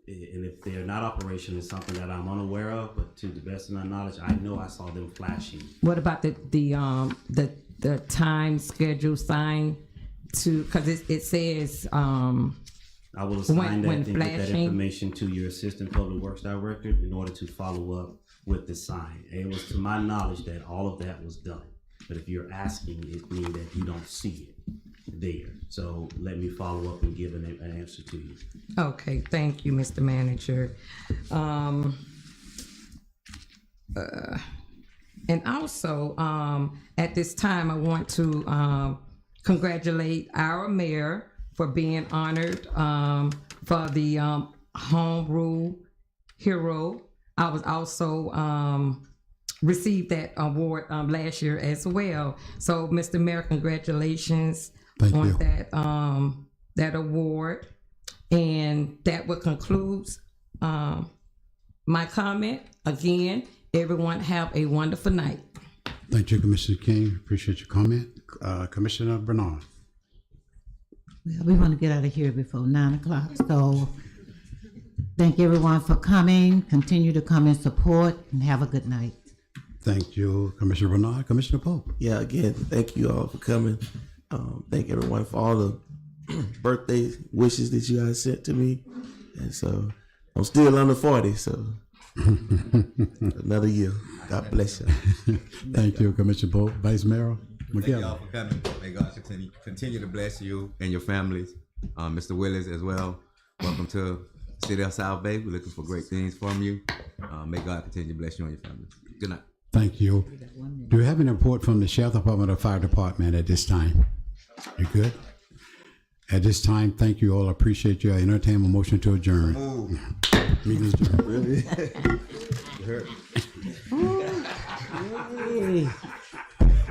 if they're not operational, it's something that I'm unaware of, but to the best of my knowledge, I know I saw them flashing. What about the time schedule sign to, because it says I will assign that and get that flashing information to your assistant public works director in order to follow up with the sign. It was to my knowledge that all of that was done. But if you're asking, it means that you don't see it there. So let me follow up and give an answer to you. Okay, thank you, Mr. Manager. And also, at this time, I want to congratulate our mayor for being honored for the Home Rule Hero. I was also received that award last year as well. So, Mr. Mayor, congratulations on that award. And that will conclude my comment. Again, everyone have a wonderful night. Thank you, Commissioner King. Appreciate your comment. Commissioner Bernard. Well, we want to get out of here before 9 o'clock, so thank everyone for coming. Continue to come and support, and have a good night. Thank you, Commissioner Bernard. Commissioner Pope. Yeah, again, thank you all for coming. Thank everyone for all the birthday wishes that you guys sent to me. And so I'm still under 40, so another year. God bless you. Thank you, Commissioner Pope. Vice Mayor Thank McKellar. y'all for coming. May God continue to bless you and your families. Mr. Willis as well. Welcome to the city of South Bay. We're looking for great things from you. May God continue to bless you and your family. Good night. Thank you. Do you have an report from the Sheriff Department or Fire Department at this time? You good? At this time, thank you all. I appreciate you. I entertain a motion to adjourn. Meeting is adjourned. Really? Hey,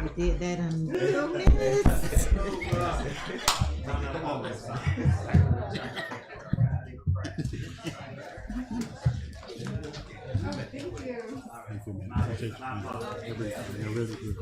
we did that in 2 minutes. Thank you. Thank you, man. Really good.